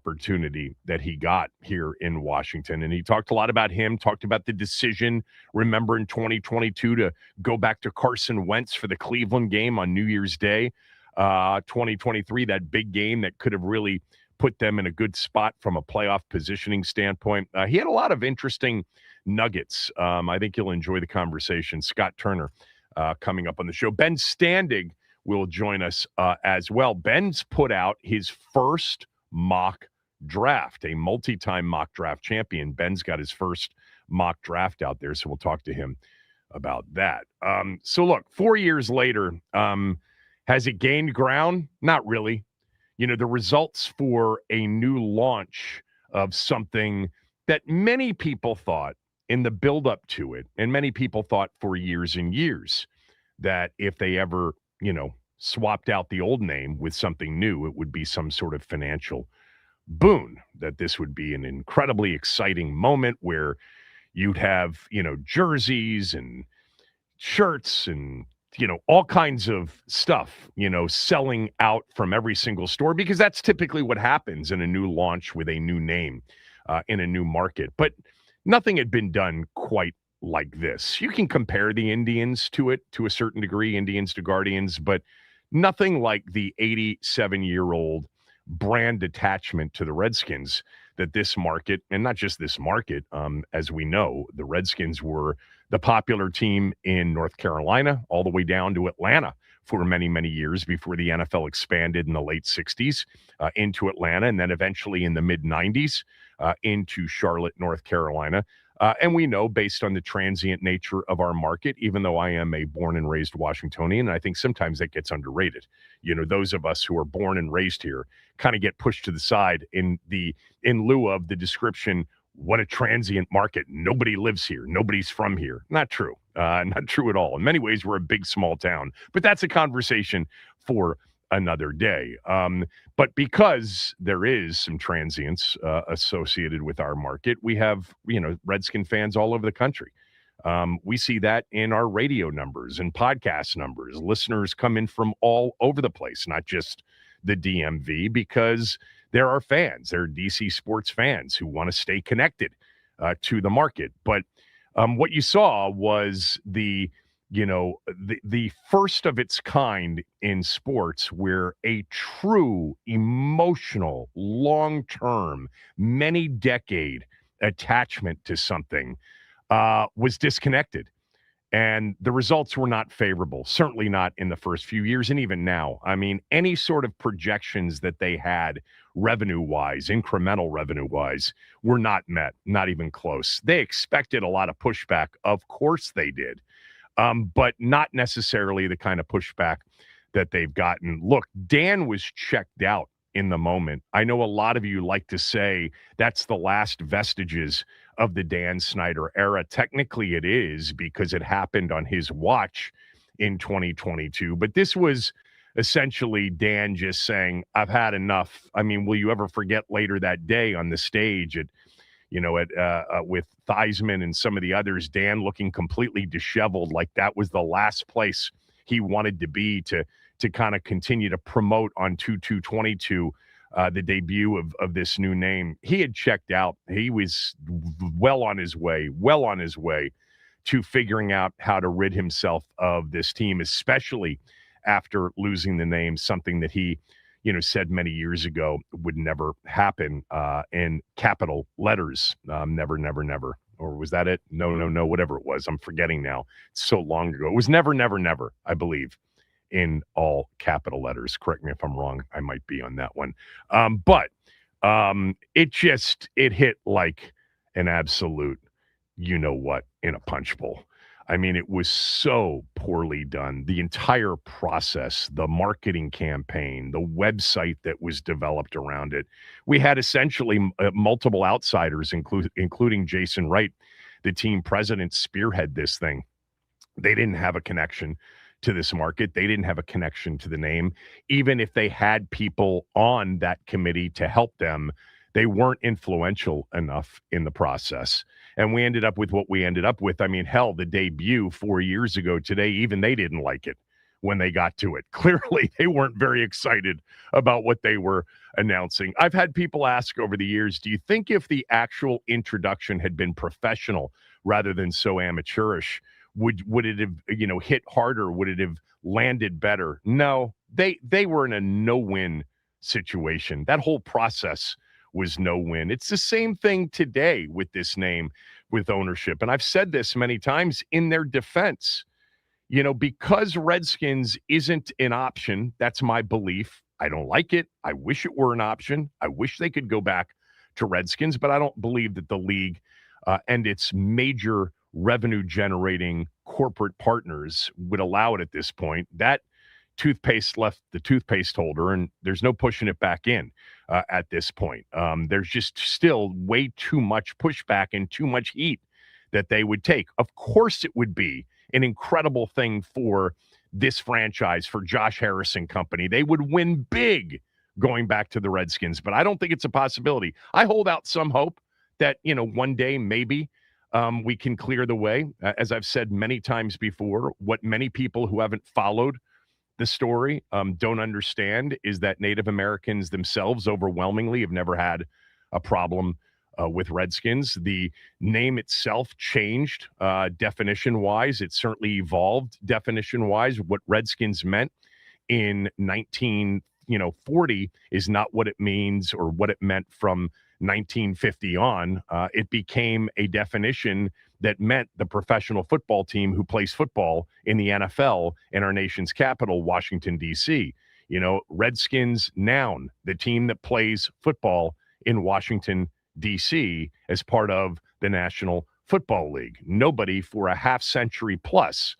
opportunity that he got here in Washington. And he talked a lot about him, talked about the decision, remember in 2022, to go back to Carson Wentz for the Cleveland game on New Year's Day, 2023, that big game that could have really put them in a good spot from a playoff positioning standpoint. He had a lot of interesting nuggets. I think you'll enjoy the conversation. Scott Turner coming up on the show. Ben Standig will join us as well. Ben's put out his first mock draft, a multi-time mock draft champion. Ben's got his first mock draft out there, so we'll talk to him about that. So look, 4 years later, has it gained ground? Not really. The results for a new launch of something that many people thought in the buildup to it, and many people thought for years and years, that if they ever swapped out the old name with something new, it would be some sort of financial boon, that this would be an incredibly exciting moment where you'd have, jerseys and shirts and, all kinds of stuff, selling out from every single store, because that's typically what happens in a new launch with a new name in a new market. But nothing had been done quite like this. You can compare the Indians to it to a certain degree, Indians to Guardians, but nothing like the 87-year-old brand attachment to the Redskins that this market, and not just this market, as we know, the Redskins were the popular team in North Carolina all the way down to Atlanta for many, many years before the NFL expanded in the late 60s into Atlanta, and then eventually in the mid-90s into Charlotte, North Carolina. And we know, based on the transient nature of our market, even though I am a born and raised Washingtonian, and I think sometimes that gets underrated. Those of us who are born and raised here kind of get pushed to the side in lieu of the description, what a transient market. Nobody lives here. Nobody's from here. Not true. Not true at all. In many ways, we're a big, small town. But that's a conversation for another day. But because there is some transience associated with our market, we have, Redskin fans all over the country. We see that in our radio numbers and podcast numbers. Listeners come in from all over the place, not just the DMV, because there are fans. There are DC sports fans who want to stay connected to the market. But what you saw was the first of its kind in sports, where a true emotional, long-term, many-decade attachment to something was disconnected. And the results were not favorable, certainly not in the first few years, and even now. I mean, any sort of projections that they had revenue-wise, incremental revenue-wise, were not met, not even close. They expected a lot of pushback. Of course they did. But not necessarily the kind of pushback that they've gotten. Look, Dan was checked out in the moment. I know a lot of you like to say that's the last vestiges of the Dan Snyder era. Technically it is, because it happened on his watch in 2022. But this was essentially Dan just saying, I've had enough. I mean, will you ever forget later that day on the stage with Theismann and some of the others, Dan looking completely disheveled, like that was the last place he wanted to be to kind of continue to promote on 2/2/22 the debut of this new name. He had checked out. He was well on his way to figuring out how to rid himself of this team, especially after losing the name, something that he said many years ago would never happen in capital letters. Never, never, never. Or was that it? No, whatever it was. I'm forgetting now. It's so long ago. It was never, never, never, I believe, in all capital letters. Correct me if I'm wrong. I might be on that one. But it hit like an absolute, what, in a punch bowl. I mean, it was so poorly done. The entire process, the marketing campaign, the website that was developed around it. We had essentially multiple outsiders, including Jason Wright, the team president, spearhead this thing. They didn't have a connection to this market. They didn't have a connection to the name. Even if they had people on that committee to help them, they weren't influential enough in the process. And we ended up with what we ended up with. I mean, hell, the debut 4 years ago today, even they didn't like it. when they got to it. Clearly, they weren't very excited about what they were announcing. I've had people ask over the years, do you think if the actual introduction had been professional rather than so amateurish, would it have, hit harder? Would it have landed better? No, they were in a no-win situation. That whole process was no win. It's the same thing today with this name, with ownership. And I've said this many times in their defense. Because Redskins isn't an option, that's my belief. I don't like it. I wish it were an option. I wish they could go back to Redskins, but I don't believe that the league and its major revenue-generating corporate partners would allow it at this point. That toothpaste left the toothpaste holder, and there's no pushing it back in at this point. There's just still way too much pushback and too much heat that they would take. Of course it would be an incredible thing for this franchise, for Josh Harrison Company. They would win big going back to the Redskins, but I don't think it's a possibility. I hold out some hope that, one day maybe we can clear the way. As I've said many times before, what many people who haven't followed the story don't understand is that Native Americans themselves overwhelmingly have never had a problem with Redskins. The name itself changed definition-wise. It certainly evolved definition-wise. What Redskins meant in 1940 is not what it means or what it meant from 1950 on. It became a definition that meant the professional football team who plays football in the NFL in our nation's capital, Washington, D.C. Redskins, noun, the team that plays football in Washington, D.C. as part of the National Football League. Nobody for a half century plus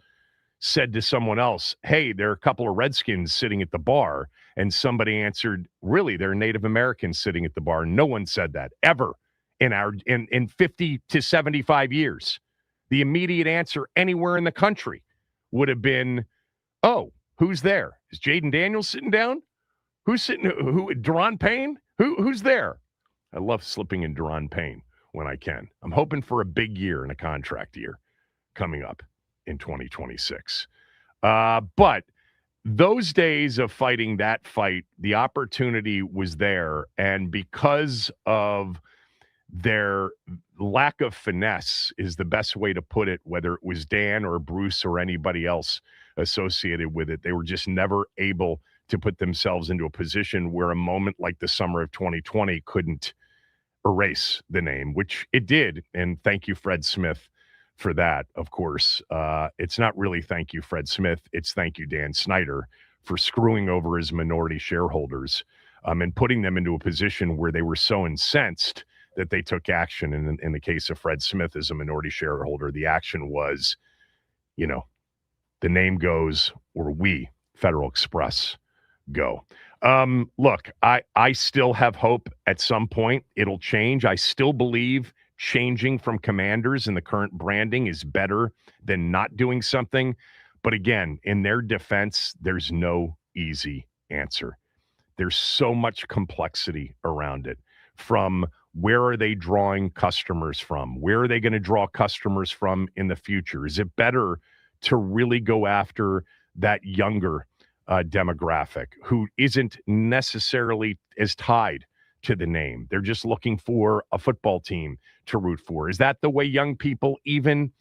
said to someone else, hey, there are a couple of Redskins sitting at the bar. And somebody answered, really, there are Native Americans sitting at the bar. No one said that ever in 50 to 75 years. The immediate answer anywhere in the country would have been, oh, who's there? Is Jaden Daniels sitting down? Who's sitting? Who? Deron Payne? Who's there? I love slipping in Deron Payne when I can. I'm hoping for a big year and a contract year coming up in 2026. But those days of fighting that fight, the opportunity was there. And because of their lack of finesse is the best way to put it, whether it was Dan or Bruce or anybody else associated with it, they were just never able to put themselves into a position where a moment like the summer of 2020 couldn't erase the name, which it did. And thank you, Fred Smith, for that. Of course, it's not really thank you, Fred Smith. It's thank you, Dan Snyder, for screwing over his minority shareholders and putting them into a position where they were so incensed that they took action. And in the case of Fred Smith as a minority shareholder, the action was, the name goes, or we, Federal Express, go. Look, I still have hope at some point it'll change. I still believe changing from Commanders and the current branding is better than not doing something. But again, in their defense, there's no easy answer. There's so much complexity around it. From where are they drawing customers from? Where are they going to draw customers from in the future? Is it better to really go after that younger demographic who isn't necessarily as tied to the name? They're just looking for a football team to root for. Is that the way young people even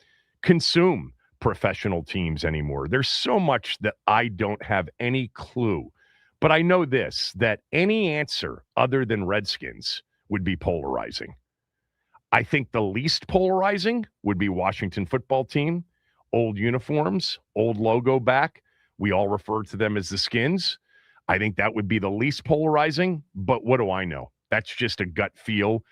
consume professional teams anymore? There's so much that I don't have any clue. But I know this, that any answer other than Redskins would be polarizing. I think the least polarizing would be Washington football team, old uniforms, old logo back. We all refer to them as the Skins. I think that would be the least polarizing, but what do I know? That's just a gut feel.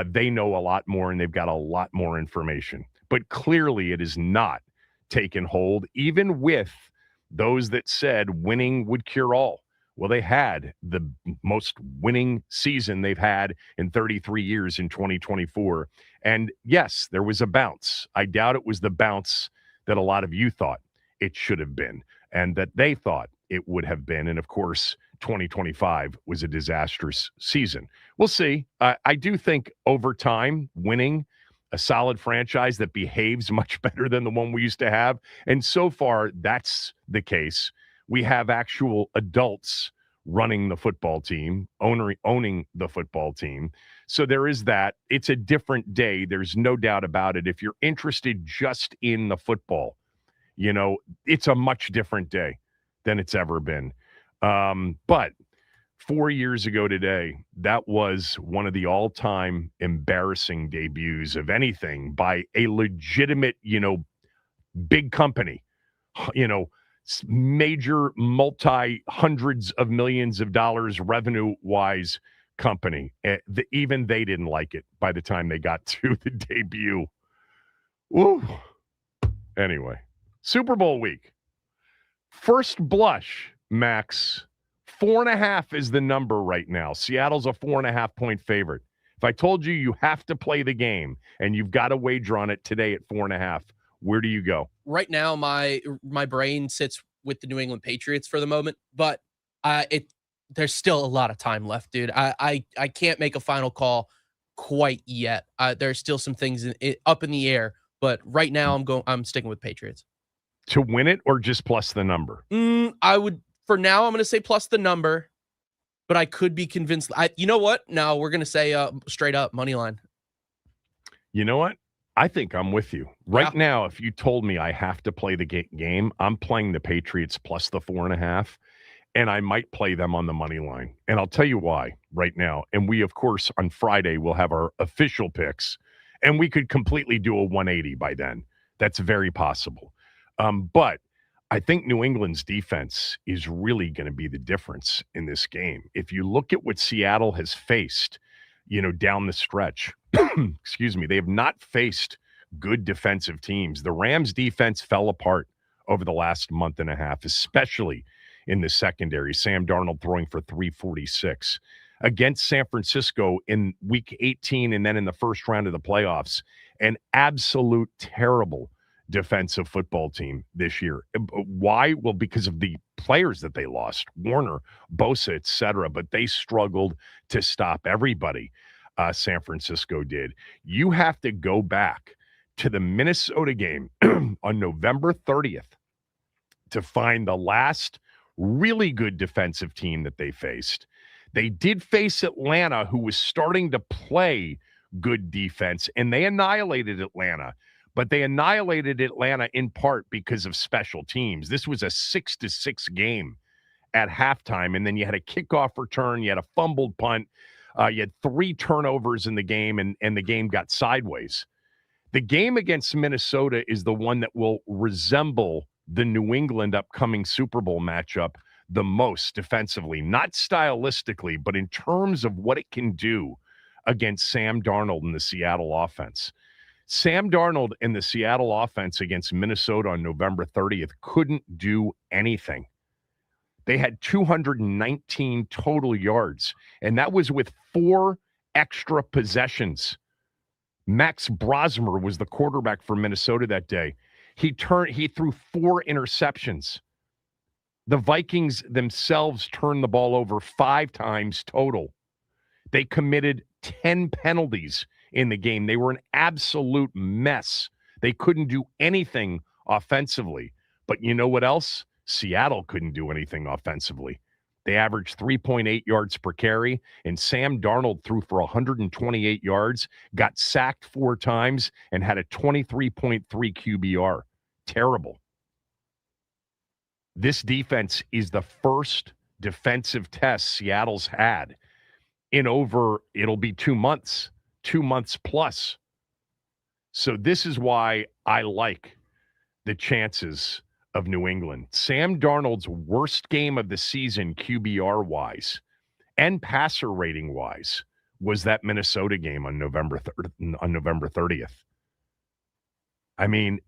They know a lot more, and they've got a lot more information. But clearly it is not taken hold, even with those that said winning would cure all. Well, they had the most winning season they've had in 33 years in 2024. And yes, there was a bounce. I doubt it was the bounce that a lot of you thought it should have been and that they thought it would have been. And of course, 2025 was a disastrous season. We'll see. I do think over time, winning a solid franchise that behaves much better than the one we used to have. And so far, that's the case. We have actual adults running the football team, owning the football team. So there is that. It's a different day. There's no doubt about it. If you're interested just in the football, it's a much different day than it's ever been. But 4 years ago today, that was one of the all-time embarrassing debuts of anything by a legitimate, big company, major multi-hundreds of millions of dollars revenue-wise company. Even they didn't like it by the time they got to the debut. Woo. Anyway, Super Bowl week. First blush, Max, 4.5 is the number right now. Seattle's a 4.5-point favorite. If I told you you have to play the game and you've got a wager on it today at 4.5, where do you go? Right now, my brain sits with the New England Patriots for the moment, but there's still a lot of time left, dude. I can't make a final call quite yet. There's still some things up in the air, but right now I'm sticking with Patriots. To win it or just plus the number? For now, I'm going to say plus the number, but I could be convinced. You know what? No, we're going to say straight up money line. You know what? I think I'm with you. Right now, if you told me I have to play the game, I'm playing the Patriots plus the 4.5, and I might play them on the money line. And I'll tell you why right now. And we, of course, on Friday, will have our official picks, and we could completely do a 180 by then. That's very possible. But I think New England's defense is really going to be the difference in this game. If you look at what Seattle has faced, down the stretch, excuse me, they have not faced good defensive teams. The Rams defense fell apart over the last month and a half, especially in the secondary. Sam Darnold throwing for 346 against San Francisco in week 18. And then in the first round of the playoffs, an absolute terrible defensive football team this year. Why? Well, because of the players that they lost, Warner, Bosa, etc. But they struggled to stop everybody. San Francisco did. You have to go back to the Minnesota game on November 30th to find the last really good defensive team that they faced. They did face Atlanta, who was starting to play good defense, and they annihilated Atlanta. But they annihilated Atlanta in part because of special teams. This was a 6-6 game at halftime, and then you had a kickoff return, you had a fumbled punt, you had 3 turnovers in the game, and the game got sideways. The game against Minnesota is the one that will resemble the New England upcoming Super Bowl matchup the most defensively, not stylistically, but in terms of what it can do against Sam Darnold and the Seattle offense. Sam Darnold and the Seattle offense against Minnesota on November 30th couldn't do anything. They had 219 total yards, and that was with 4 extra possessions. Max Brosmer was the quarterback for Minnesota that day. He threw 4 interceptions. The Vikings themselves turned the ball over 5 times total. They committed 10 penalties in the game. They were an absolute mess. They couldn't do anything offensively. But you know what else? Seattle couldn't do anything offensively. They averaged 3.8 yards per carry, and Sam Darnold threw for 128 yards, got sacked 4 times, and had a 23.3 QBR. Terrible. This defense is the first defensive test Seattle's had in it'll be 2 months. 2 months plus. So this is why I like the chances of New England. Sam Darnold's worst game of the season QBR-wise and passer rating-wise was that Minnesota game on November 30th. I mean,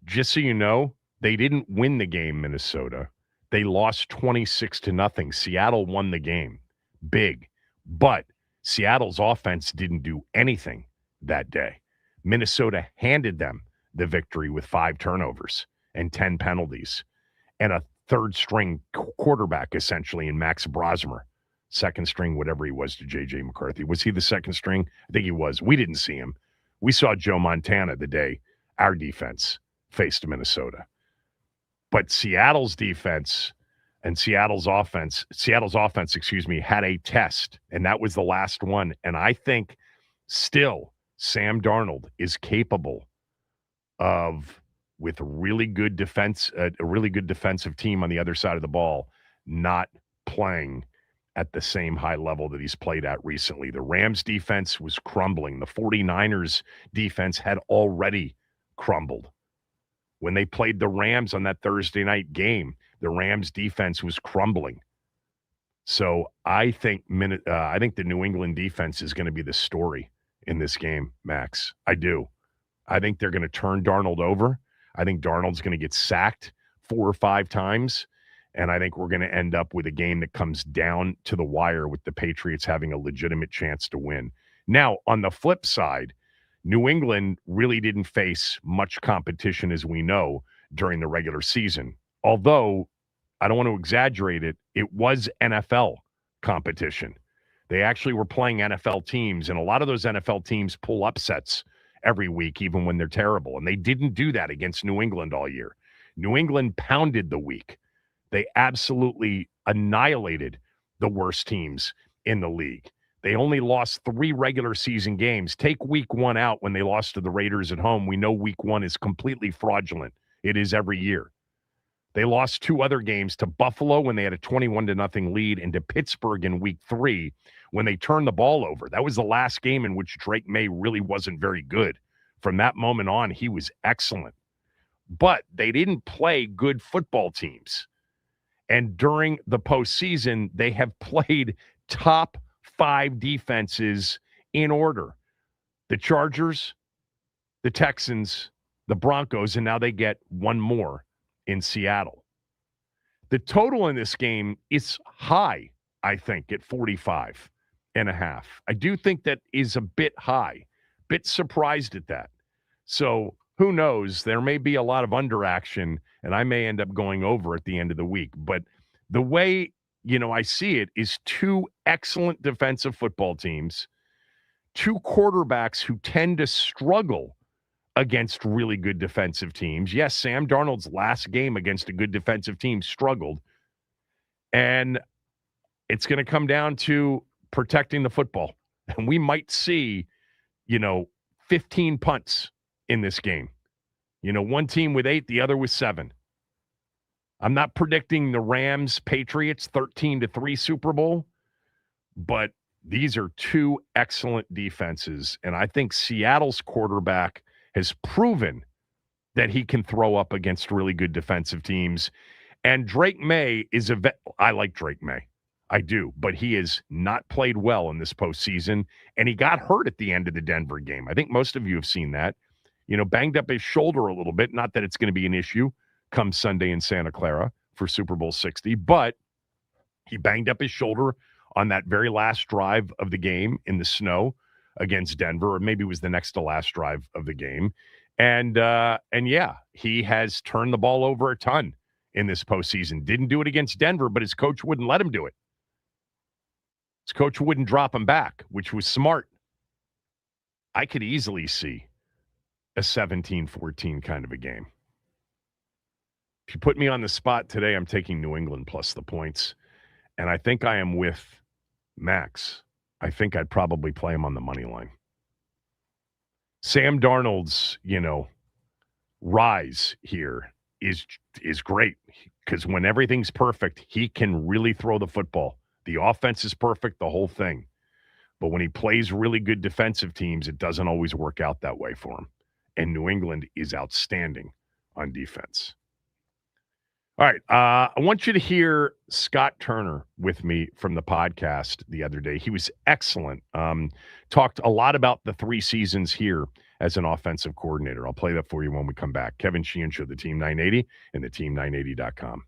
just so you know, they didn't win the game, Minnesota. They lost 26-0. Seattle won the game. Big. But Seattle's offense didn't do anything that day. Minnesota handed them the victory with 5 turnovers and 10 penalties and a third-string quarterback, essentially, in Max Brosmer. Second string, whatever he was to J.J. McCarthy. Was he the second string? I think he was. We didn't see him. We saw Joe Montana the day our defense faced Minnesota. But Seattle's offense, had a test, and that was the last one. And I think still Sam Darnold is capable of, with a really good defensive team on the other side of the ball, not playing at the same high level that he's played at recently. The Rams defense was crumbling. The 49ers defense had already crumbled. When they played the Rams on that Thursday night game, the Rams defense was crumbling. So I think the New England defense is going to be the story in this game, Max. I do. I think they're going to turn Darnold over. I think Darnold's going to get sacked 4 or 5 times. And I think we're going to end up with a game that comes down to the wire with the Patriots having a legitimate chance to win. Now, on the flip side, New England really didn't face much competition, as we know, during the regular season. Although, I don't want to exaggerate it, it was NFL competition. They actually were playing NFL teams, and a lot of those NFL teams pull upsets every week, even when they're terrible. And they didn't do that against New England all year. New England pounded the weak. They absolutely annihilated the worst teams in the league. They only lost 3 regular season games. Take week 1 out when they lost to the Raiders at home. We know week 1 is completely fraudulent. It is every year. They lost 2 other games to Buffalo when they had a 21-0 lead, and to Pittsburgh in week 3 when they turned the ball over. That was the last game in which Drake May really wasn't very good. From that moment on, he was excellent. But they didn't play good football teams. And during the postseason, they have played top 5 defenses in order. The Chargers, the Texans, the Broncos, and now they get one more in Seattle. The total in this game is high, I think, at 45.5. I do think that is a bit high. Bit surprised at that. So who knows? There may be a lot of underaction, and I may end up going over at the end of the week. But the way, I see it is 2 excellent defensive football teams, 2 quarterbacks who tend to struggle against really good defensive teams. Yes, Sam Darnold's last game against a good defensive team struggled. And it's going to come down to protecting the football. And we might see, 15 punts in this game. One team with 8, the other with 7. I'm not predicting the Rams-Patriots 13-3 Super Bowl, but these are 2 excellent defenses. And I think Seattle's quarterback has proven that he can throw up against really good defensive teams. And Drake May is I like Drake May. I do. But he has not played well in this postseason. And he got hurt at the end of the Denver game. I think most of you have seen that. Banged up his shoulder a little bit. Not that it's going to be an issue come Sunday in Santa Clara for Super Bowl 60. But he banged up his shoulder on that very last drive of the game in the snow against Denver, or maybe it was the next to last drive of the game. And yeah, he has turned the ball over a ton in this postseason. Didn't do it against Denver, but his coach wouldn't let him do it. His coach wouldn't drop him back, which was smart. I could easily see a 17-14 kind of a game. If you put me on the spot today, I'm taking New England plus the points. And I think I am with Max. I think I'd probably play him on the money line. Sam Darnold's, rise here is great, because when everything's perfect, he can really throw the football. The offense is perfect, the whole thing. But when he plays really good defensive teams, it doesn't always work out that way for him. And New England is outstanding on defense. All right. I want you to hear Scott Turner with me from the podcast the other day. He was excellent. Talked a lot about the 3 seasons here as an offensive coordinator. I'll play that for you when we come back. Kevin Sheehan Show, the Team 980 and the team980.com.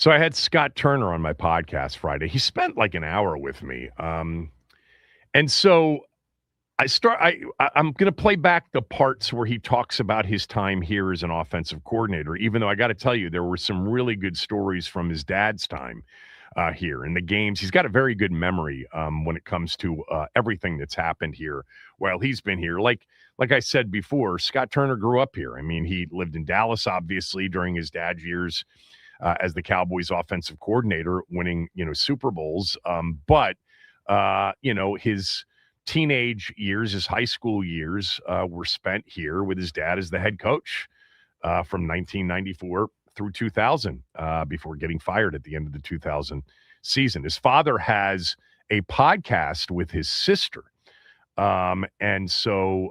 So I had Scott Turner on my podcast Friday. He spent like an hour with me. And so I'm going to play back the parts where he talks about his time here as an offensive coordinator, even though I got to tell you, there were some really good stories from his dad's time here in the games. He's got a very good memory when it comes to everything that's happened here while he's been here. Like I said before, Scott Turner grew up here. I mean, he lived in Dallas, obviously, during his dad's years as the Cowboys offensive coordinator, winning, Super Bowls. But his teenage years, his high school years were spent here with his dad as the head coach from 1994 through 2000 before getting fired at the end of the 2000 season. His father has a podcast with his sister. And so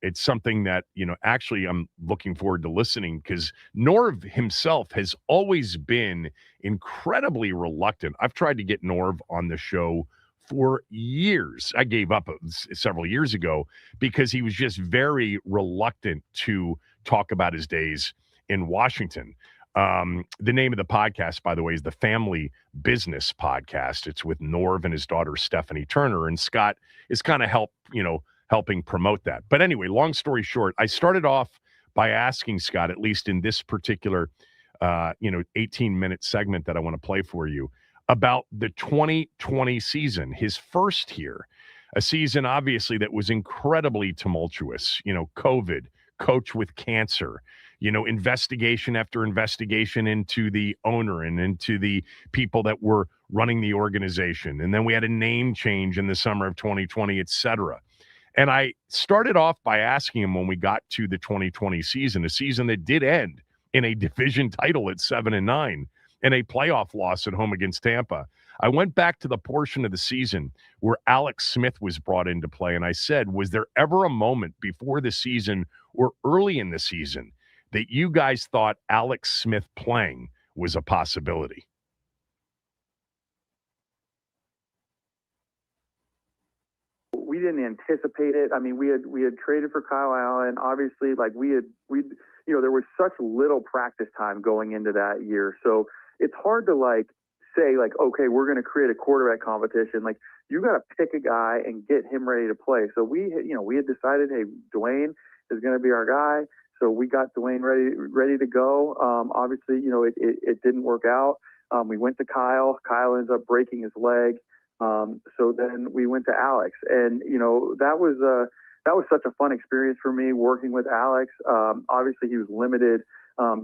it's something that, actually I'm looking forward to listening, because Norv himself has always been incredibly reluctant. I've tried to get Norv on the show for years. I gave up several years ago because he was just very reluctant to talk about his days in Washington. The name of the podcast, by the way, is the Family Business Podcast. It's with Norv and his daughter, Stephanie Turner, and Scott is kind of helping promote that. But anyway, long story short, I started off by asking Scott, at least in this particular, 18-minute segment that I want to play for you, about the 2020 season, his first here, a season obviously that was incredibly tumultuous, COVID, coach with cancer, investigation after investigation into the owner and into the people that were running the organization. And then we had a name change in the summer of 2020, et cetera. And I started off by asking him when we got to the 2020 season, a season that did end in a division title at 7-9 and a playoff loss at home against Tampa. I went back to the portion of the season where Alex Smith was brought into play, and I said, was there ever a moment before the season or early in the season that you guys thought Alex Smith playing was a possibility? We didn't anticipate it. I mean, we had traded for Kyle Allen. Obviously, there was such little practice time going into that year. So it's hard to say okay, we're going to create a quarterback competition. You got to pick a guy and get him ready to play. So we had decided, hey, Dwayne is going to be our guy. So we got Dwayne ready to go. Obviously, it didn't work out. We went to Kyle. Kyle ends up breaking his leg. So then we went to Alex, and that was such a fun experience for me working with Alex. Obviously, he was limited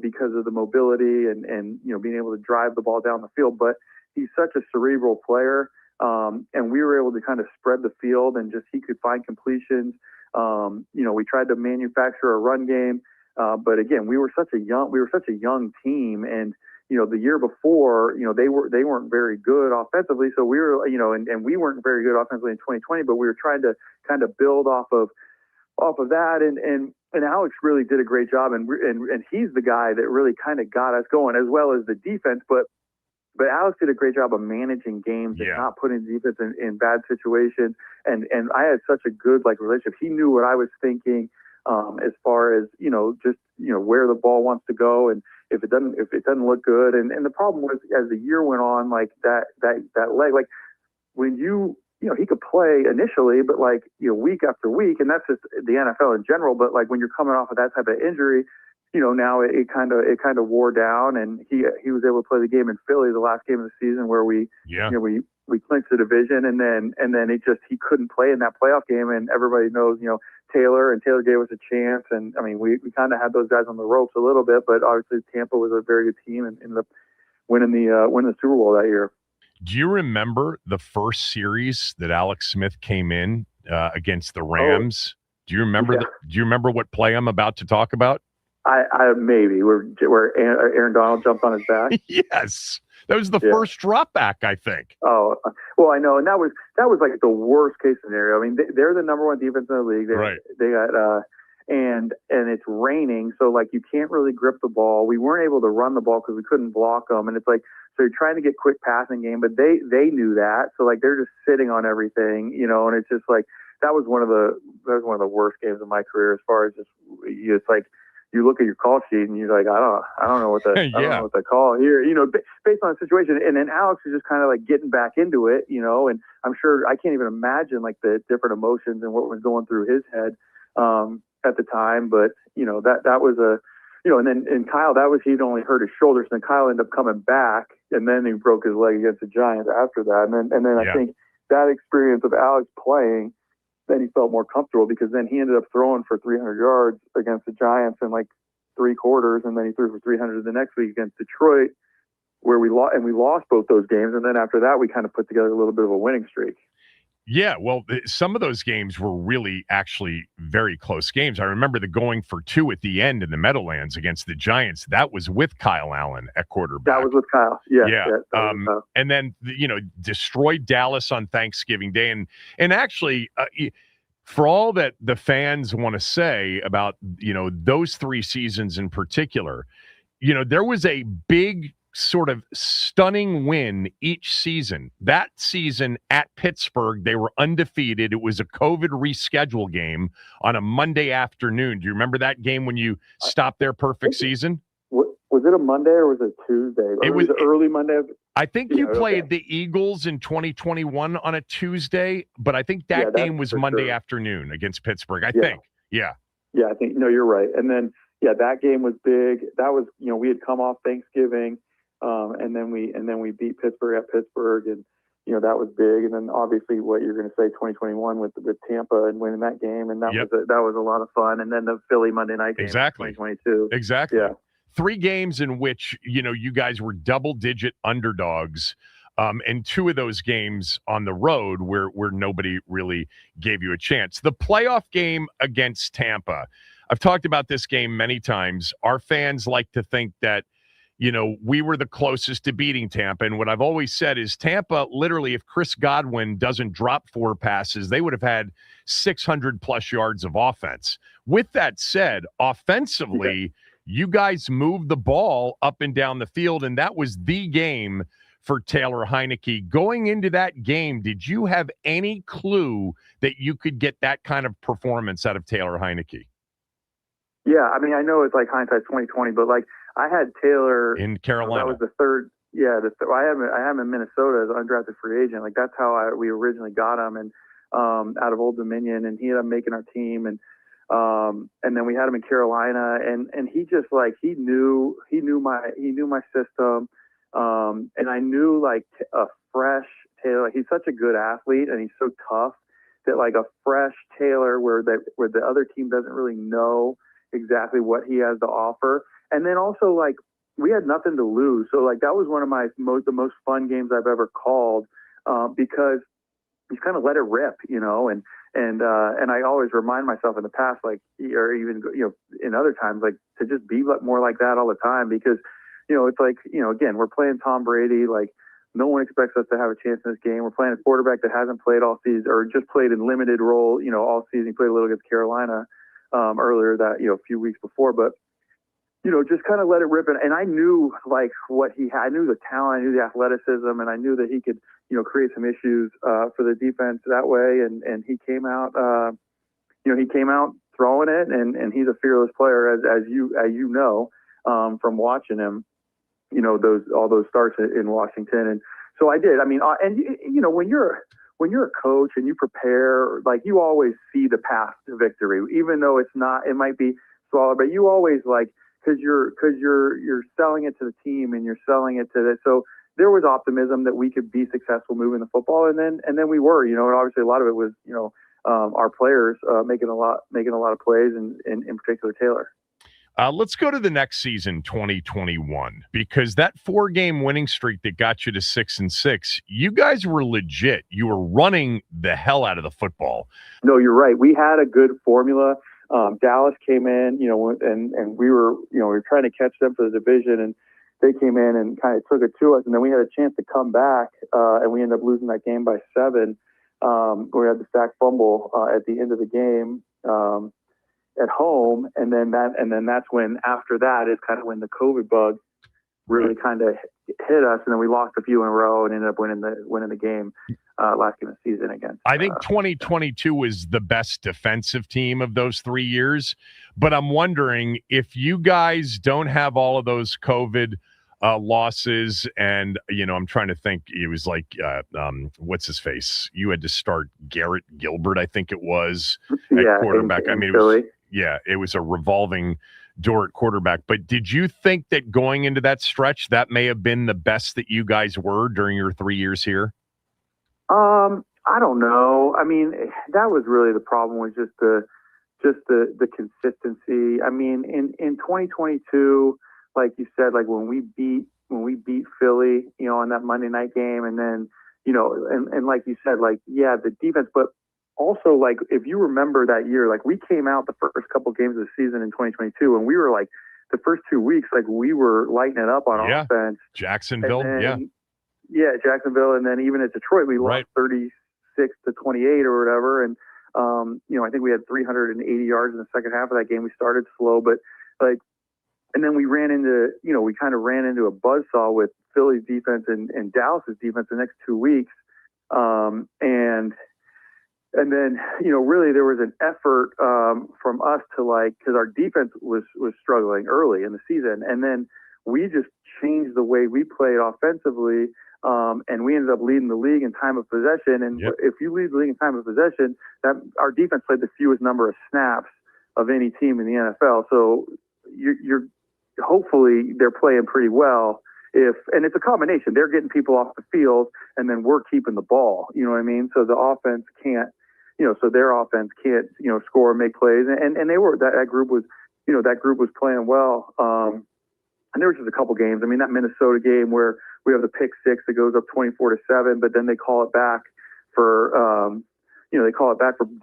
because of the mobility and being able to drive the ball down the field, but he's such a cerebral player. And we were able to kind of spread the field, and just he could find completions. We tried to manufacture a run game, but again, we were such a young team, and the year before, they weren't very good offensively. So we were, and we weren't very good offensively in 2020, but we were trying to kind of build off of that. And Alex really did a great job. And he's the guy that really kind of got us going, as well as the defense. But Alex did a great job of managing games and not putting the defense in bad situations. And I had such a good relationship. He knew what I was thinking, as far as, where the ball wants to go. And if it doesn't look good. And the problem was, as the year went on, that leg, when he could play initially, but week after week, and that's just the NFL in general. But when you're coming off of that type of injury, now it kind of wore down, and he was able to play the game in Philly, the last game of the season, where we clinched the division, and then he couldn't play in that playoff game, and everybody knows Taylor gave us a chance, and I mean we kind of had those guys on the ropes a little bit, but obviously Tampa was a very good team and ended up winning the Super Bowl that year. Do you remember the first series that Alex Smith came in against the Rams? Do you remember do you remember what play I'm about to talk about? I maybe where Aaron Donald jumped on his back. Yes, that was the first drop back, I think. Oh, well, I know, and that was the worst case scenario. I mean, they're the number one defense in the league. They got and it's raining, so you can't really grip the ball. We weren't able to run the ball because we couldn't block them, and it's so you're trying to get quick passing game, but they knew that, so they're just sitting on everything, and it's just that was one of the worst games of my career, as far as just you look at your call sheet and you're like, I don't know what the I don't know what the call here, based on the situation. And then Alex was just kind of like getting back into it, and I'm sure I can't even imagine like the different emotions and what was going through his head at the time. But that was and Kyle, he'd only hurt his shoulders, and then Kyle ended up coming back, and then he broke his leg against the Giants after that. And then I think that experience of Alex playing, then he felt more comfortable, because then he ended up throwing for 300 yards against the Giants in like 3 quarters, and then he threw for 300 the next week against Detroit, where we lost both those games. And then after that, we kind of put together a little bit of a winning streak. Yeah, well, some of those games were really actually very close games. I remember the going for 2 at the end in the Meadowlands against the Giants. That was with Kyle Allen at quarterback. That was with Kyle. Yeah. And then, destroyed Dallas on Thanksgiving Day. And actually, for all that the fans want to say about, those 3 seasons in particular, there was a big sort of stunning win each season. That season at Pittsburgh, they were undefeated. It was a COVID reschedule game on a Monday afternoon. Do you remember that game when you stopped their perfect season? Was it a Monday or was it Tuesday? It was early Monday. I think you played the Eagles in 2021 on a Tuesday, but I think that game was Monday afternoon against Pittsburgh. I think. Yeah. Yeah, I think, no, you're right. And then, that game was big. That was, we had come off Thanksgiving. And then we beat Pittsburgh at Pittsburgh, and that was big. And then obviously what you're going to say, 2021 with Tampa and winning that game, and that was a lot of fun. And then the Philly Monday night game, 2022, exactly. Yeah, 3 games in which you guys were double-digit underdogs, and 2 of those games on the road where nobody really gave you a chance. The playoff game against Tampa, I've talked about this game many times. Our fans like to think that we were the closest to beating Tampa. And what I've always said is Tampa, literally, if Chris Godwin doesn't drop 4 passes, they would have had 600-plus yards of offense. With that said, offensively, you guys moved the ball up and down the field, and that was the game for Taylor Heinicke. Going into that game, did you have any clue that you could get that kind of performance out of Taylor Heinicke? Yeah, I mean, I know it's like hindsight's 2020, but like, I had Taylor in Carolina. That was the third. Yeah, I had him in Minnesota as an undrafted free agent. Like, that's how we originally got him, and out of Old Dominion, and he ended up making our team, and then we had him in Carolina, and he just like he knew my system, and I knew like a fresh Taylor. He's such a good athlete, and he's so tough that like a fresh Taylor where the other team doesn't really know exactly what he has to offer. And then also, like, we had nothing to lose. So, like, that was one of the most fun games I've ever called, because you kind of let it rip, and I always remind myself in the past, like, or even, in other times, like, to just be more like that all the time, because, it's like, again, we're playing Tom Brady, like, no one expects us to have a chance in this game. We're playing a quarterback that hasn't played all season, or just played in limited role, all season. He played a little against Carolina earlier that, a few weeks before, but just kind of let it rip. And I knew like what he had. I knew the talent, I knew the athleticism, and I knew that he could, create some issues for the defense that way. And he came out, throwing it, and he's a fearless player, as you know, from watching him, all those starts in Washington. And so I did. I mean, and when you're a coach and you prepare, like, you always see the path to victory, even though it might be smaller, but you always like. Because you're selling it to the team, and you're selling it to this. So there was optimism that we could be successful moving the football, and then we were, and obviously a lot of it was, our players making a lot of plays, and in particular Taylor. Let's go to the next season, 2021, because that 4-game winning streak that got you to 6-6, you guys were legit. You were running the hell out of the football. No, you're right. We had a good formula. Dallas came in, and we were trying to catch them for the division, and they came in and kind of took it to us. And then we had a chance to come back, and we ended up losing that game by 7. We had the sack fumble at the end of the game at home, and then that's when, after that, is kind of when the COVID bug really kind of hit us, and then we lost a few in a row and ended up winning the game last game of the season against. I think 2022 was the best defensive team of those 3 years, but I'm wondering if you guys don't have all of those COVID losses, and I'm trying to think. It was like what's his face? You had to start Garrett Gilbert, I think it was, at quarterback. I mean, it was a revolving door at quarterback. But did you think that going into that stretch, that may have been the best that you guys were during your 3 years here? I don't know. I mean, that was really the problem, was just the consistency. I mean, in 2022, like you said, like when we beat Philly, on that Monday night game, and then, and like you said, like, yeah, the defense, but also, like, if you remember that year, like, we came out the first couple games of the season in 2022, and we were like, the first 2 weeks, like, we were lighting it up on offense. Jacksonville, Jacksonville, and then even at Detroit, we lost 36-28 or whatever, and I think we had 380 yards in the second half of that game. We started slow, but like, and then we ran into, we kind of ran into a buzzsaw with Philly's defense and Dallas's defense the next 2 weeks, and then, really there was an effort from us to, like, because our defense was struggling early in the season, and then we just changed the way we played offensively, and we ended up leading the league in time of possession. And if you lead the league in time of possession, that our defense played the fewest number of snaps of any team in the NFL. So you're hopefully they're playing pretty well. And it's a combination. They're getting people off the field, and then we're keeping the ball. You know what I mean? So the offense can't. So their offense can't, score and make plays. And they were, that group was, that group was playing well. And there was just a couple games. I mean, that Minnesota game where we have the pick six that goes up 24-7, but then they call it back for,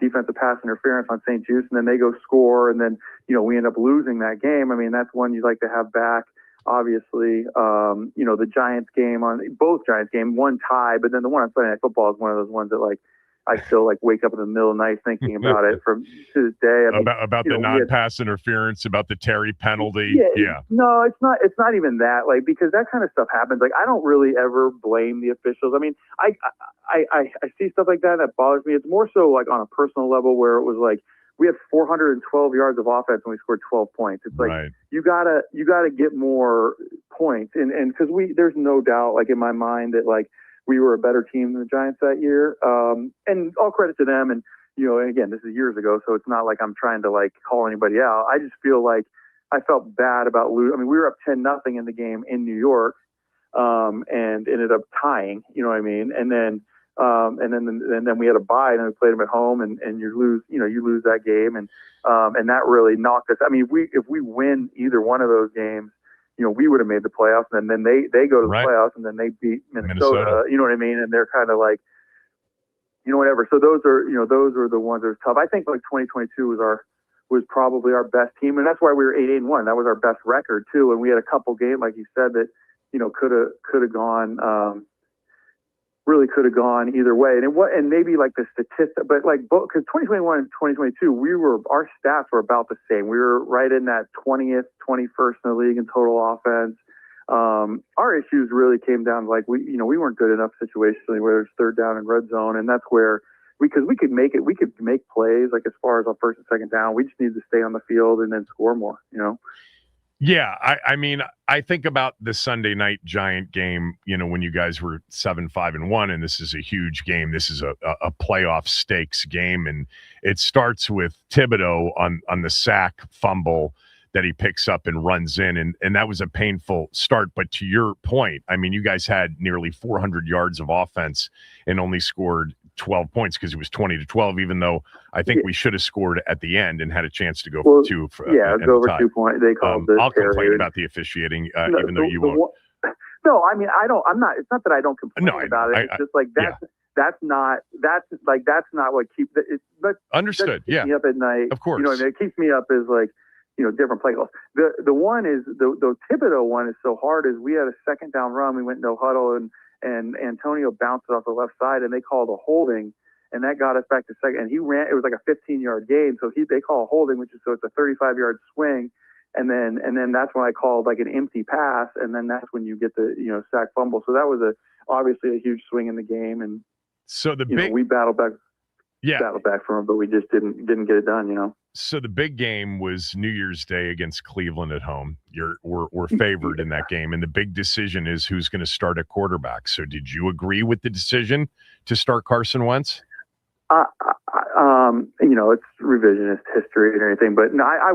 defensive pass interference on St. Juice, and then they go score, and then, we end up losing that game. I mean, that's one you'd like to have back. Obviously, the Giants game, both Giants game, one tie, but then the one on Sunday Night Football is one of those ones that, like, I still, like, wake up in the middle of the night thinking about it from to this day. I mean, about the non-pass interference, about the Terry penalty. No, it's not even that, like, because that kind of stuff happens. Like, I don't really ever blame the officials. I mean, I see stuff like that bothers me. It's more so, like, on a personal level, where it was like, we had 412 yards of offense and we scored 12 points. It's like, you gotta get more points, and because there's no doubt, like, in my mind, that, like, we were a better team than the Giants that year. And all credit to them. And, and again, this is years ago, so it's not like I'm trying to, like, call anybody out. I just feel like I felt bad about losing. I mean, we were up 10-0 in the game in New York, and ended up tying, you know what I mean? And then we had a bye, and then we played them at home, and you lose that game. And that really knocked us. I mean, if we win either one of those games, we would have made the playoffs, and then they go to the playoffs, and then they beat Minnesota. You know what I mean? And they're kind of like, whatever. So those are the ones that are tough. I think, like, 2022 was probably our best team, and that's why we were 8-1. That was our best record too. And we had a couple games, like you said, that could have gone. Really could have gone either way, and maybe, like, the statistic, but, like, because 2021 and 2022, our stats were about the same. We were right in that 20th, 21st in the league in total offense. Our issues really came down to, like, we weren't good enough situationally where there's third down and red zone, and that's where we could make plays, like, as far as on first and second down. We just need to stay on the field and then score more. Yeah, I mean, I think about the Sunday night Giant game, when you guys were 7-5-1, and this is a huge game. This is a playoff stakes game, and it starts with Thibodeau on the sack fumble that he picks up and runs in, and that was a painful start. But to your point, I mean, you guys had nearly 400 yards of offense and only scored 12 points because it was 20-12, even though I think we should have scored at the end and had a chance to go for two. Go over 2 points. They called I'll complain about the officiating, even though you won't. No, I mean, I'm not. It's not that I don't complain about it. It's just like that's not what keeps it. But understood. Keeps me up at night. Of course. It keeps me up is, like, different play calls. The one is the Thibodeau one is so hard. Is we had a second down run. We went no huddle, and Antonio bounced it off the left side, and they called a holding, and that got us back to second. And he ran. It was like a 15-yard gain, so they call a holding, it's a 35-yard swing, And then that's when I called like an empty pass, and then that's when you get the sack fumble. So that was obviously a huge swing in the game, and so we battled back from him, but we just didn't get it done. So the big game was New Year's Day against Cleveland at home. We're favored in that game, and the big decision is who's going to start at quarterback. So did you agree with the decision to start Carson Wentz? It's revisionist history and everything, but no, I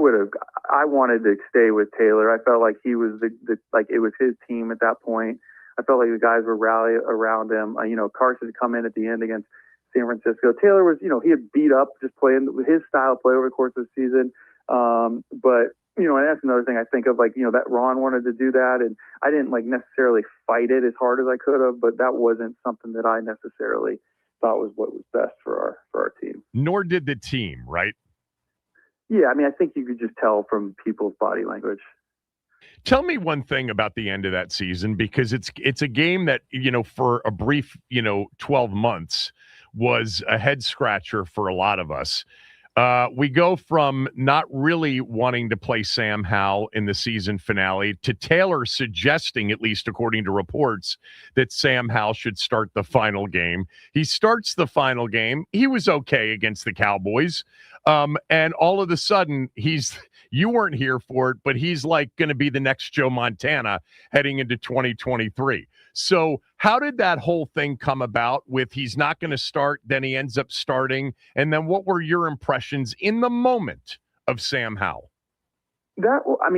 wanted to stay with Taylor. I felt like he was it was his team at that point. I felt like the guys were rallying around him. Carson had come in at the end against San Francisco. Taylor was, he had beat up just playing his style of play over the course of the season. But and that's another thing I think of, that Ron wanted to do that, and I didn't necessarily fight it as hard as I could have, but that wasn't something that I necessarily thought was what was best for our team. Nor did the team, right? Yeah, I think you could just tell from people's body language. Tell me one thing about the end of that season, because it's a game that, for a brief, 12 months was a head scratcher for a lot of us. We go from not really wanting to play Sam Howell in the season finale to Taylor suggesting, at least according to reports, that Sam Howell should start the final game. He starts the final game. He was okay against the Cowboys. And all of a sudden, you weren't here for it, but he's going to be the next Joe Montana heading into 2023. So how did that whole thing come about with he's not going to start, then he ends up starting? And then what were your impressions in the moment of Sam Howell? I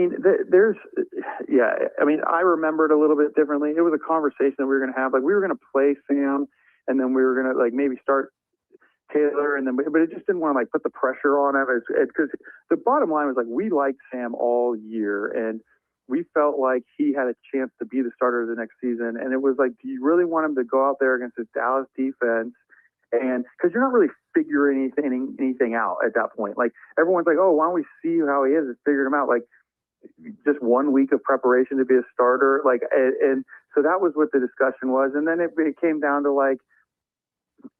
remember it a little bit differently. It was a conversation that we were going to have. We were going to play Sam, and then we were going to maybe start Taylor, but it just didn't want to put the pressure on him, because the bottom line was we liked Sam all year, and we felt like he had a chance to be the starter of the next season. And it was do you really want him to go out there against this Dallas defense? And because you're not really figuring anything out at that point. Everyone's oh, why don't we see how he is? It's figuring him out. Just 1 week of preparation to be a starter. And so that was what the discussion was. And then it came down to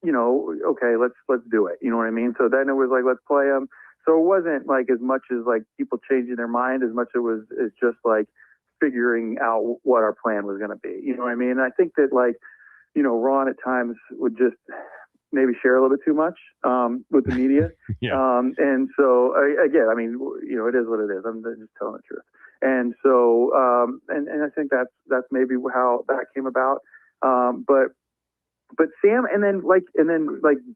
okay, let's do it. You know what I mean? So then it was let's play him. So it wasn't as much as people changing their mind, as much as it's just figuring out what our plan was going to be. You know what I mean? And I think that Ron at times would just maybe share a little bit too much with the media. Yeah. And so again, it is what it is. I'm just telling the truth. And so and I think that's maybe how that came about. But Sam, and then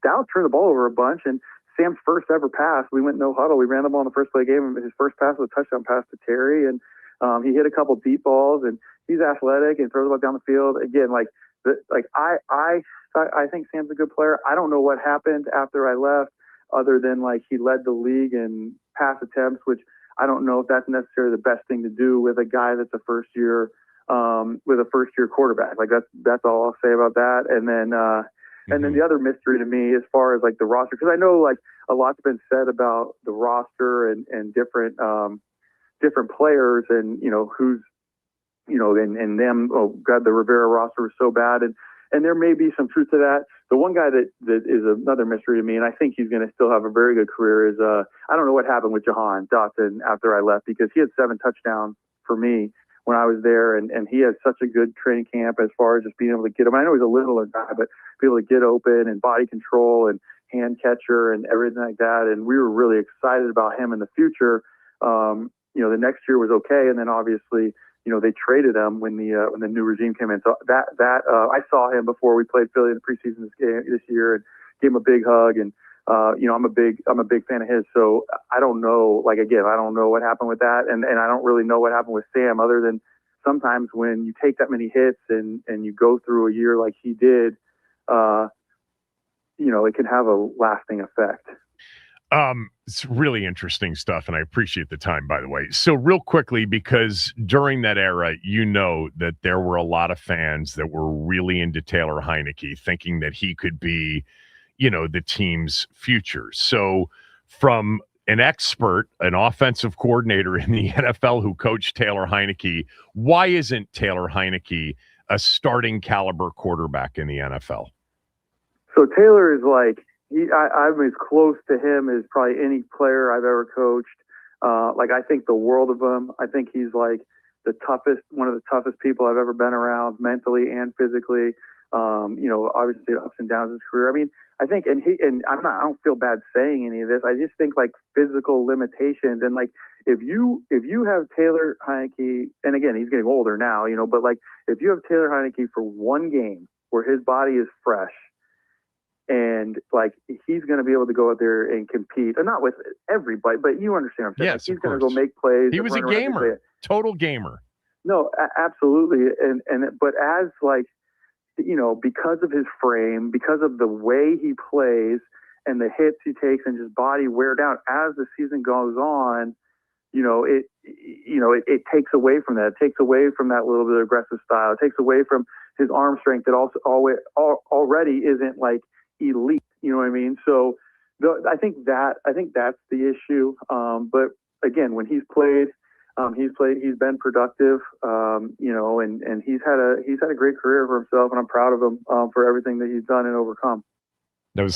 Dow turned the ball over a bunch, and Sam's first ever pass, we went no huddle. We ran the ball in the first play of the game. His first pass was a touchdown pass to Terry, and he hit a couple deep balls, and he's athletic and throws the ball down the field. Again, I think Sam's a good player. I don't know what happened after I left, other than he led the league in pass attempts, which I don't know if that's necessarily the best thing to do with a guy that's a first year quarterback. That's all I'll say about that. And then and then the other mystery to me, as far as the roster, because I know a lot's been said about the roster and different players, and who's and them. Oh God, the Rivera roster was so bad, and there may be some truth to that. The one guy that is another mystery to me, and I think he's going to still have a very good career, is I don't know what happened with Jahan Dotson after I left, because he had 7 touchdowns for me when I was there, and he had such a good training camp as far as just being able to get him. I know he's a littler guy, but be able to get open and body control and hand catcher and everything like that. And we were really excited about him in the future. The next year was okay, and then obviously, they traded him when the new regime came in. So that I saw him before we played Philly in the preseason this year, and gave him a big hug. And I'm a big fan of his. So I don't know, again, I don't know what happened with that. And I don't really know what happened with Sam, other than sometimes when you take that many hits and you go through a year like he did, it can have a lasting effect. It's really interesting stuff, and I appreciate the time, by the way. So real quickly, because during that era, that there were a lot of fans that were really into Taylor Heineke, thinking that he could be the team's future. So from an expert, an offensive coordinator in the NFL who coached Taylor Heineke, why isn't Taylor Heineke a starting caliber quarterback in the NFL? So Taylor is I'm as close to him as probably any player I've ever coached. Like, I think the world of him. I think he's like one of the toughest people I've ever been around, mentally and physically. Obviously ups and downs of his career. I mean, I think, I don't feel bad saying any of this. I just think like physical limitations, and like if you have Taylor Heineke, and again he's getting older now, but like if you have Taylor Heineke for one game where his body is fresh, and like he's going to be able to go out there and compete, and not with everybody, but you understand what I'm saying. Yes, like, he's of going to course. go make plays. He was a gamer, total gamer. No, absolutely, but as like, because of his frame, because of the way he plays and the hits he takes and just body wear down as the season goes on, it takes away from that. It takes away from that little bit of aggressive style. It takes away from his arm strength that also already isn't like elite. You know what I mean? So I think that's the issue. But again, when he's played, he's been productive, and he's had a great career for himself, and I'm proud of him for everything that he's done and overcome. That was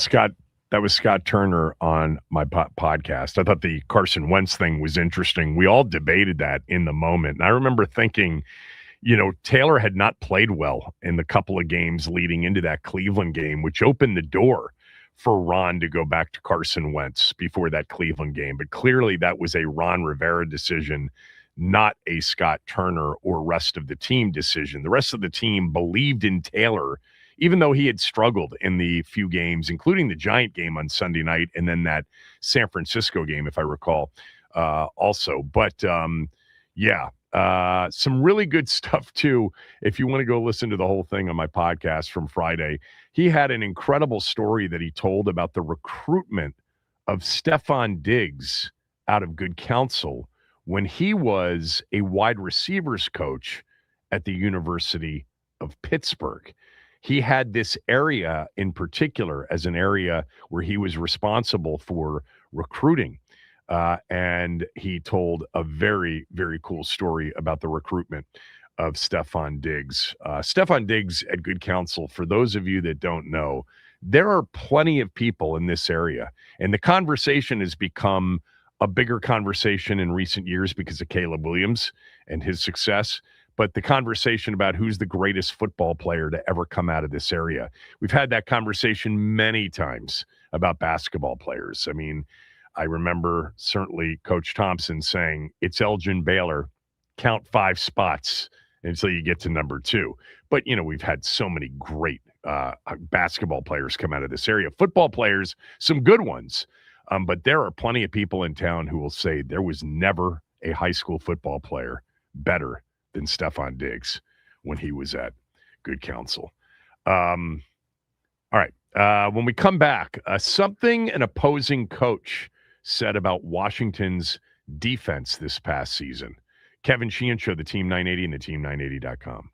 Scott Turner on my podcast. I thought the Carson Wentz thing was interesting. We all debated that in the moment. And I remember thinking, Taylor had not played well in the couple of games leading into that Cleveland game, which opened the door for Ron to go back to Carson Wentz before that Cleveland game. But clearly that was a Ron Rivera decision, not a Scott Turner or rest of the team decision. The rest of the team believed in Taylor, even though he had struggled in the few games, including the Giant game on Sunday night and then that San Francisco game, if I recall, also. But, some really good stuff, too. If you want to go listen to the whole thing on my podcast from Friday, he had an incredible story that he told about the recruitment of Stefon Diggs out of Good Counsel when he was a wide receivers coach at the University of Pittsburgh. He had this area in particular as an area where he was responsible for recruiting. And he told a very, very cool story about the recruitment of Stefon Diggs. Stefon Diggs at Good Counsel, for those of you that don't know, there are plenty of people in this area. And the conversation has become a bigger conversation in recent years because of Caleb Williams and his success. But the conversation about who's the greatest football player to ever come out of this area, we've had that conversation many times about basketball players. I mean, I remember certainly Coach Thompson saying, it's Elgin Baylor, count 5 spots until you get to number 2. But, we've had so many great basketball players come out of this area. Football players, some good ones. But there are plenty of people in town who will say there was never a high school football player better than Stefon Diggs when he was at Good Counsel. All right. When we come back, something an opposing coach said about Washington's defense this past season. Kevin Sheehan Show, the Team 980 and the team980.com.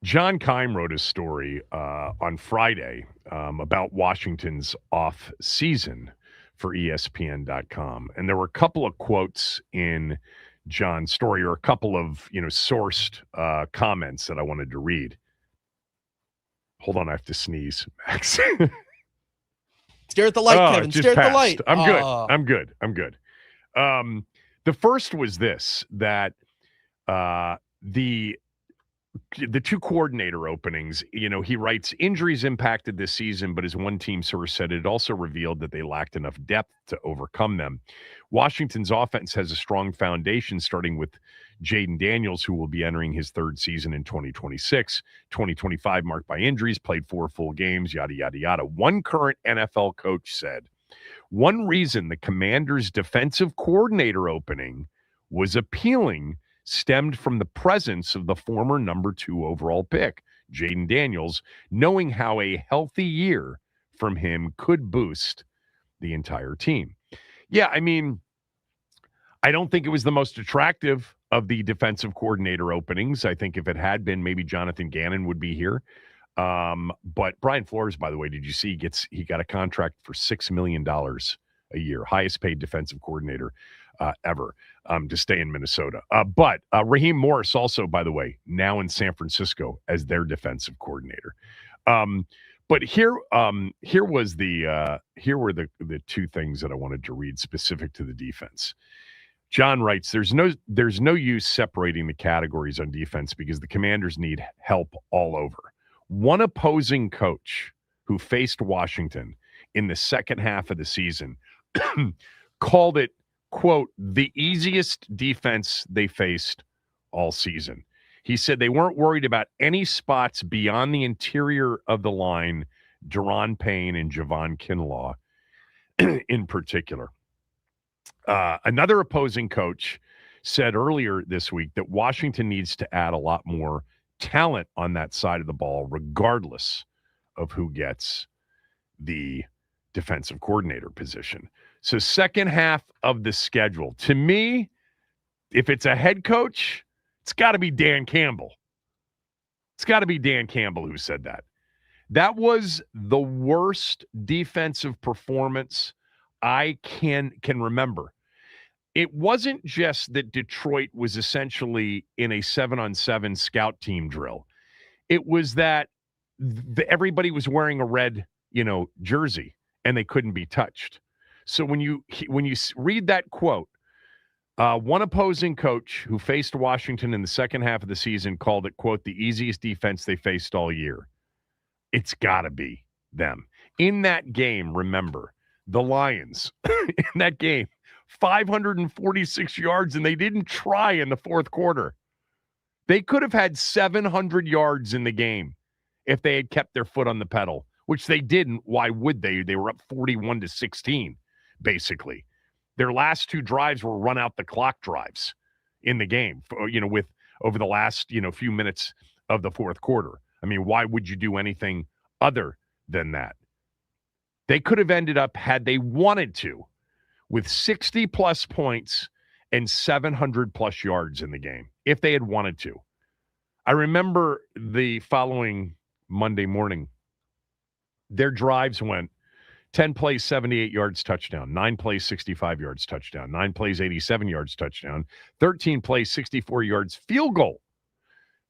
John Keim wrote a story on Friday about Washington's off season for ESPN.com. And there were a couple of quotes in John's story, or a couple of, sourced comments that I wanted to read. Hold on, I have to sneeze, Max. Stare at the light, Kevin. Just Stare at the passed. light. I'm good. The first was this, that the two coordinator openings, he writes, injuries impacted this season, but as one team source said, it also revealed that they lacked enough depth to overcome them. Washington's offense has a strong foundation, starting with Jaden Daniels, who will be entering his third season in 2026. 2025 marked by injuries, played 4 full games, yada, yada, yada. One current NFL coach said, one reason the Commanders' defensive coordinator opening was appealing stemmed from the presence of the former number 2 overall pick, Jaden Daniels, knowing how a healthy year from him could boost the entire team. Yeah, I mean, I don't think it was the most attractive of the defensive coordinator openings. I think if it had been, maybe Jonathan Gannon would be here. But Brian Flores, by the way, did you see he got a contract for $6 million a year, highest paid defensive coordinator ever, to stay in Minnesota. But Raheem Morris also, by the way, now in San Francisco as their defensive coordinator. But here were the two things that I wanted to read specific to the defense. John writes, there's no use separating the categories on defense because the Commanders need help all over. One opposing coach who faced Washington in the second half of the season called it, quote, the easiest defense they faced all season. He said they weren't worried about any spots beyond the interior of the line, Deron Payne and Javon Kinlaw in particular. Another opposing coach said earlier this week that Washington needs to add a lot more talent on that side of the ball, regardless of who gets the defensive coordinator position. So second half of the schedule, to me, if it's a head coach, it's got to be Dan Campbell. It's got to be Dan Campbell who said that. That was the worst defensive performance I can remember. It wasn't just that Detroit was essentially in a 7-on-7 scout team drill. It was that everybody was wearing a red, jersey, and they couldn't be touched. So when you read that quote, one opposing coach who faced Washington in the second half of the season called it, quote, the easiest defense they faced all year. It's got to be them. In that game, remember, the Lions, in that game, 546 yards, and they didn't try in the fourth quarter. They could have had 700 yards in the game if they had kept their foot on the pedal, which they didn't. Why would they? They were up 41-16, basically. Their last 2 drives were run-out-the-clock drives in the game, with over the last, few minutes of the fourth quarter. I mean, why would you do anything other than that? They could have ended up, had they wanted to, with 60-plus points and 700-plus yards in the game, if they had wanted to. I remember the following Monday morning, their drives went 10 plays, 78 yards, touchdown. 9 plays, 65 yards, touchdown. 9 plays, 87 yards, touchdown. 13 plays, 64 yards, field goal.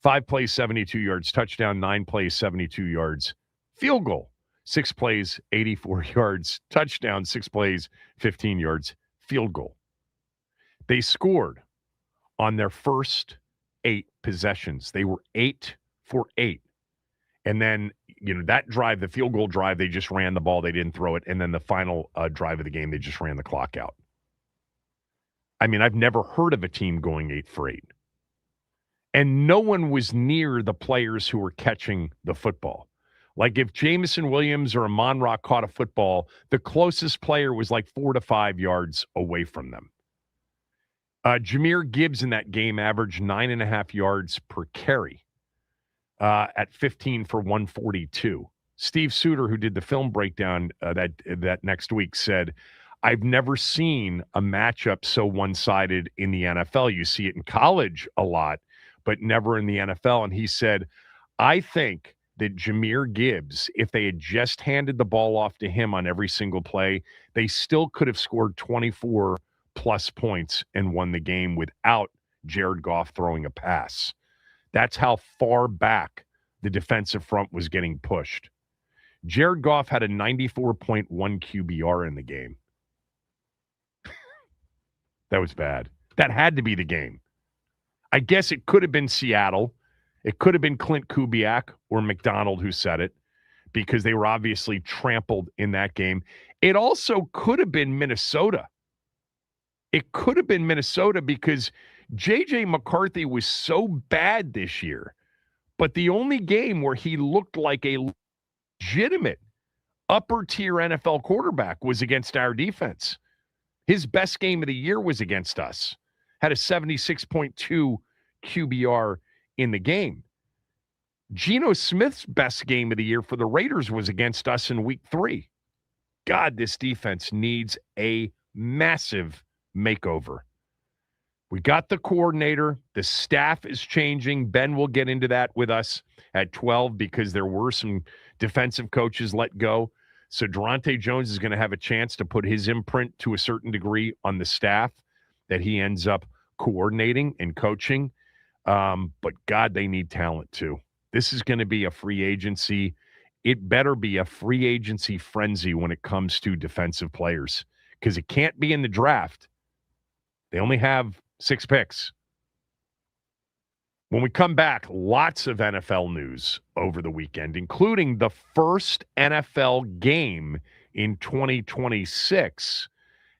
5 plays, 72 yards, touchdown. 9 plays, 72 yards, field goal. 6 plays, 84 yards, touchdown. 6 plays, 15 yards, field goal. They scored on their first 8 possessions. They were 8 for 8. And then, that drive, the field goal drive, they just ran the ball. They didn't throw it. And then the final drive of the game, they just ran the clock out. I mean, I've never heard of a team going 8 for 8. And no one was near the players who were catching the football. Like if Jamison Williams or Amon-Ra caught a football, the closest player was like 4 to 5 yards away from them. Jahmyr Gibbs in that game averaged 9.5 yards per carry. At 15 for 142. Steve Suter, who did the film breakdown that next week, said, I've never seen a matchup so one-sided in the NFL. You see it in college a lot, but never in the NFL. And he said, I think that Jahmyr Gibbs, if they had just handed the ball off to him on every single play, they still could have scored 24 plus points and won the game without Jared Goff throwing a pass. That's how far back the defensive front was getting pushed. Jared Goff had a 94.1 QBR in the game. That was bad. That had to be the game. I guess it could have been Seattle. It could have been Clint Kubiak or McDonald who said it, because they were obviously trampled in that game. It also could have been Minnesota. It could have been Minnesota because J.J. McCarthy was so bad this year, but the only game where he looked like a legitimate upper-tier NFL quarterback was against our defense. His best game of the year was against us. Had a 76.2 QBR in the game. Geno Smith's best game of the year for the Raiders was against us in week 3. God, this defense needs a massive makeover. We got the coordinator. The staff is changing. Ben will get into that with us at 12 because there were some defensive coaches let go. So Durante Jones is going to have a chance to put his imprint to a certain degree on the staff that he ends up coordinating and coaching. But God, they need talent too. This is going to be a free agency. It better be a free agency frenzy when it comes to defensive players, because it can't be in the draft. They only have 6 picks. When we come back, lots of NFL news over the weekend, including the first NFL game in 2026.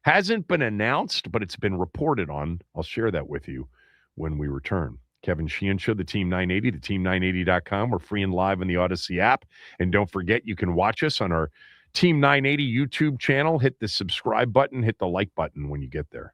Hasn't been announced, but it's been reported on. I'll share that with you when we return. Kevin Sheehan Show, the Team 980, theteam980.com. We're free and live on the Odyssey app. And don't forget, you can watch us on our Team 980 YouTube channel. Hit the subscribe button, hit the like button when you get there.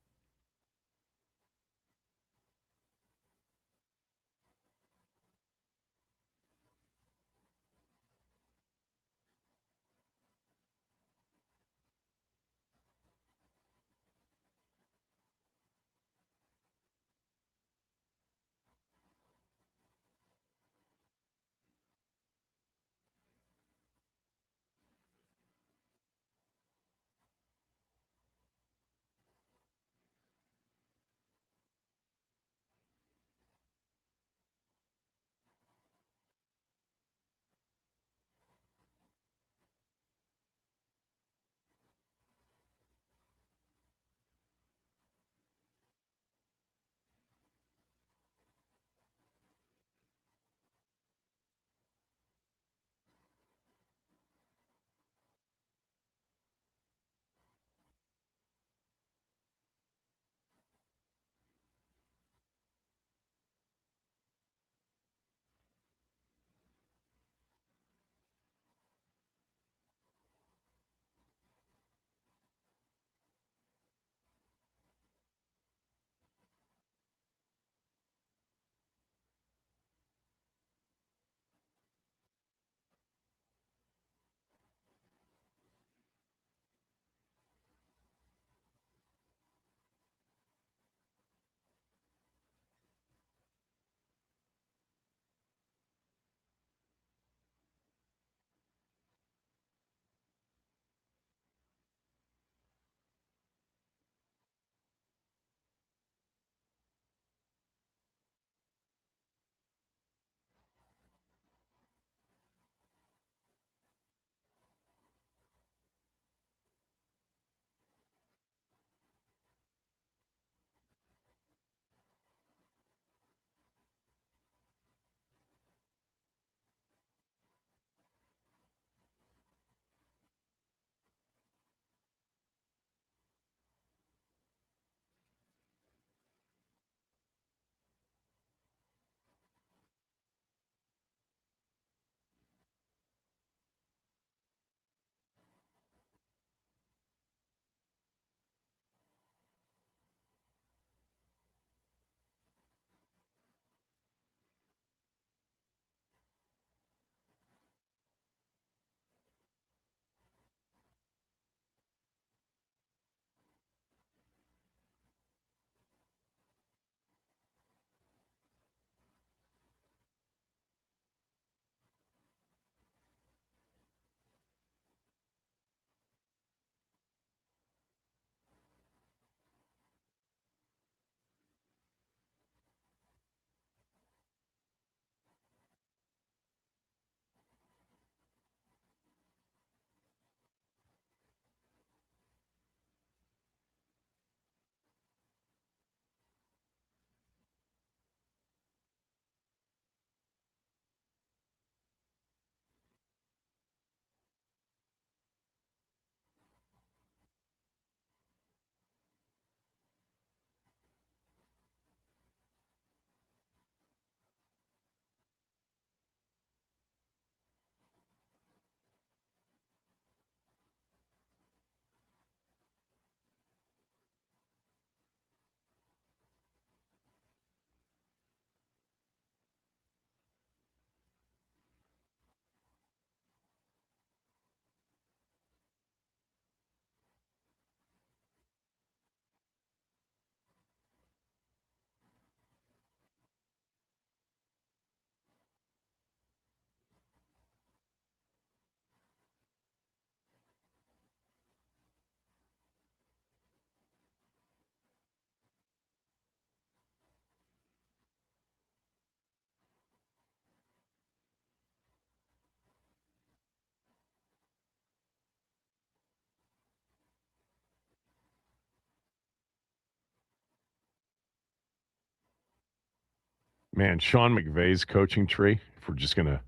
Man, Sean McVay's coaching tree, if we're just going to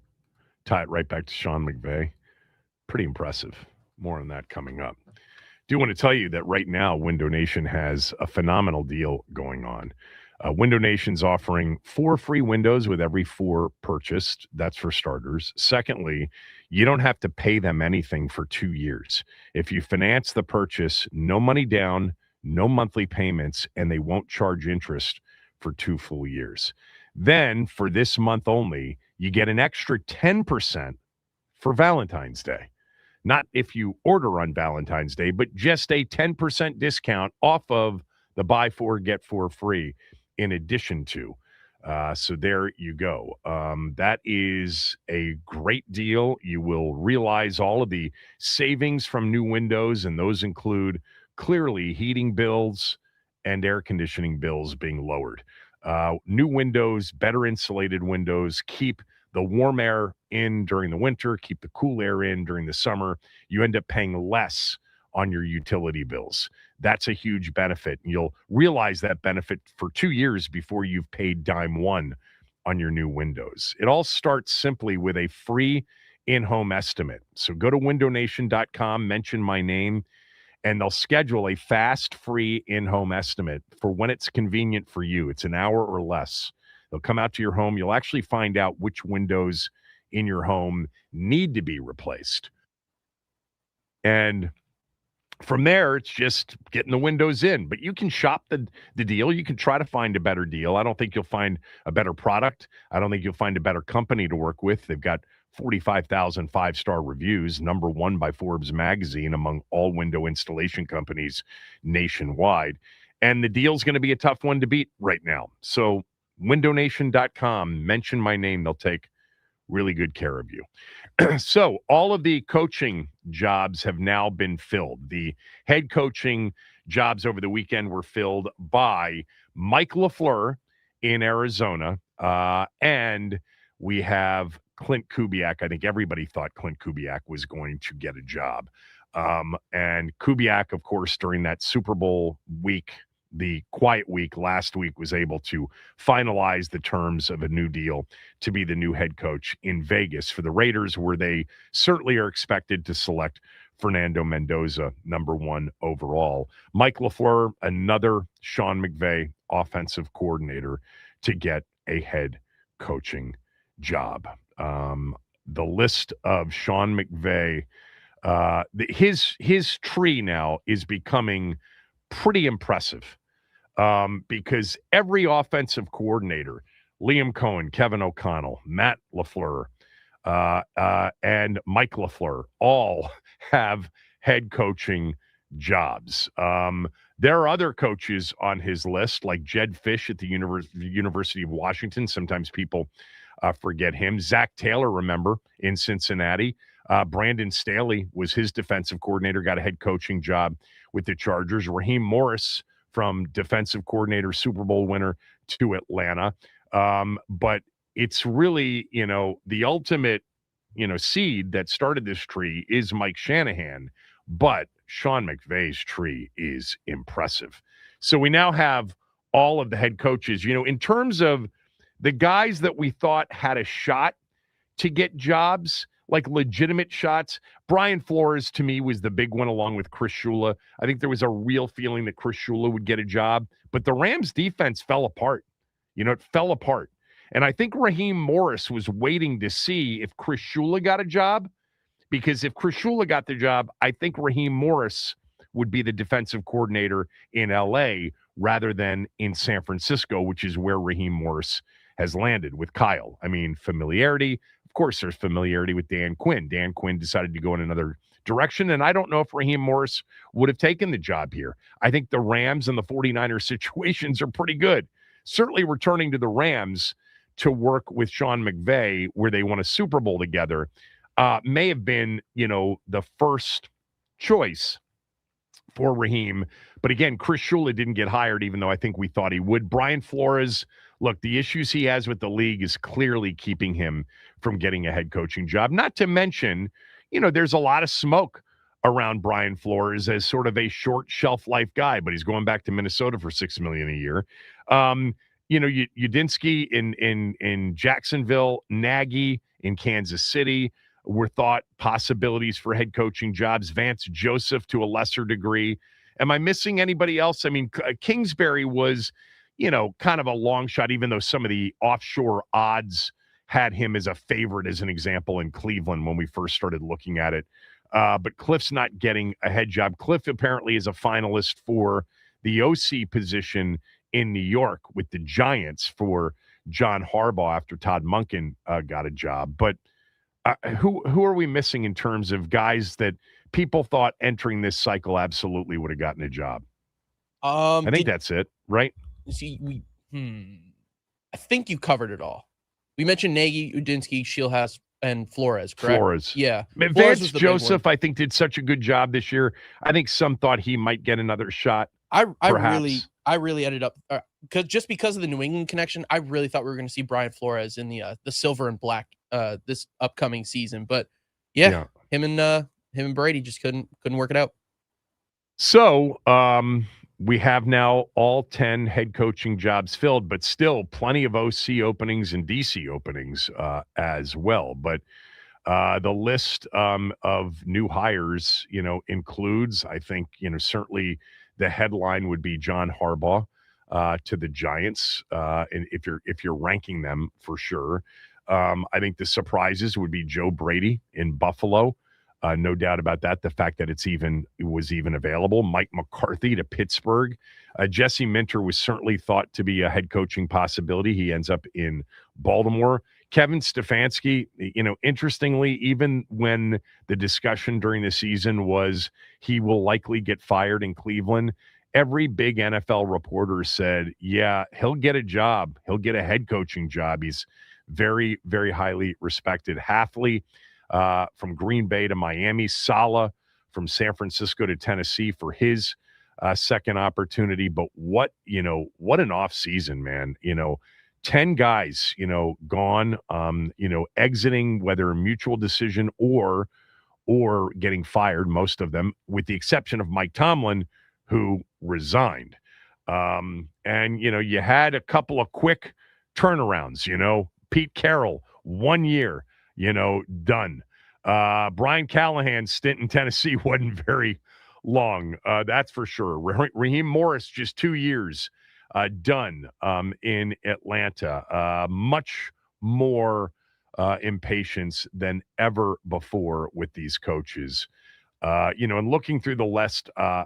tie it right back to Sean McVay, pretty impressive. More on that coming up. Do want to tell you that right now, Window Nation has a phenomenal deal going on. Window Nation's offering 4 free windows with every 4 purchased. That's for starters. Secondly, you don't have to pay them anything for 2 years. If you finance the purchase, no money down, no monthly payments, and they won't charge interest for 2 full years. Then, for this month only, you get an extra 10% for Valentine's Day. Not if you order on Valentine's Day, but just a 10% discount off of the buy 4, get 4 free in addition to. So there you go. That is a great deal. You will realize all of the savings from new windows, and those include clearly heating bills and air conditioning bills being lowered. New windows, better insulated windows, keep the warm air in during the winter, keep the cool air in during the summer. You end up paying less on your utility bills. That's a huge benefit. You'll realize that benefit for 2 years before you've paid dime one on your new windows. It all starts simply with a free in-home estimate. So go to windownation.com, mention my name, and they'll schedule a fast, free in-home estimate for when it's convenient for you. It's an hour or less. They'll come out to your home. You'll actually find out which windows in your home need to be replaced. And from there, it's just getting the windows in. But you can shop the deal. You can try to find a better deal. I don't think you'll find a better product. I don't think you'll find a better company to work with. They've got 45,000 5-star reviews, number 1 by Forbes magazine among all window installation companies nationwide. And the deal's going to be a tough one to beat right now. So windownation.com, mention my name. They'll take really good care of you. So all of the coaching jobs have now been filled. The head coaching jobs over the weekend were filled by Mike LaFleur in Arizona. And we have Clint Kubiak. I think everybody thought Clint Kubiak was going to get a job. And Kubiak, of course, during that Super Bowl week, the quiet week last week, was able to finalize the terms of a new deal to be the new head coach in Vegas for the Raiders, where they certainly are expected to select Fernando Mendoza, number 1 overall. Mike LaFleur, another Sean McVay offensive coordinator, to get a head coaching job. The list of Sean McVay, his tree now is becoming pretty impressive, because every offensive coordinator, Liam Cohen, Kevin O'Connell, Matt LaFleur, and Mike LaFleur, all have head coaching jobs. There are other coaches on his list, like Jed Fish at the University of Washington. Sometimes people forget him. Zach Taylor, remember, in Cincinnati. Brandon Staley was his defensive coordinator, got a head coaching job with the Chargers. Raheem Morris, from defensive coordinator, Super Bowl winner, to Atlanta. But it's really, the ultimate, seed that started this tree is Mike Shanahan. But Sean McVay's tree is impressive. So we now have all of the head coaches, in terms of the guys that we thought had a shot to get jobs, like legitimate shots. Brian Flores, to me, was the big one, along with Chris Shula. I think there was a real feeling that Chris Shula would get a job, but the Rams defense fell apart. It fell apart. And I think Raheem Morris was waiting to see if Chris Shula got a job, because if Chris Shula got the job, I think Raheem Morris would be the defensive coordinator in L.A. rather than in San Francisco, which is where Raheem Morris has landed with Kyle. I mean, familiarity. Of course, there's familiarity with Dan Quinn. Dan Quinn decided to go in another direction, and I don't know if Raheem Morris would have taken the job here. I think the Rams and the 49ers situations are pretty good. Certainly returning to the Rams to work with Sean McVay, where they won a Super Bowl together, may have been, the first choice for Raheem. But again, Chris Shula didn't get hired, even though I think we thought he would. Brian Flores, look, the issues he has with the league is clearly keeping him from getting a head coaching job. Not to mention, there's a lot of smoke around Brian Flores as sort of a short shelf life guy, but he's going back to Minnesota for $6 million a year. Udinski in Jacksonville, Nagy in Kansas City were thought possibilities for head coaching jobs. Vance Joseph to a lesser degree. Am I missing anybody else? I mean, Kingsbury was, kind of a long shot, even though some of the offshore odds had him as a favorite, as an example, in Cleveland when we first started looking at it. But Cliff's not getting a head job. Cliff apparently is a finalist for the OC position in New York with the Giants for John Harbaugh after Todd Monken got a job. But who are we missing in terms of guys that people thought entering this cycle absolutely would have gotten a job? I think that's it, right? See, I think you covered it all. We mentioned Nagy, Udinski, Shieldhouse, and Flores, correct? Flores. Yeah. Vance Joseph, I think, did such a good job this year. I think some thought he might get another shot. I really ended up because of the New England connection. I really thought we were going to see Brian Flores in the silver and black this upcoming season, but him and Brady just couldn't work it out. So we have now all 10 head coaching jobs filled, but still plenty of OC openings and DC openings as well. But the list of new hires, includes, I think, certainly the headline would be John Harbaugh to the Giants, and if you're ranking them for sure. I think the surprises would be Joe Brady in Buffalo. No doubt about that. The fact that it was even available. Mike McCarthy to Pittsburgh. Jesse Minter was certainly thought to be a head coaching possibility. He ends up in Baltimore. Kevin Stefanski, interestingly, even when the discussion during the season was he will likely get fired in Cleveland, every big NFL reporter said, yeah, he'll get a job. He'll get a head coaching job. He's very, very highly respected. Halfley from Green Bay to Miami. Saleh from San Francisco to Tennessee for his second opportunity. But what an offseason, man. 10 guys, gone, exiting, whether a mutual decision or getting fired, most of them, with the exception of Mike Tomlin, who resigned. And you had a couple of quick turnarounds, Pete Carroll, 1 year, done. Brian Callahan's stint in Tennessee wasn't very long, that's for sure. Raheem Morris, just 2 years, done in Atlanta. Much more impatience than ever before with these coaches. And looking through the list, I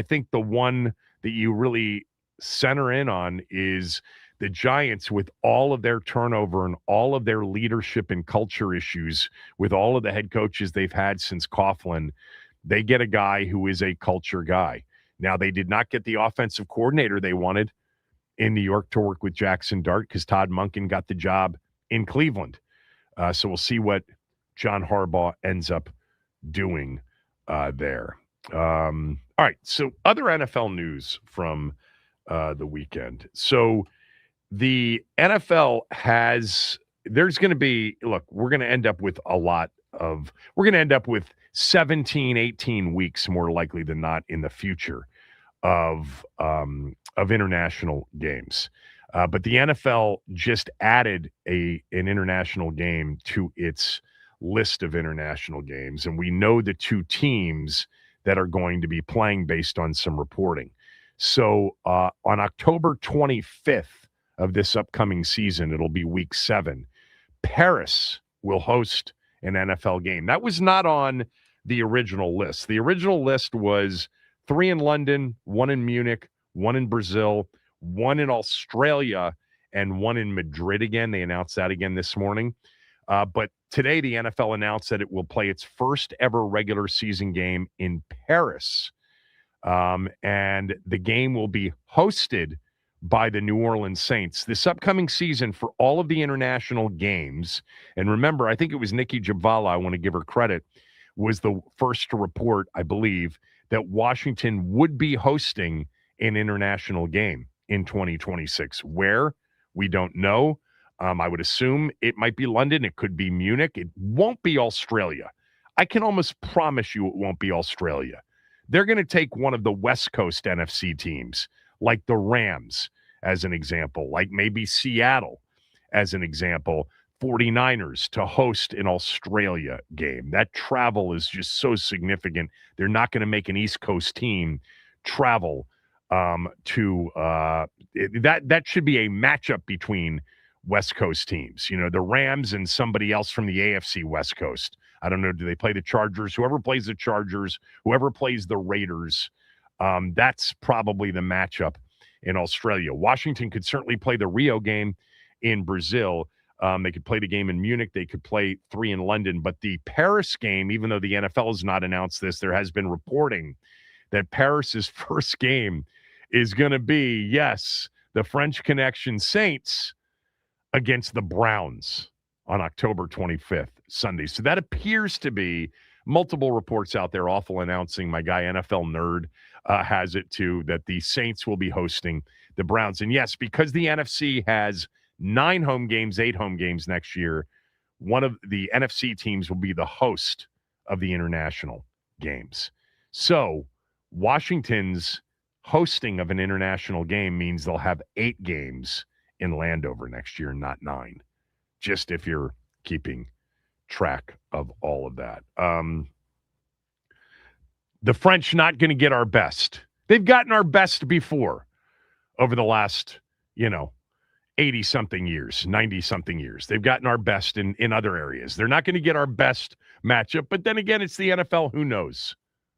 think the one that you really center in on is the Giants, with all of their turnover and all of their leadership and culture issues, with all of the head coaches they've had since Coughlin. They get a guy who is a culture guy. Now, they did not get the offensive coordinator they wanted in New York to work with Jackson Dart because Todd Monken got the job in Cleveland. So we'll see what John Harbaugh ends up doing there. All right, so other NFL news from the weekend. So the NFL there's going to be, we're going to end up with 17, 18 weeks more likely than not in the future of international games. But the NFL just added an international game to its list of international games. And we know the two teams that are going to be playing based on some reporting. So on October 25th of this upcoming season, it'll be week 7. Paris will host an NFL game. That was not on the original list. The original list was 3 in London, 1 in Munich, 1 in Brazil, 1 in Australia, and 1 in Madrid again. They announced that again this morning. But today, the NFL announced that it will play its first ever regular season game in Paris. And the game will be hosted by the New Orleans Saints. This upcoming season, for all of the international games, and remember, I think it was Nikki Jabvala, I want to give her credit, was the first to report, I believe, that Washington would be hosting an international game in 2026. Where? We don't know. I would assume it might be London. It could be Munich. It won't be Australia. I can almost promise you it won't be Australia. They're going to take one of the West Coast NFC teams, like the Rams, as an example, like maybe Seattle as an example, 49ers to host an Australia game. That travel is just so significant. They're not going to make an East Coast team travel to that should be a matchup between West Coast teams. You know, the Rams and somebody else from the AFC West Coast. I don't know, do they play the Chargers? Whoever plays the Chargers, whoever plays the Raiders, that's probably the matchup in Australia. Washington could certainly play the Rio game in Brazil. They could play the game in Munich. They could play 3 in London. But the Paris game, even though the NFL has not announced this, there has been reporting that Paris's first game is going to be, yes, the French Connection Saints against the Browns on October 25th, Sunday. So that appears to be multiple reports out there, awful announcing. My guy, NFL Nerd, has it too, that the Saints will be hosting the Browns. And yes, because the NFC has 9 home games, 8 home games next year, one of the NFC teams will be the host of the international games. So Washington's hosting of an international game means they'll have 8 games in Landover next year, not 9. Just if you're keeping track of all of that. The French not going to get our best. They've gotten our best before over the last, 80-something years, 90-something years. They've gotten our best in other areas. They're not going to get our best matchup, but then again, it's the NFL. Who knows?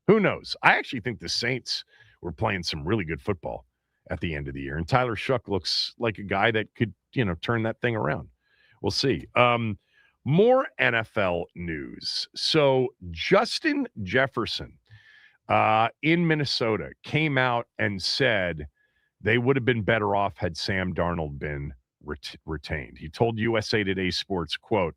Who knows? I actually think the Saints were playing some really good football at the end of the year, and Tyler Shuck looks like a guy that could, turn that thing around. We'll see. More NFL news. So Justin Jefferson in Minnesota came out and said they would have been better off had Sam Darnold been retained. He told USA Today Sports, quote,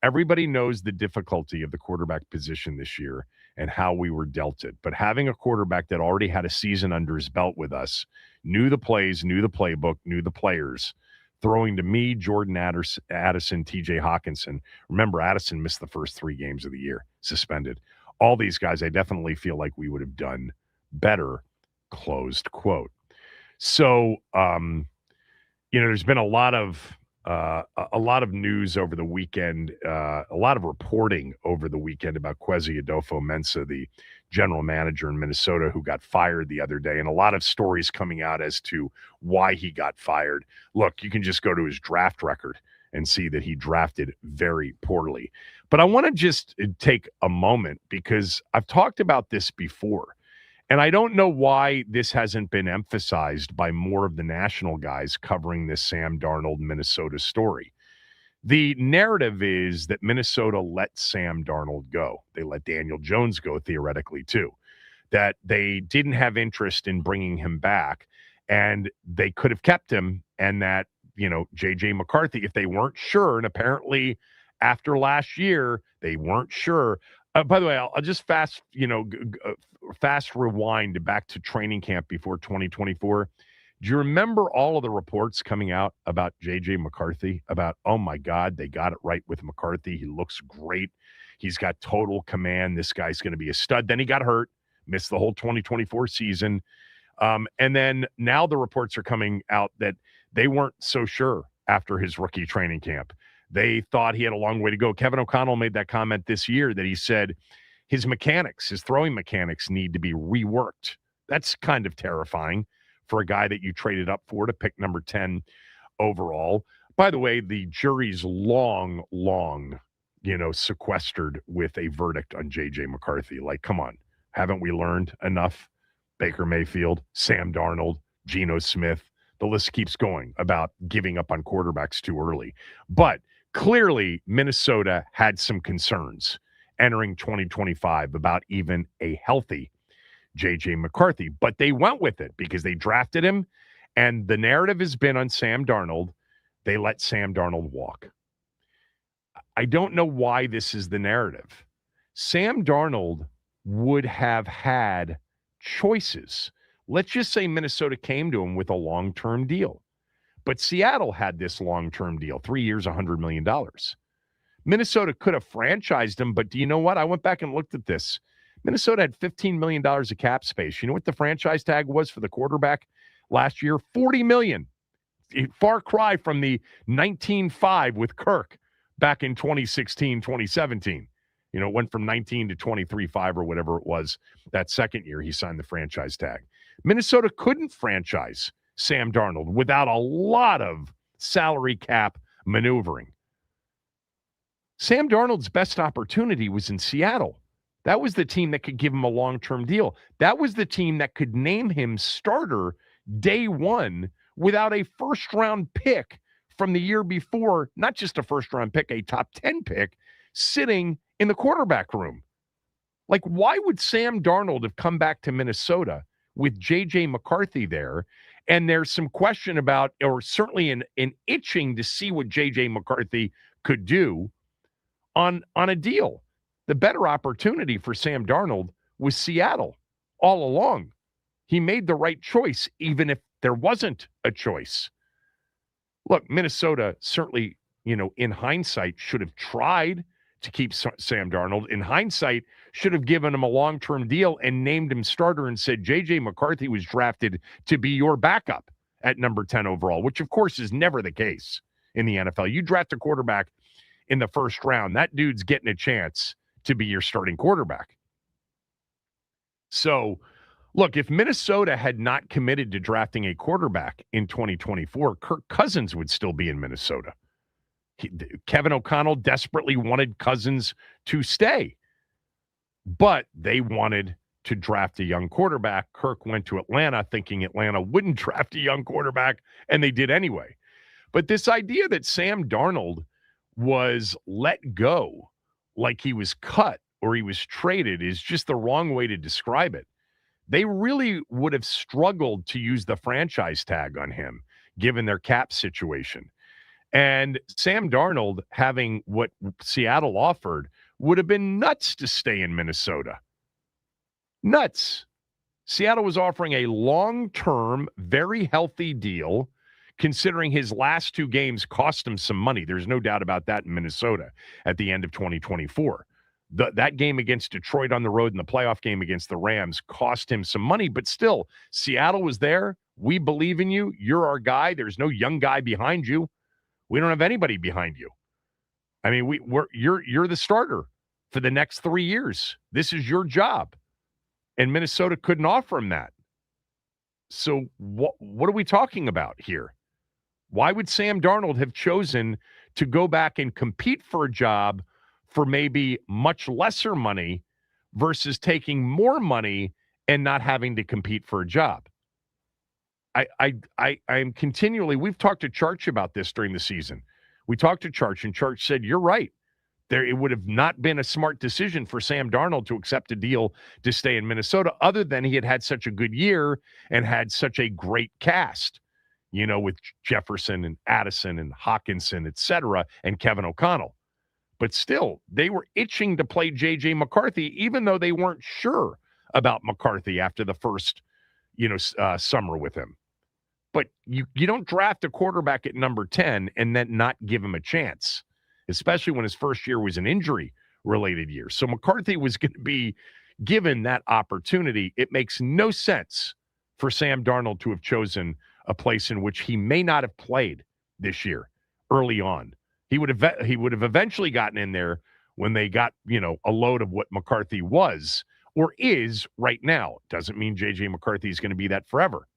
"Everybody knows the difficulty of the quarterback position this year and how we were dealt it. But having a quarterback that already had a season under his belt with us, knew the plays, knew the playbook, knew the players, throwing to me, Jordan Addison, TJ Hawkinson. Remember, Addison missed the first 3 games of the year, suspended. All these guys, I definitely feel like we would have done better," closed quote. So, there's been a lot of news over the weekend, a lot of reporting over the weekend about Kwesi Adolfo-Mensah, the general manager in Minnesota, who got fired the other day, and a lot of stories coming out as to why he got fired. Look, you can just go to his draft record and see that he drafted very poorly. But I want to just take a moment because I've talked about this before. And I don't know why this hasn't been emphasized by more of the national guys covering this Sam Darnold Minnesota story. The narrative is that Minnesota let Sam Darnold go. They let Daniel Jones go, theoretically, too. That they didn't have interest in bringing him back, and they could have kept him, and that, J.J. McCarthy, if they weren't sure, and apparently after last year, they weren't sure. By the way, I'll just fast rewind back to training camp before 2024. Do you remember all of the reports coming out about J.J. McCarthy? About, oh, my God, they got it right with McCarthy. He looks great. He's got total command. This guy's going to be a stud. Then he got hurt, missed the whole 2024 season. And then now the reports are coming out that they weren't so sure after his rookie training camp. They thought he had a long way to go. Kevin O'Connell made that comment this year that he said his throwing mechanics need to be reworked. That's kind of terrifying for a guy that you traded up for to pick number 10 overall. By the way, the jury's long, sequestered with a verdict on J.J. McCarthy. Like, come on. Haven't we learned enough? Baker Mayfield, Sam Darnold, Geno Smith. The list keeps going about giving up on quarterbacks too early. But clearly, Minnesota had some concerns entering 2025 about even a healthy J.J. McCarthy. But they went with it because they drafted him, and the narrative has been on Sam Darnold. They let Sam Darnold walk. I don't know why this is the narrative. Sam Darnold would have had choices. Let's just say Minnesota came to him with a long-term deal. But Seattle had this long-term deal, 3 years, $100 million. Minnesota could have franchised him, but do you know what? I went back and looked at this. Minnesota had $15 million of cap space. You know what the franchise tag was for the quarterback last year? $40 million. far cry from the 19-5 with Kirk back in 2016, 2017. You know, it went from 19 to 23-5 or whatever it was that second year he signed the franchise tag. Minnesota couldn't franchise Sam Darnold without a lot of salary cap maneuvering. Sam Darnold's best opportunity was in Seattle. That was the team that could give him a long-term deal. That was the team that could name him starter day one without a first-round pick from the year before, not just a first-round pick, a top 10 pick, sitting in the quarterback room. Like, why would Sam Darnold have come back to Minnesota with J.J. McCarthy there? And there's some question about, or certainly an itching to see what J.J. McCarthy could do on a deal. The better opportunity for Sam Darnold was Seattle all along. He made the right choice, even if there wasn't a choice. Look, Minnesota certainly, you know, in hindsight, should have tried to keep Sam Darnold. In hindsight, should have given him a long-term deal and named him starter and said J.J. McCarthy was drafted to be your backup at number 10 overall, which, of course, is never the case in the NFL. You draft a quarterback in the first round, that dude's getting a chance to be your starting quarterback. So, look, if Minnesota had not committed to drafting a quarterback in 2024, Kirk Cousins would still be in Minnesota. Kevin O'Connell desperately wanted Cousins to stay, but they wanted to draft a young quarterback. Kirk went to Atlanta thinking Atlanta wouldn't draft a young quarterback, and they did anyway. But this idea that Sam Darnold was let go like he was cut or he was traded is just the wrong way to describe it. They really would have struggled to use the franchise tag on him, given their cap situation. And Sam Darnold, having what Seattle offered, would have been nuts to stay in Minnesota. Nuts. Seattle was offering a long-term, very healthy deal, considering his last two games cost him some money. There's no doubt about that in Minnesota at the end of 2024. That game against Detroit on the road and the playoff game against the Rams cost him some money, but still, Seattle was there. We believe in you. You're our guy. There's no young guy behind you. We don't have anybody behind you. I mean, you're the starter for the next 3 years. This is your job. And Minnesota couldn't offer him that. So what are we talking about here? Why would Sam Darnold have chosen to go back and compete for a job for maybe much lesser money versus taking more money and not having to compete for a job? I am continually, we've talked to Charch about this during the season. We talked to Charch, and Charch said, you're right. It would have not been a smart decision for Sam Darnold to accept a deal to stay in Minnesota, other than he had such a good year and had such a great cast, you know, with Jefferson and Addison and Hawkinson, et cetera, and Kevin O'Connell. But still, they were itching to play J.J. McCarthy, even though they weren't sure about McCarthy after the first, summer with him. But you don't draft a quarterback at number 10 and then not give him a chance, especially when his first year was an injury-related year. So McCarthy was going to be given that opportunity. It makes no sense for Sam Darnold to have chosen a place in which he may not have played this year early on. He would have eventually gotten in there when they got, a load of what McCarthy was or is right now. Doesn't mean J.J. McCarthy is going to be that forever.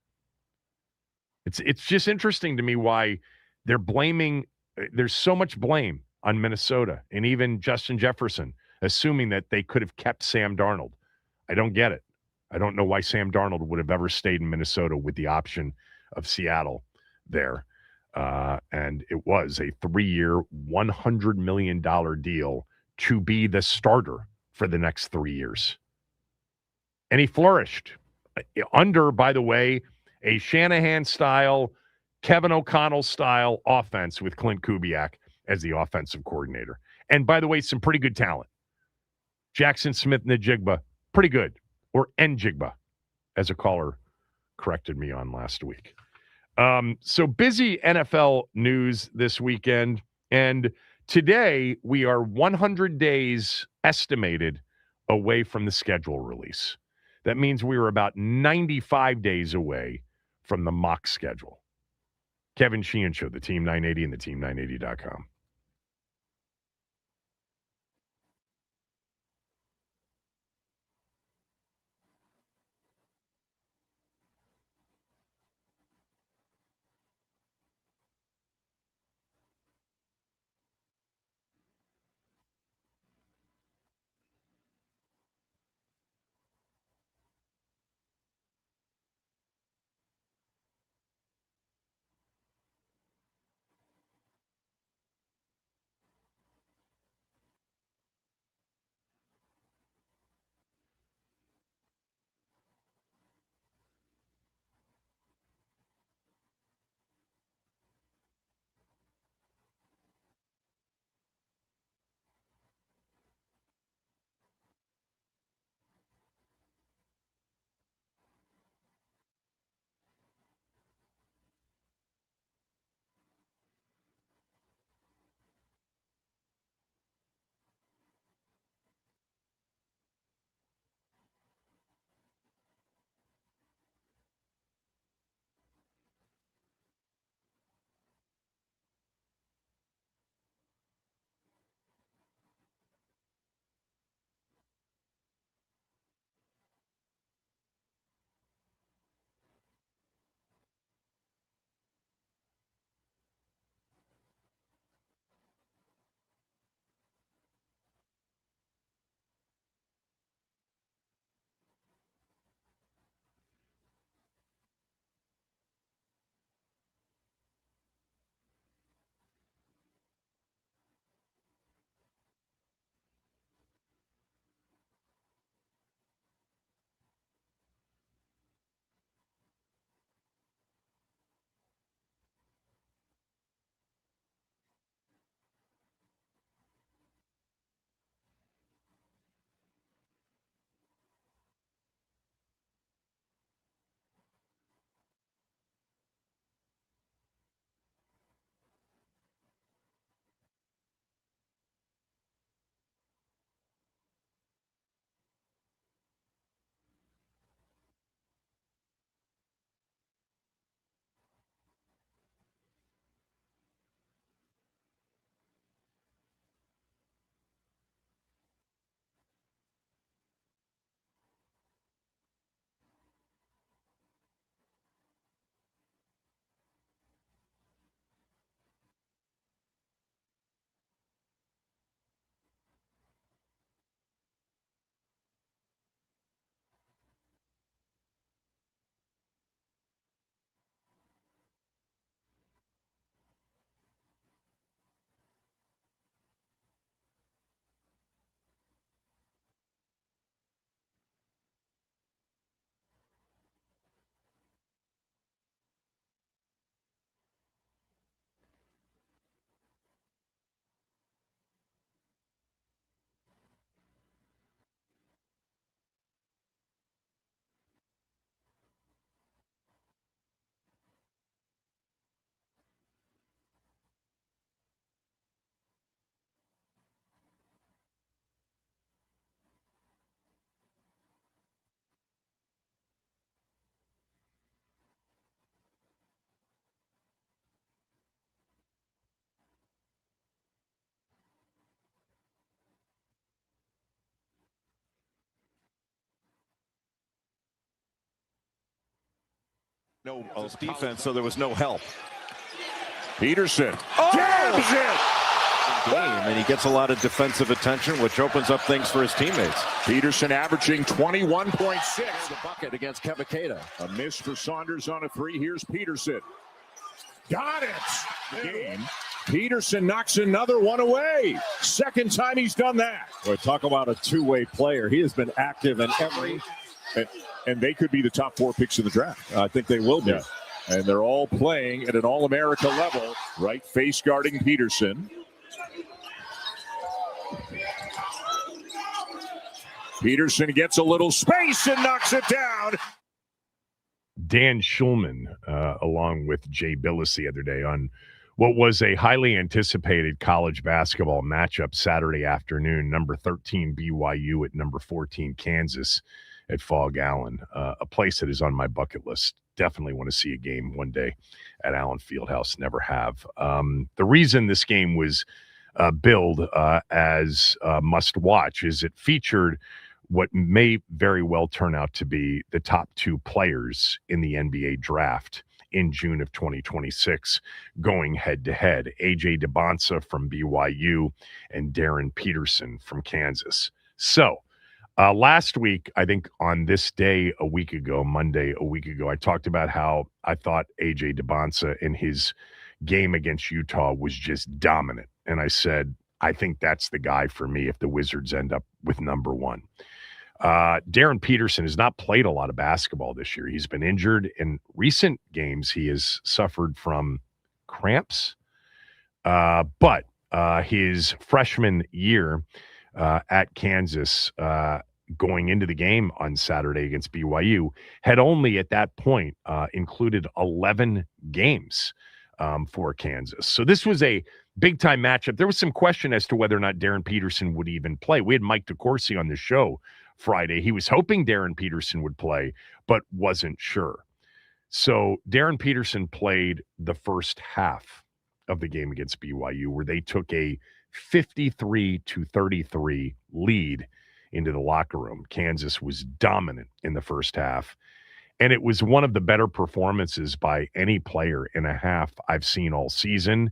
It's just interesting to me why they're blaming. There's so much blame on Minnesota and even Justin Jefferson, assuming that they could have kept Sam Darnold. I don't get it. I don't know why Sam Darnold would have ever stayed in Minnesota with the option of Seattle there. And it was a 3-year, $100 million deal to be the starter for the next 3 years. And he flourished under, by the way, a Shanahan-style, Kevin O'Connell-style offense with Clint Kubiak as the offensive coordinator. And by the way, some pretty good talent. Jackson Smith-Njigba, pretty good. Or Njigba, as a caller corrected me on last week. So busy NFL news this weekend. And today we are 100 days estimated away from the schedule release. That means we are about 95 days away from the mock schedule. Kevin Sheehan Show, the Team 980 and the team980.com. No defense, so there was no help. Peterson jams it! Game, and he gets a lot of defensive attention, which opens up things for his teammates. Peterson averaging 21.6. The bucket against Kevaketa. A miss for Saunders on a three. Here's Peterson. Got it. Game. Peterson knocks another one away. Second time he's done that. Boy, talk about a two-way player. He has been active in every... And they could be the top 4 picks in the draft. I think they will be. Yeah. And they're all playing at an All-America level. Right face guarding Peterson. Peterson gets a little space and knocks it down. Dan Schulman, along with Jay Billis the other day on what was a highly anticipated college basketball matchup Saturday afternoon, number 13 BYU at number 14 Kansas. at Fog Allen, a place that is on my bucket list. Definitely want to see a game one day at Allen Fieldhouse. Never have. The reason this game was billed as must watch is it featured what may very well turn out to be the top two players in the NBA draft in June of 2026, going head-to-head. A.J. DeBonsa from BYU and Darren Peterson from Kansas. So last week, I think on this day a week ago, Monday a week ago, I talked about how I thought A.J. DeBonsa in his game against Utah was just dominant. And I said, I think that's the guy for me if the Wizards end up with number one. Darren Peterson has not played a lot of basketball this year. He's been injured. In recent games, he has suffered from cramps. But his freshman year at Kansas, going into the game on Saturday against BYU, had only at that point included 11 games for Kansas. So this was a big-time matchup. There was some question as to whether or not Darren Peterson would even play. We had Mike DeCourcy on the show Friday. He was hoping Darren Peterson would play, but wasn't sure. So Darren Peterson played the first half of the game against BYU, where they took a 53-33 lead into the locker room. Kansas was dominant in the first half, and it was one of the better performances by any player in a half I've seen all season.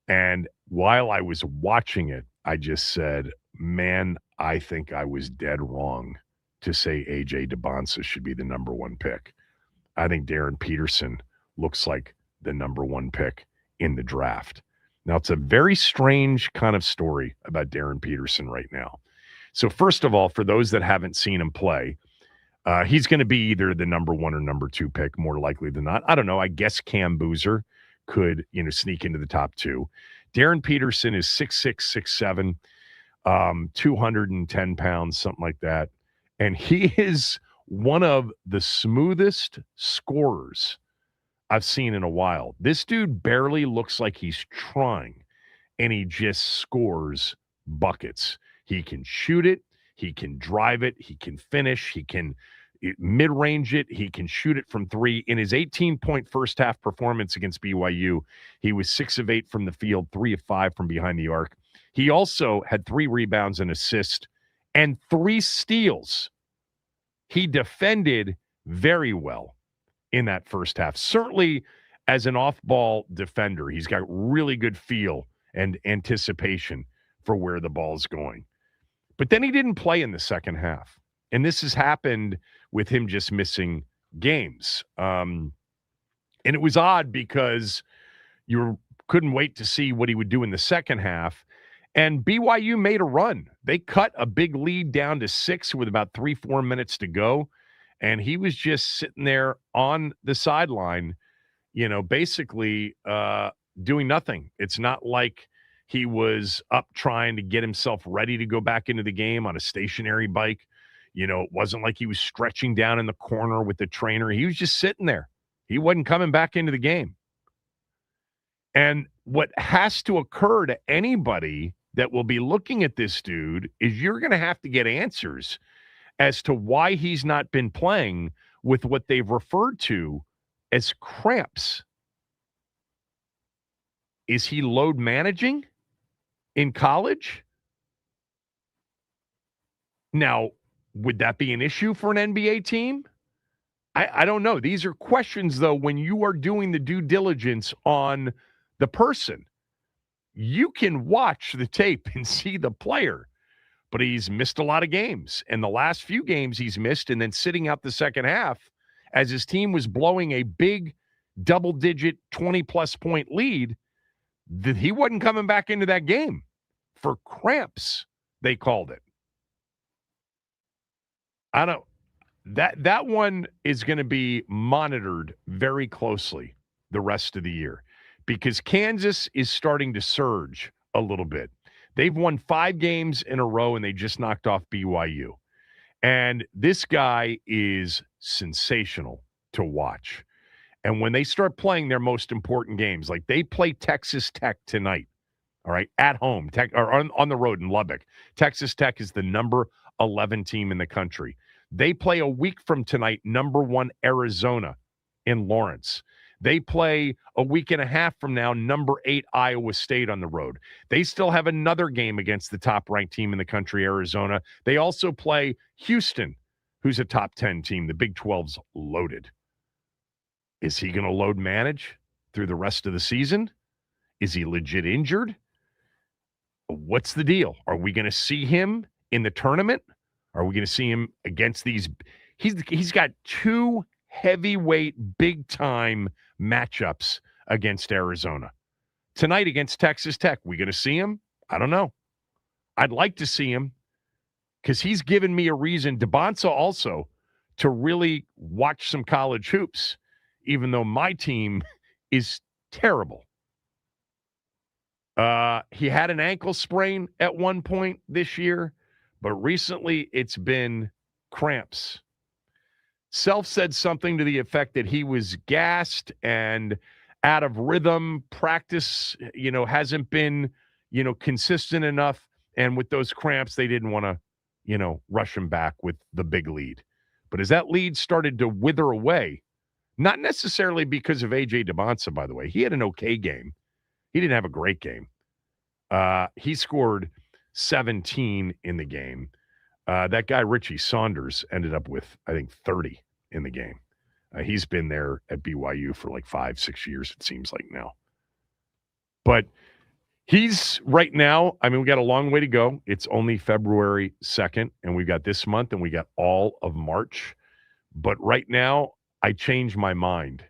And while I was watching it, I just said, man, I think I was dead wrong to say A.J. DeBonsa should be the number one pick. I think Darren Peterson looks like the number one pick in the draft. Now, it's a very strange kind of story about Darren Peterson right now. So first of all, for those that haven't seen him play, he's going to be either the number one or number two pick, more likely than not. I don't know. I guess Cam Boozer could, sneak into the top two. Darren Peterson is 6'6", 6'7", 210 pounds, something like that. And he is one of the smoothest scorers I've seen in a while. This dude barely looks like he's trying, and he just scores buckets. He can shoot it. He can drive it. He can finish. He can mid-range it. He can shoot it from three. In his 18-point first-half performance against BYU, he was 6 of 8 from the field, 3 of 5 from behind the arc. He also had 3 rebounds and assists and 3 steals. He defended very well in that first half. Certainly as an off-ball defender, he's got really good feel and anticipation for where the ball's going. But then he didn't play in the second half. And this has happened with him just missing games. And it was odd because you couldn't wait to see what he would do in the second half. And BYU made a run. They cut a big lead down to 6 with about 3-4 minutes to go. And he was just sitting there on the sideline, basically doing nothing. It's not like he was up trying to get himself ready to go back into the game on a stationary bike. It wasn't like he was stretching down in the corner with the trainer. He was just sitting there. He wasn't coming back into the game. And what has to occur to anybody that will be looking at this dude is you're going to have to get answers as to why he's not been playing with what they've referred to as cramps. Is he load managing in college? Now, would that be an issue for an NBA team? I don't know. These are questions, though, when you are doing the due diligence on the person. You can watch the tape and see the player, but he's missed a lot of games. And the last few games he's missed and then sitting out the second half as his team was blowing a big double-digit 20-plus point lead, that he wasn't coming back into that game for cramps, they called it. I don't. That one is going to be monitored very closely the rest of the year because Kansas is starting to surge a little bit. They've won 5 games in a row, and they just knocked off BYU. And this guy is sensational to watch. And when they start playing their most important games, like they play Texas Tech tonight, all right, at home, or on the road in Lubbock. Texas Tech is the number 11 team in the country. They play a week from tonight, number 1 Arizona in Lawrence. They play a week and a half from now, number 8 Iowa State on the road. They still have another game against the top-ranked team in the country, Arizona. They also play Houston, who's a top 10 team. The Big 12's loaded. Is he going to load manage through the rest of the season? Is he legit injured? What's the deal? Are we going to see him in the tournament? Are we going to see him against these? He's got 2 heavyweight, big-time matchups against Arizona. Tonight against Texas Tech, we going to see him? I don't know. I'd like to see him because he's given me a reason, DeBonsa also, to really watch some college hoops, even though my team is terrible. He had an ankle sprain at one point this year, but recently it's been cramps. Self said something to the effect that he was gassed and out of rhythm. Practice, hasn't been, consistent enough. And with those cramps, they didn't want to, rush him back with the big lead. But as that lead started to wither away, not necessarily because of A.J. DeBonsa, by the way. He had an okay game. He didn't have a great game. He scored 17 in the game. That guy, Richie Saunders, ended up with, I think, 30 in the game. He's been there at BYU for like 5-6 years, it seems like now. But he's right now, we got a long way to go. It's only February 2nd, and we got this month, and we got all of March. But right now, I changed my mind.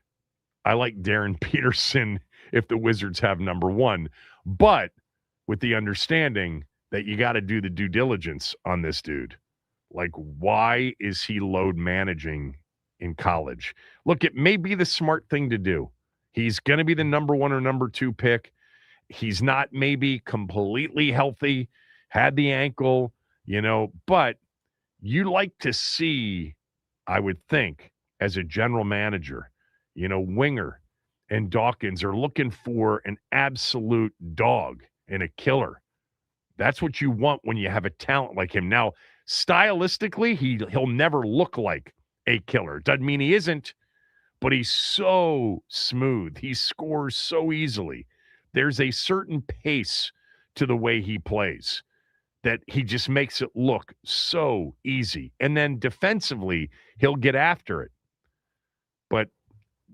I like Darren Peterson if the Wizards have number 1, but with the understanding that you got to do the due diligence on this dude. Like, why is he load managing in college? Look, it may be the smart thing to do. He's going to be the number 1 or number 2 pick. He's not maybe completely healthy, had the ankle, but you like to see, I would think, as a general manager, Winger and Dawkins are looking for an absolute dog and a killer. That's what you want when you have a talent like him. Now, stylistically, he'll never look like a killer. Doesn't mean he isn't, but he's so smooth. He scores so easily. There's a certain pace to the way he plays that he just makes it look so easy. And then defensively, he'll get after it. But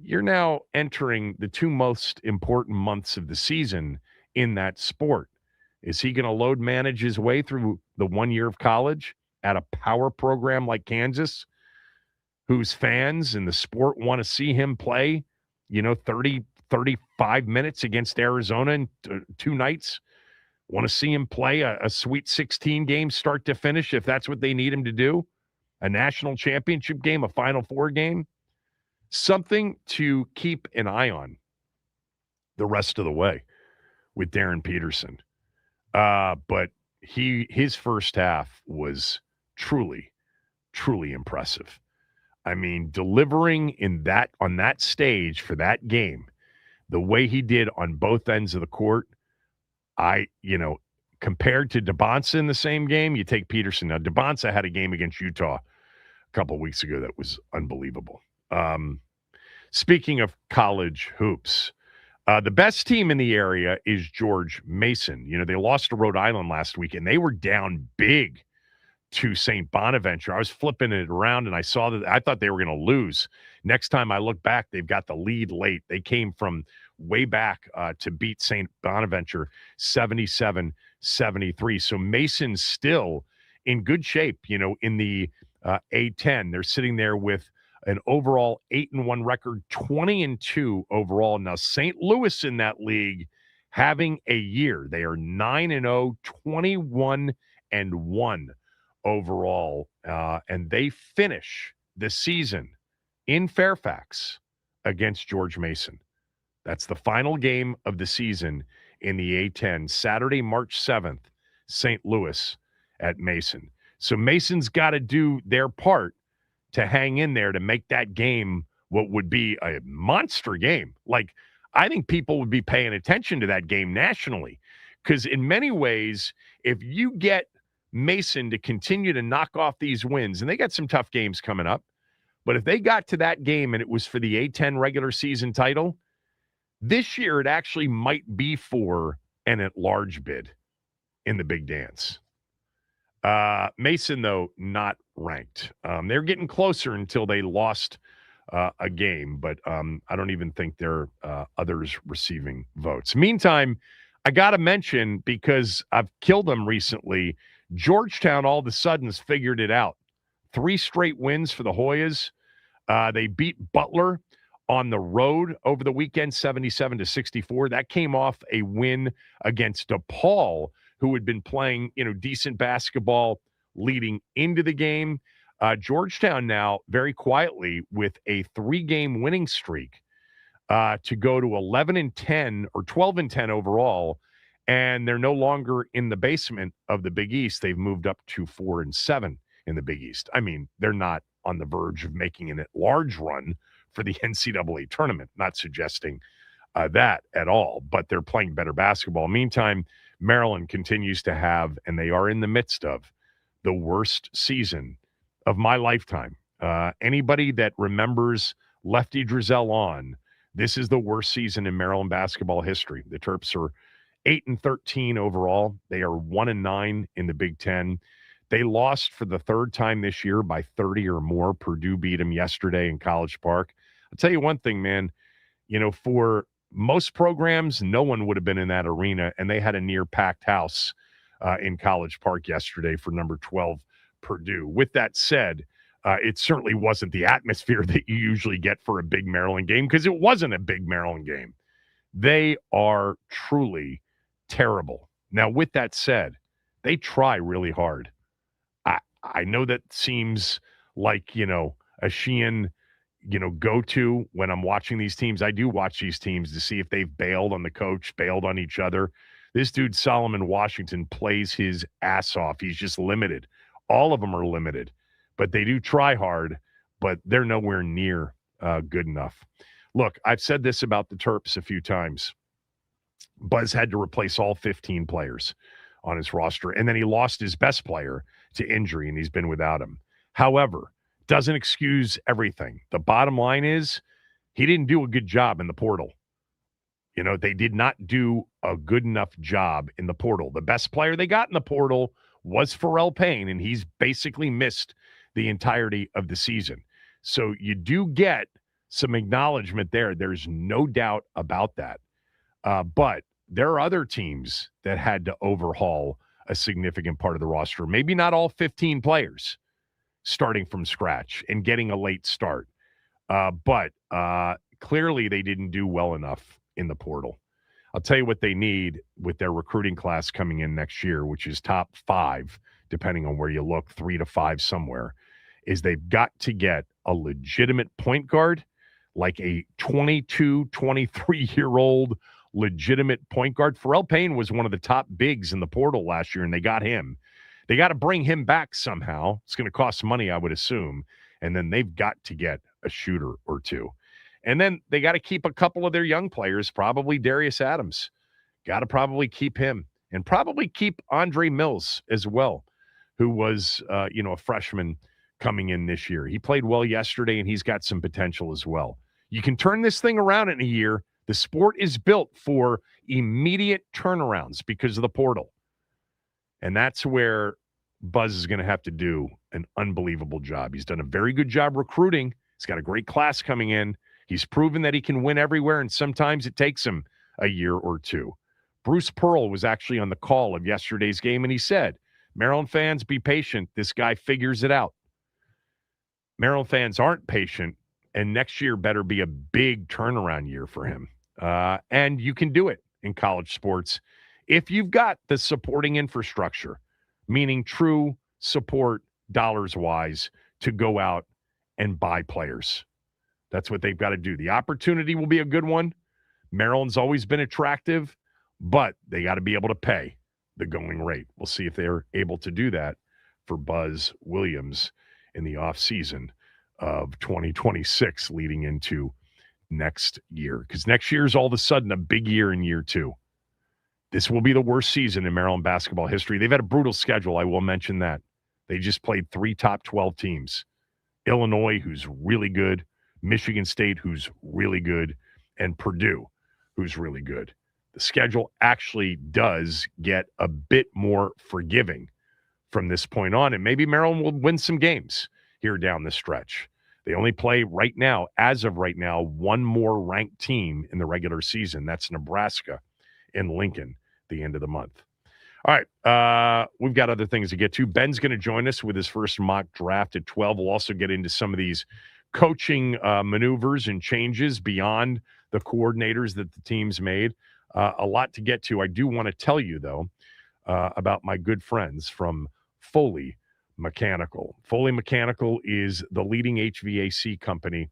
you're now entering the 2 most important months of the season in that sport. Is he going to load manage his way through the 1 year of college at a power program like Kansas, whose fans in the sport want to see him play, 30, 35 minutes against Arizona in 2 nights? Want to see him play a Sweet 16 game start to finish if that's what they need him to do? A national championship game, a Final Four game? Something to keep an eye on the rest of the way with Darren Peterson. But his first half was truly, truly impressive. Delivering on that stage for that game, the way he did on both ends of the court, compared to DeBonsa in the same game, you take Peterson. Now, DeBonsa had a game against Utah a couple of weeks ago that was unbelievable. Speaking of college hoops, the best team in the area is George Mason. They lost to Rhode Island last week, and they were down big to St. Bonaventure. I was flipping it around, and I saw that. I thought they were going to lose. Next time I look back, they've got the lead late. They came from way back to beat St. Bonaventure 77-73. So Mason's still in good shape, in the A10. They're sitting there with an overall 8-1 record, 20-2 overall. Now, St. Louis in that league having a year. They are 9-0, 21-1 overall. And they finish the season in Fairfax against George Mason. That's the final game of the season in the A10, Saturday, March 7th, St. Louis at Mason. So Mason's got to do their part to hang in there to make that game what would be a monster game. Like, I think people would be paying attention to that game nationally because in many ways, if you get Mason to continue to knock off these wins, and they got some tough games coming up, but if they got to that game and it was for the A-10 regular season title, this year it actually might be for an at-large bid in the big dance. Mason, though, not ranked. They're getting closer until they lost a game, but I don't even think there are others receiving votes. Meantime, I got to mention, because I've killed them recently, Georgetown all of a sudden has figured it out. 3 straight wins for the Hoyas. They beat Butler on the road over the weekend, 77-64. That came off a win against DePaul, who had been playing, decent basketball leading into the game. Georgetown now, very quietly, with a 3-game winning streak to go to 11-10 or 12-10 overall, and they're no longer in the basement of the Big East. They've moved up to 4-7 in the Big East. I mean, they're not on the verge of making an at-large run for the NCAA tournament. Not suggesting that at all, but they're playing better basketball. Meantime, Maryland continues to have, and they are in the midst of, the worst season of my lifetime. Anybody that remembers Lefty Drizel on, this is the worst season in Maryland basketball history. The Terps are 8-13 overall. They are 1-9 in the Big Ten. They lost for the 3rd time this year by 30 or more. Purdue beat them yesterday in College Park. I'll tell you one thing, man. For most programs, no one would have been in that arena, and they had a near-packed house in College Park yesterday for number 12 Purdue. With that said, it certainly wasn't the atmosphere that you usually get for a big Maryland game, because it wasn't a big Maryland game. They are truly terrible. Now, with that said, they try really hard. I know that seems like, a Sheehan, go-to when I'm watching these teams. I do watch these teams to see if they've bailed on the coach, bailed on each other. This dude, Solomon Washington, plays his ass off. He's just limited. All of them are limited, but they do try hard, but they're nowhere near good enough. Look, I've said this about the Terps a few times. Buzz had to replace all 15 players on his roster, and then he lost his best player to injury, and he's been without him. However, doesn't excuse everything. The bottom line is he didn't do a good job in the portal. They did not do a good enough job in the portal. The best player they got in the portal was Pharrell Payne, and he's basically missed the entirety of the season. So you do get some acknowledgement there. There's no doubt about that. But there are other teams that had to overhaul a significant part of the roster. Maybe not all 15 players starting from scratch and getting a late start. But clearly they didn't do well enough in the portal. I'll tell you what they need with their recruiting class coming in next year, which is top 5, depending on where you look, 3 to 5 somewhere, is they've got to get a legitimate point guard, like a 22, 23-year-old legitimate point guard. Pharrell Payne was one of the top bigs in the portal last year, and they got him. They got to bring him back somehow. It's going to cost money, I would assume. And then they've got to get a shooter or two. And then they got to keep a couple of their young players, probably Darius Adams. Got to probably keep him. And probably keep Andre Mills as well, who was, a freshman coming in this year. He played well yesterday, and he's got some potential as well. You can turn this thing around in a year. The sport is built for immediate turnarounds because of the portal. And that's where Buzz is going to have to do an unbelievable job. He's done a very good job recruiting. He's got a great class coming in. He's proven that he can win everywhere, and sometimes it takes him a year or two. Bruce Pearl was actually on the call of yesterday's game, and he said, Maryland fans, be patient. This guy figures it out. Maryland fans aren't patient, and next year better be a big turnaround year for him. And you can do it in college sports if you've got the supporting infrastructure, meaning true support dollars-wise, to go out and buy players. That's what they've got to do. The opportunity will be a good one. Maryland's always been attractive, but they got to be able to pay the going rate. We'll see if they're able to do that for Buzz Williams in the offseason of 2026 leading into next year. Because next year is all of a sudden a big year in year 2. This will be the worst season in Maryland basketball history. They've had a brutal schedule, I will mention that. They just played 3 top 12 teams. Illinois, who's really good, Michigan State, who's really good, and Purdue, who's really good. The schedule actually does get a bit more forgiving from this point on, and maybe Maryland will win some games here down the stretch. They only play right now, as of right now, one more ranked team in the regular season. That's Nebraska in Lincoln the end of the month. All right, we've got other things to get to. Ben's going to join us with his first mock draft at 12. We'll also get into some of these coaching maneuvers and changes beyond the coordinators that the team's made. A lot to get to. I do want to tell you, though, about my good friends from Foley Mechanical. Foley Mechanical is the leading HVAC company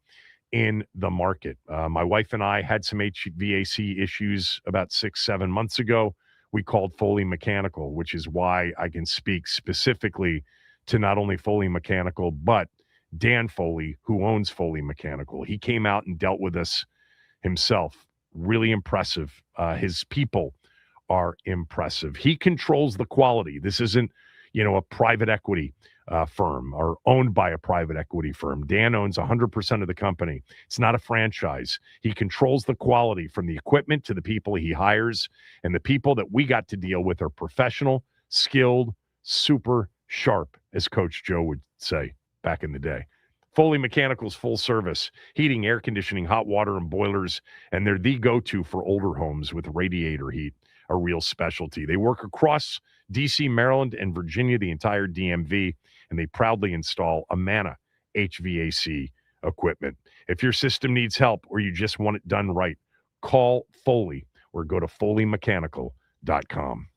in the market. My wife and I had some HVAC issues about 6-7 months ago. We called Foley Mechanical, which is why I can speak specifically to not only Foley Mechanical, but Dan Foley, who owns Foley Mechanical. He came out and dealt with us himself. Really impressive. His people are impressive. He controls the quality. This isn't, a private equity firm or owned by a private equity firm. Dan owns 100% of the company. It's not a franchise. He controls the quality from the equipment to the people he hires, and the people that we got to deal with are professional, skilled, super sharp, as Coach Joe would say back in the day. Foley Mechanical's full service, heating, air conditioning, hot water, and boilers, and they're the go-to for older homes with radiator heat, a real specialty. They work across D.C., Maryland, and Virginia, the entire DMV, and they proudly install Amana HVAC equipment. If your system needs help or you just want it done right, call Foley or go to FoleyMechanical.com.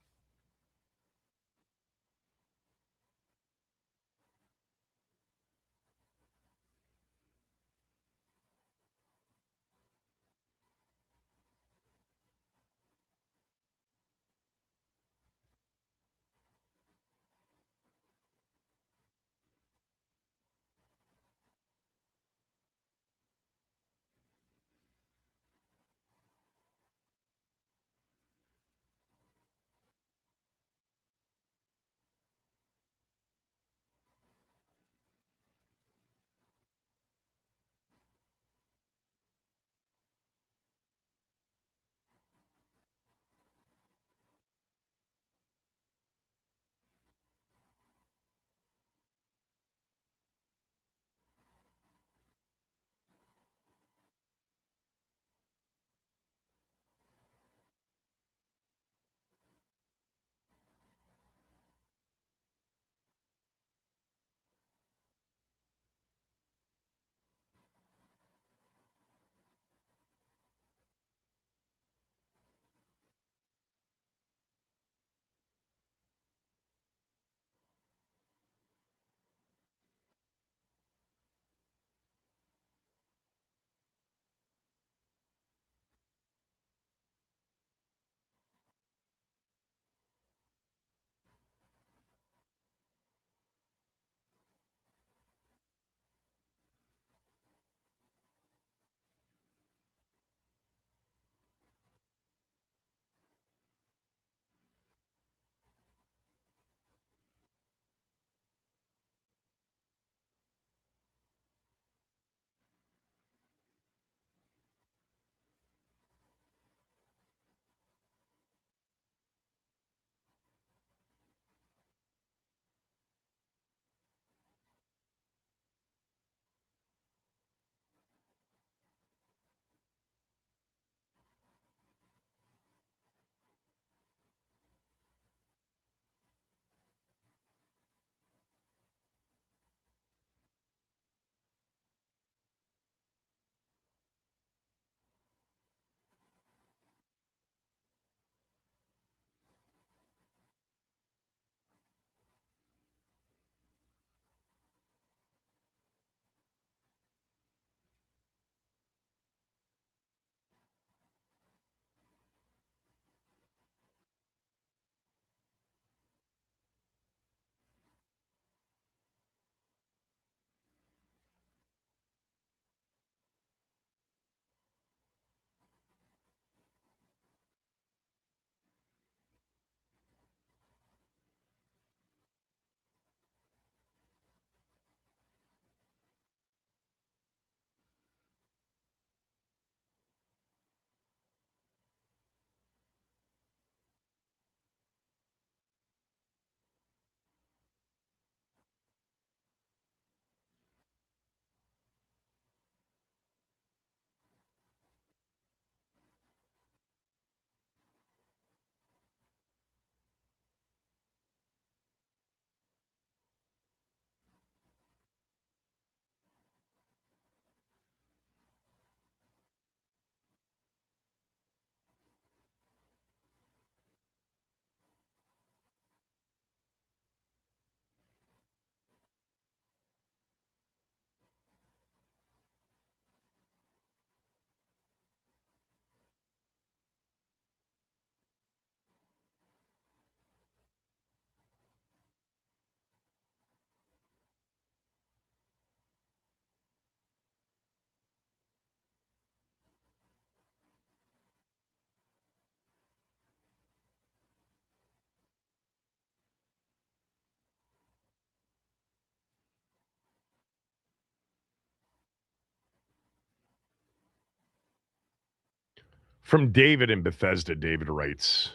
From David in Bethesda, David writes,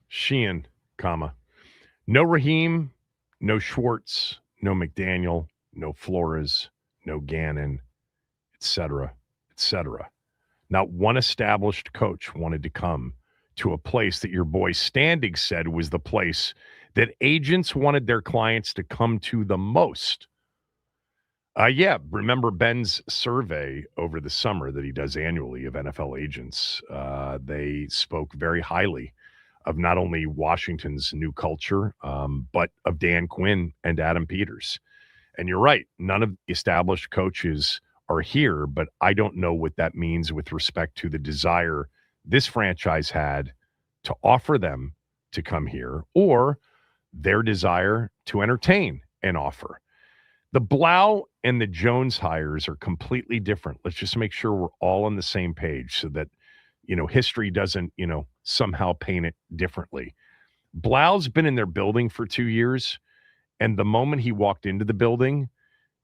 Sheehan, comma, no Raheem, no Schwartz, no McDaniel, no Flores, no Gannon, etc., etc. Not one established coach wanted to come to a place that your boy Standing said was the place that agents wanted their clients to come to the most. Yeah, remember Ben's survey over the summer that he does annually of NFL agents. They spoke very highly of not only Washington's new culture, but of Dan Quinn and Adam Peters. And you're right, none of the established coaches are here, but I don't know what that means with respect to the desire this franchise had to offer them to come here or their desire to entertain an offer. The Blau and the Jones hires are completely different. Let's just make sure we're all on the same page so that, history doesn't, somehow paint it differently. Blau's been in their building for 2 years, and the moment he walked into the building,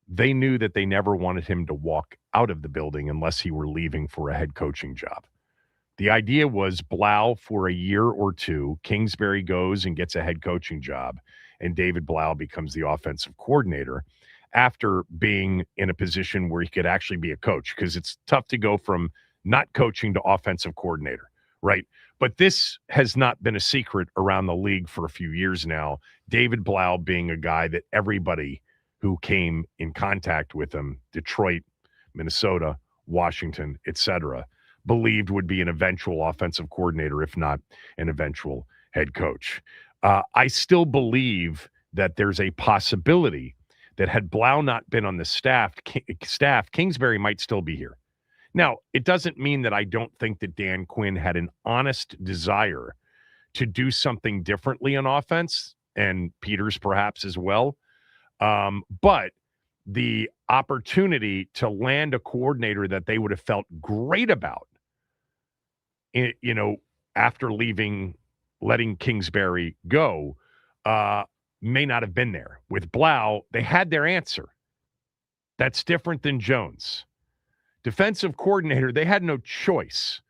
they knew that they never wanted him to walk out of the building unless he were leaving for a head coaching job. The idea was Blau for a year or two, Kingsbury goes and gets a head coaching job, and David Blau becomes the offensive coordinator after being in a position where he could actually be a coach, because it's tough to go from not coaching to offensive coordinator, right? But this has not been a secret around the league for a few years now. David Blau being a guy that everybody who came in contact with him, Detroit, Minnesota, Washington, etc., believed would be an eventual offensive coordinator, if not an eventual head coach. I still believe that there's a possibility that had Blau not been on the staff, Kingsbury might still be here. Now, it doesn't mean that I don't think that Dan Quinn had an honest desire to do something differently on offense, and Peters perhaps as well. But the opportunity to land a coordinator that they would have felt great about, after letting Kingsbury go, may not have been there. With Blau, they had their answer. That's different than Jones. Defensive coordinator, they had no choice.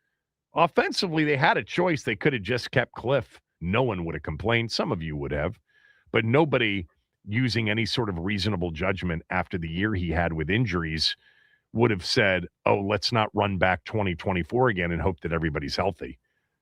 Offensively, they had a choice. They could have just kept Cliff. No one would have complained. Some of you would have. But nobody using any sort of reasonable judgment after the year he had with injuries would have said, oh, let's not run back 2024 again and hope that everybody's healthy.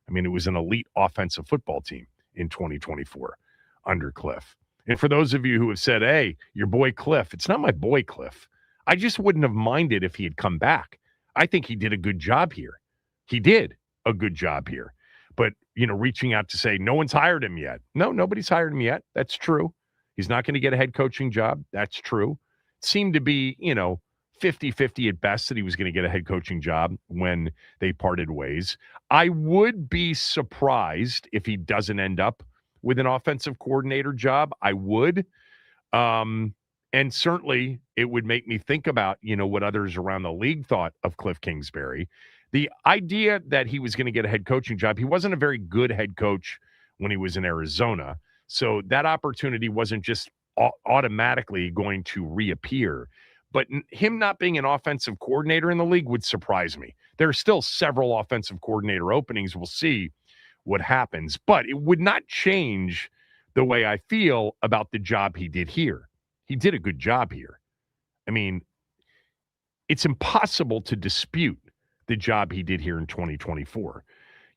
I mean, it was an elite offensive football team in 2024 under Cliff. And for those of you who have said, hey, your boy Cliff, it's not my boy Cliff. I just wouldn't have minded if he had come back. I think he did a good job here. He did a good job here. But, reaching out to say no one's hired him yet. No, nobody's hired him yet. That's true. He's not going to get a head coaching job. That's true. It seemed to be, 50-50 at best that he was going to get a head coaching job when they parted ways. I would be surprised if he doesn't end up with an offensive coordinator job. I would. And certainly it would make me think about, what others around the league thought of Cliff Kingsbury. The idea that he was going to get a head coaching job, he wasn't a very good head coach when he was in Arizona. So that opportunity wasn't just automatically going to reappear. But him not being an offensive coordinator in the league would surprise me. There are still several offensive coordinator openings. We'll see what happens. But it would not change the way I feel about the job he did here. He did a good job here. I mean, it's impossible to dispute the job he did here in 2024.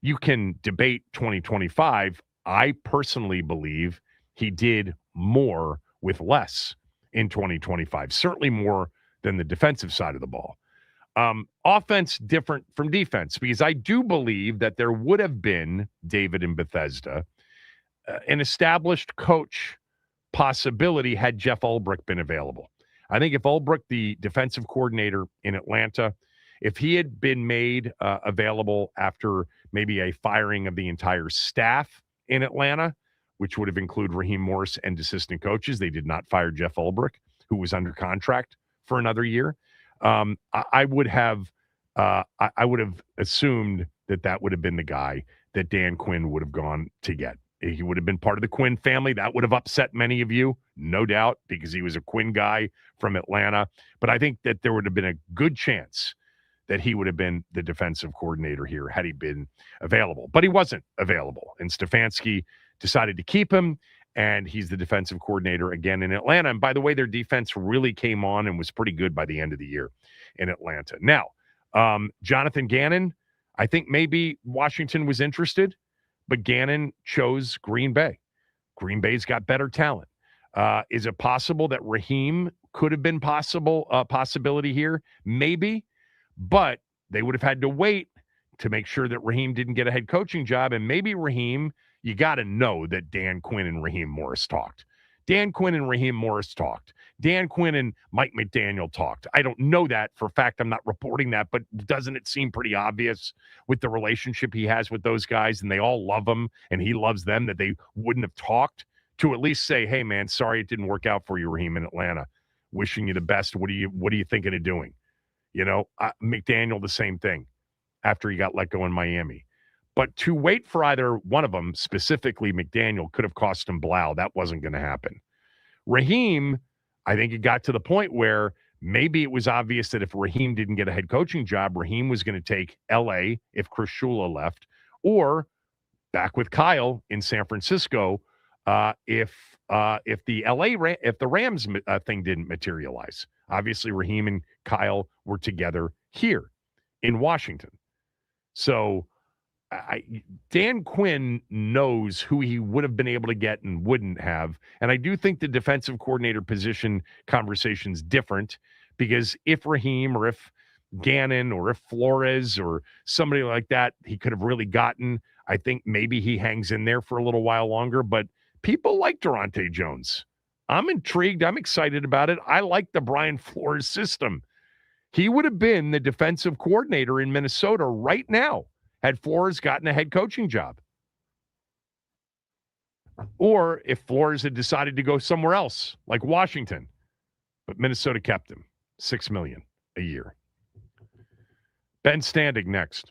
You can debate 2025. I personally believe he did more with less in 2025, certainly more than the defensive side of the ball. Offense different from defense, because I do believe that there would have been, David in Bethesda, an established coach possibility had Jeff Ulbrich been available. I think if Ulbrich, the defensive coordinator in Atlanta, if he had been made available after maybe a firing of the entire staff in Atlanta, which would have included Raheem Morris and assistant coaches, they did not fire Jeff Ulbrich, who was under contract for another year. I would have assumed that would have been the guy that Dan Quinn would have gone to get. He would have been part of the Quinn family. That would have upset many of you, no doubt, because he was a Quinn guy from Atlanta. But I think that there would have been a good chance that he would have been the defensive coordinator here had he been available. But he wasn't available. And Stefanski decided to keep him, and he's the defensive coordinator again in Atlanta. And by the way, their defense really came on and was pretty good by the end of the year in Atlanta. Now, Jonathan Gannon, I think maybe Washington was interested, but Gannon chose Green Bay. Green Bay's got better talent. Is it possible that Raheem could have been possibility here? Maybe, but they would have had to wait to make sure that Raheem didn't get a head coaching job. And maybe Raheem, you got to know that Dan Quinn and Raheem Morris talked. Dan Quinn and Raheem Morris talked. Dan Quinn and Mike McDaniel talked. I don't know that for a fact. I'm not reporting that, but doesn't it seem pretty obvious with the relationship he has with those guys, and they all love him and he loves them, that they wouldn't have talked to at least say, hey, man, sorry it didn't work out for you, Raheem, in Atlanta. Wishing you the best. What are you thinking of doing? You know, McDaniel, the same thing after he got let go in Miami. But to wait for either one of them, specifically McDaniel, could have cost him Blau. That wasn't going to happen. Raheem, I think it got to the point where maybe it was obvious that if Raheem didn't get a head coaching job, Raheem was going to take L.A. if Chris Shula left, or back with Kyle in San Francisco if the Rams thing didn't materialize. Obviously, Raheem and Kyle were together here in Washington. So Dan Quinn knows who he would have been able to get and wouldn't have. And I do think the defensive coordinator position conversation is different, because if Raheem or if Gannon or if Flores or somebody like that he could have really gotten, I think maybe he hangs in there for a little while longer. But people like Durante Jones. I'm intrigued. I'm excited about it. I like the Brian Flores system. He would have been the defensive coordinator in Minnesota right now had Flores gotten a head coaching job. Or if Flores had decided to go somewhere else, like Washington. But Minnesota kept him. $6 million a year. Ben Standing next.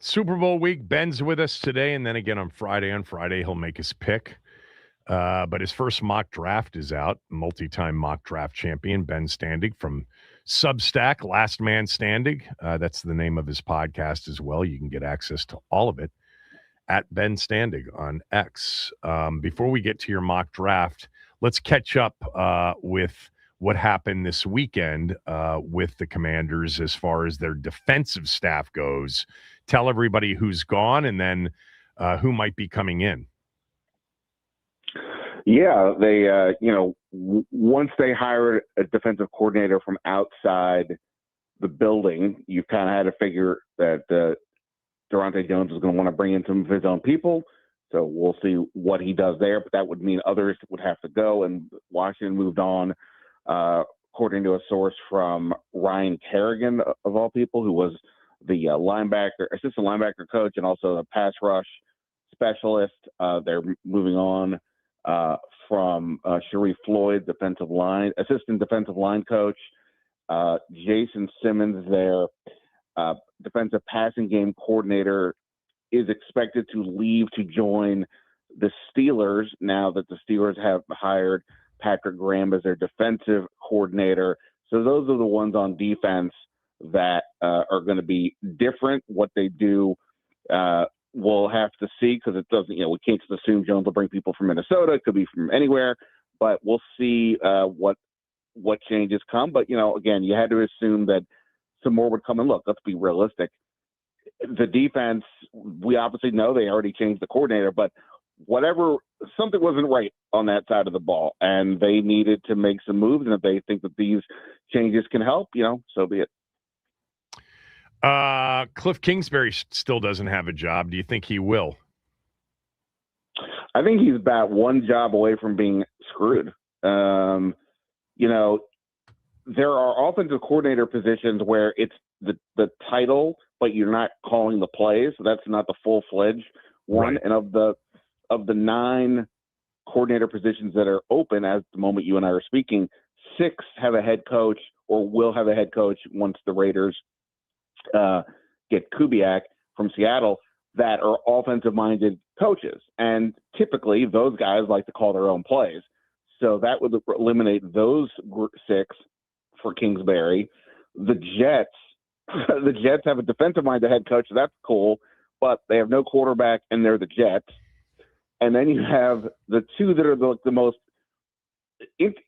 Super Bowl week. Ben's with us today, and then again on Friday. On Friday, he'll make his pick. But his first mock draft is out. Multi-time mock draft champion, Ben Standig from Substack, Last Man Standing. That's the name of his podcast as well. You can get access to all of it at Ben Standig on X. Before we get to your mock draft, let's catch up with what happened this weekend with the Commanders as far as their defensive staff goes. Tell everybody who's gone and then who might be coming in. Yeah, they, once they hired a defensive coordinator from outside the building, you kind of had to figure that Durante Jones was going to want to bring in some of his own people. So we'll see what he does there, but that would mean others would have to go, and Washington moved on, according to a source from Ryan Kerrigan, of all people, who was the assistant linebacker coach and also a pass rush specialist. They're moving on from Sharif Floyd, assistant defensive line coach. Jason Simmons, their defensive passing game coordinator, is expected to leave to join the Steelers now that the Steelers have hired Patrick Graham as their defensive coordinator. So those are the ones on defense that are going to be different. What they do, we'll have to see, because it doesn't, we can't just assume Jones will bring people from Minnesota. It could be from anywhere, but we'll see what changes come. But, again, you had to assume that some more would come. And look, let's be realistic. The defense, we obviously know they already changed the coordinator, but something wasn't right on that side of the ball, and they needed to make some moves. And if they think that these changes can help, so be it. Cliff Kingsbury still doesn't have a job. Do you think he will? I think he's about one job away from being screwed. There are offensive coordinator positions where it's the title, but you're not calling the plays. So that's not the full-fledged one. Right. And of the 9 coordinator positions that are open at the moment you and I are speaking, 6 have a head coach or will have a head coach once the Raiders get Kubiak from Seattle, that are offensive-minded coaches. And typically those guys like to call their own plays. So that would eliminate those 6 for Kingsbury. The Jets have a defensive-minded head coach, so that's cool, but they have no quarterback, and they're the Jets. And then you have the 2 that are the most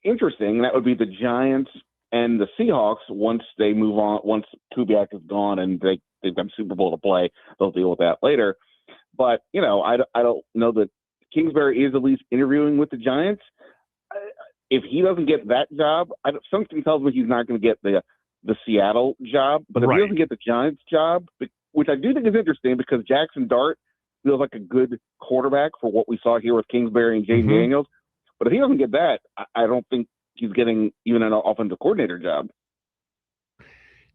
interesting, and that would be the Giants and the Seahawks. Once they move on, once Kubiak is gone and they've got Super Bowl to play, they'll deal with that later. But, I don't know that Kingsbury is at least interviewing with the Giants. If he doesn't get that job, something tells me he's not going to get the Seattle job. But if he doesn't get the Giants job, which I do think is interesting, because Jackson Dart feels like a good quarterback for what we saw here with Kingsbury and Jaden Daniels. But if he doesn't get that, I don't think he's getting even an offensive coordinator job.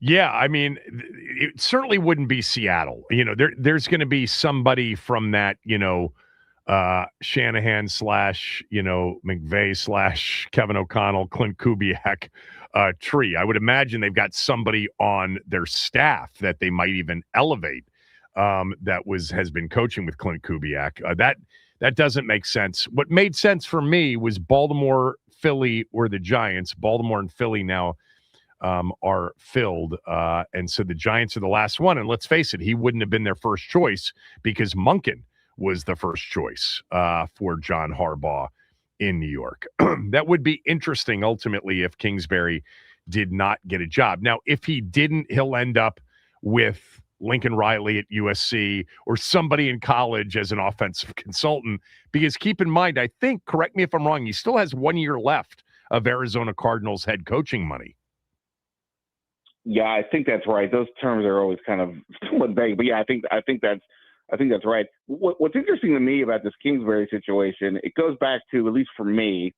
Yeah, I mean, it certainly wouldn't be Seattle. There's going to be somebody from that, Shanahan / McVay / Kevin O'Connell, Clint Kubiak tree. I would imagine they've got somebody on their staff that they might even elevate that has been coaching with Clint Kubiak. That doesn't make sense. What made sense for me was Baltimore, Philly, or the Giants. Baltimore and Philly now are filled. And so the Giants are the last one. And let's face it, he wouldn't have been their first choice because Monken was the first choice for John Harbaugh in New York. That would be interesting ultimately if Kingsbury did not get a job. Now, if he didn't, he'll end up with Lincoln Riley at USC or somebody in college as an offensive consultant, because keep in mind, I think, correct me if I'm wrong, he still has 1 year left of Arizona Cardinals head coaching money. Yeah, I think that's right. Those terms are always kind of somewhat vague, but yeah, I think that's right. What's interesting to me about this Kingsbury situation, it goes back to, at least for me,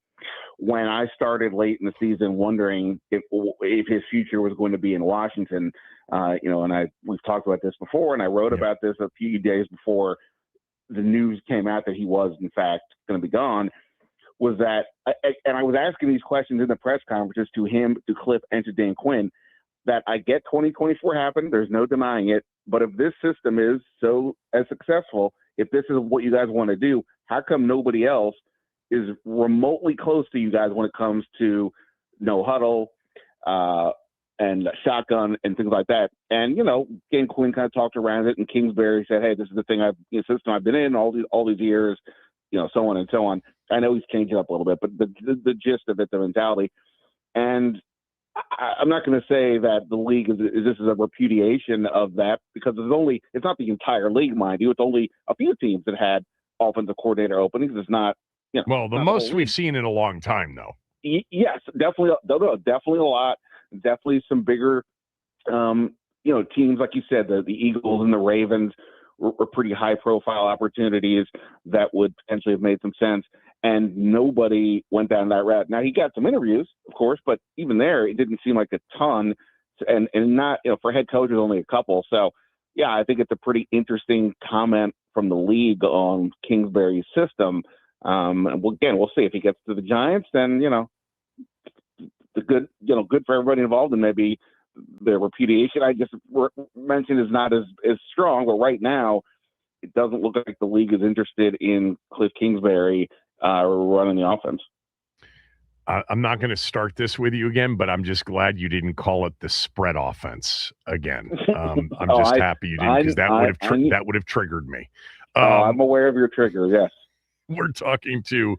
when I started late in the season wondering if his future was going to be in Washington. And we've talked about this before, and I wrote about this a few days before the news came out that he was, in fact, going to be gone, was that, and I was asking these questions in the press conferences to him, to Cliff, and to Dan Quinn, that I get 2024 happened. There's no denying it. But if this system is so as successful, if this is what you guys want to do, how come nobody else is remotely close to you guys when it comes to no huddle and shotgun and things like that? And, again, Quinn kind of talked around it, and Kingsbury said, hey, this is the system I've been in all these years, so on and so on. I know he's changed it up a little bit, but the gist of it, the mentality. And I'm not going to say that the league this is a repudiation of that, because it's not the entire league, mind you. It's only a few teams that had offensive coordinator openings. It's not, well, the most we've seen in a long time, though. Yes, definitely. Definitely a lot. Definitely some bigger, teams, like you said, the Eagles and the Ravens were pretty high profile opportunities that would potentially have made some sense. And nobody went down that route. Now, he got some interviews, of course, but even there, it didn't seem like a ton. And not, for head coaches, only a couple. So, yeah, I think it's a pretty interesting comment from the league on Kingsbury's system. And we'll see if he gets to the Giants. Then, the good for everybody involved, and maybe the repudiation I just mentioned is not as strong. But right now, it doesn't look like the league is interested in Cliff Kingsbury running the offense. I'm not going to start this with you again, but I'm just glad you didn't call it the spread offense again. I'm just happy you didn't, because that would have triggered me. I'm aware of your trigger. Yes, we're talking to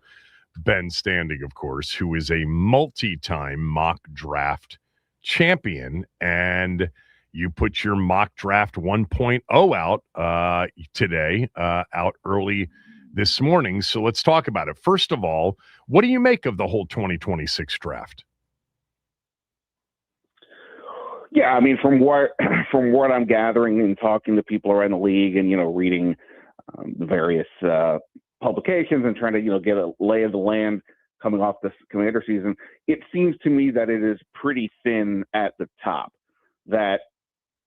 Ben Standing, of course, who is a multi-time mock draft champion, and you put your mock draft 1.0 out today, out early this morning. So let's talk about it. First of all, what do you make of the whole 2026 draft? Yeah, I mean, from what I'm gathering and talking to people around the league, and reading the various publications and trying to get a lay of the land coming off this Commander season, it seems to me that it is pretty thin at the top. That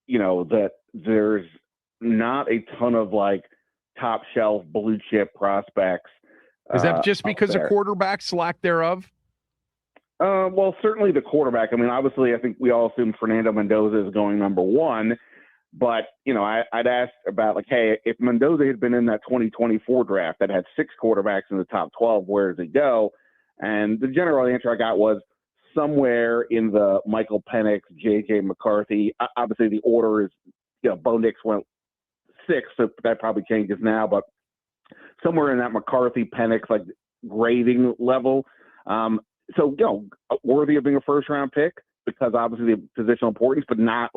that there's not a ton of top shelf blue chip prospects. Is that just because of quarterbacks, lack thereof? Well, certainly the quarterback. I mean, obviously, I think we all assume Fernando Mendoza is going number one. But, I'd ask about, hey, if Mendoza had been in that 2024 draft that had 6 quarterbacks in the top 12, where does he go? And the general answer I got was somewhere in the Michael Penix, J.J. McCarthy. Obviously, the order is, Bo Nix went 6, so that probably changes now. But somewhere in that McCarthy, Penix, grading level. So, worthy of being a first-round pick, because obviously the positional importance, but not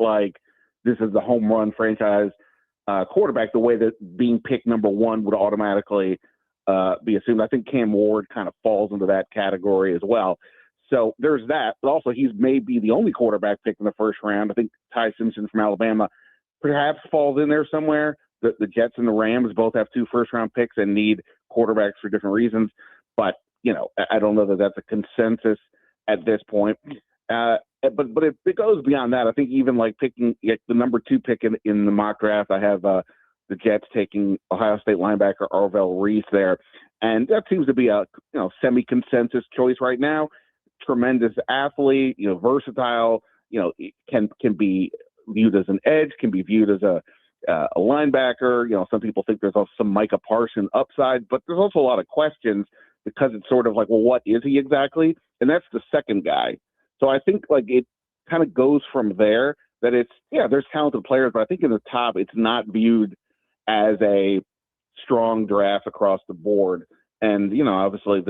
this is the home run franchise quarterback, the way that being picked number one would automatically be assumed. I think Cam Ward kind of falls into that category as well. So there's that. But also, he's maybe the only quarterback picked in the first round. I think Ty Simpson from Alabama perhaps falls in there somewhere. The Jets and the Rams both have 2 first-round picks and need quarterbacks for different reasons. But, I don't know that that's a consensus at this point. But it goes beyond that. I think even picking the number 2 pick in the mock draft, I have the Jets taking Ohio State linebacker Arvell Reese there, and that seems to be a semi-consensus choice right now. Tremendous athlete, versatile. Can be viewed as an edge, can be viewed as a linebacker. Some people think there's also some Micah Parsons upside, but there's also a lot of questions because it's sort of well, what is he exactly? And that's the second guy. So I think it kind of goes from there, that it's, there's talented players, but I think in the top, it's not viewed as a strong draft across the board. And, obviously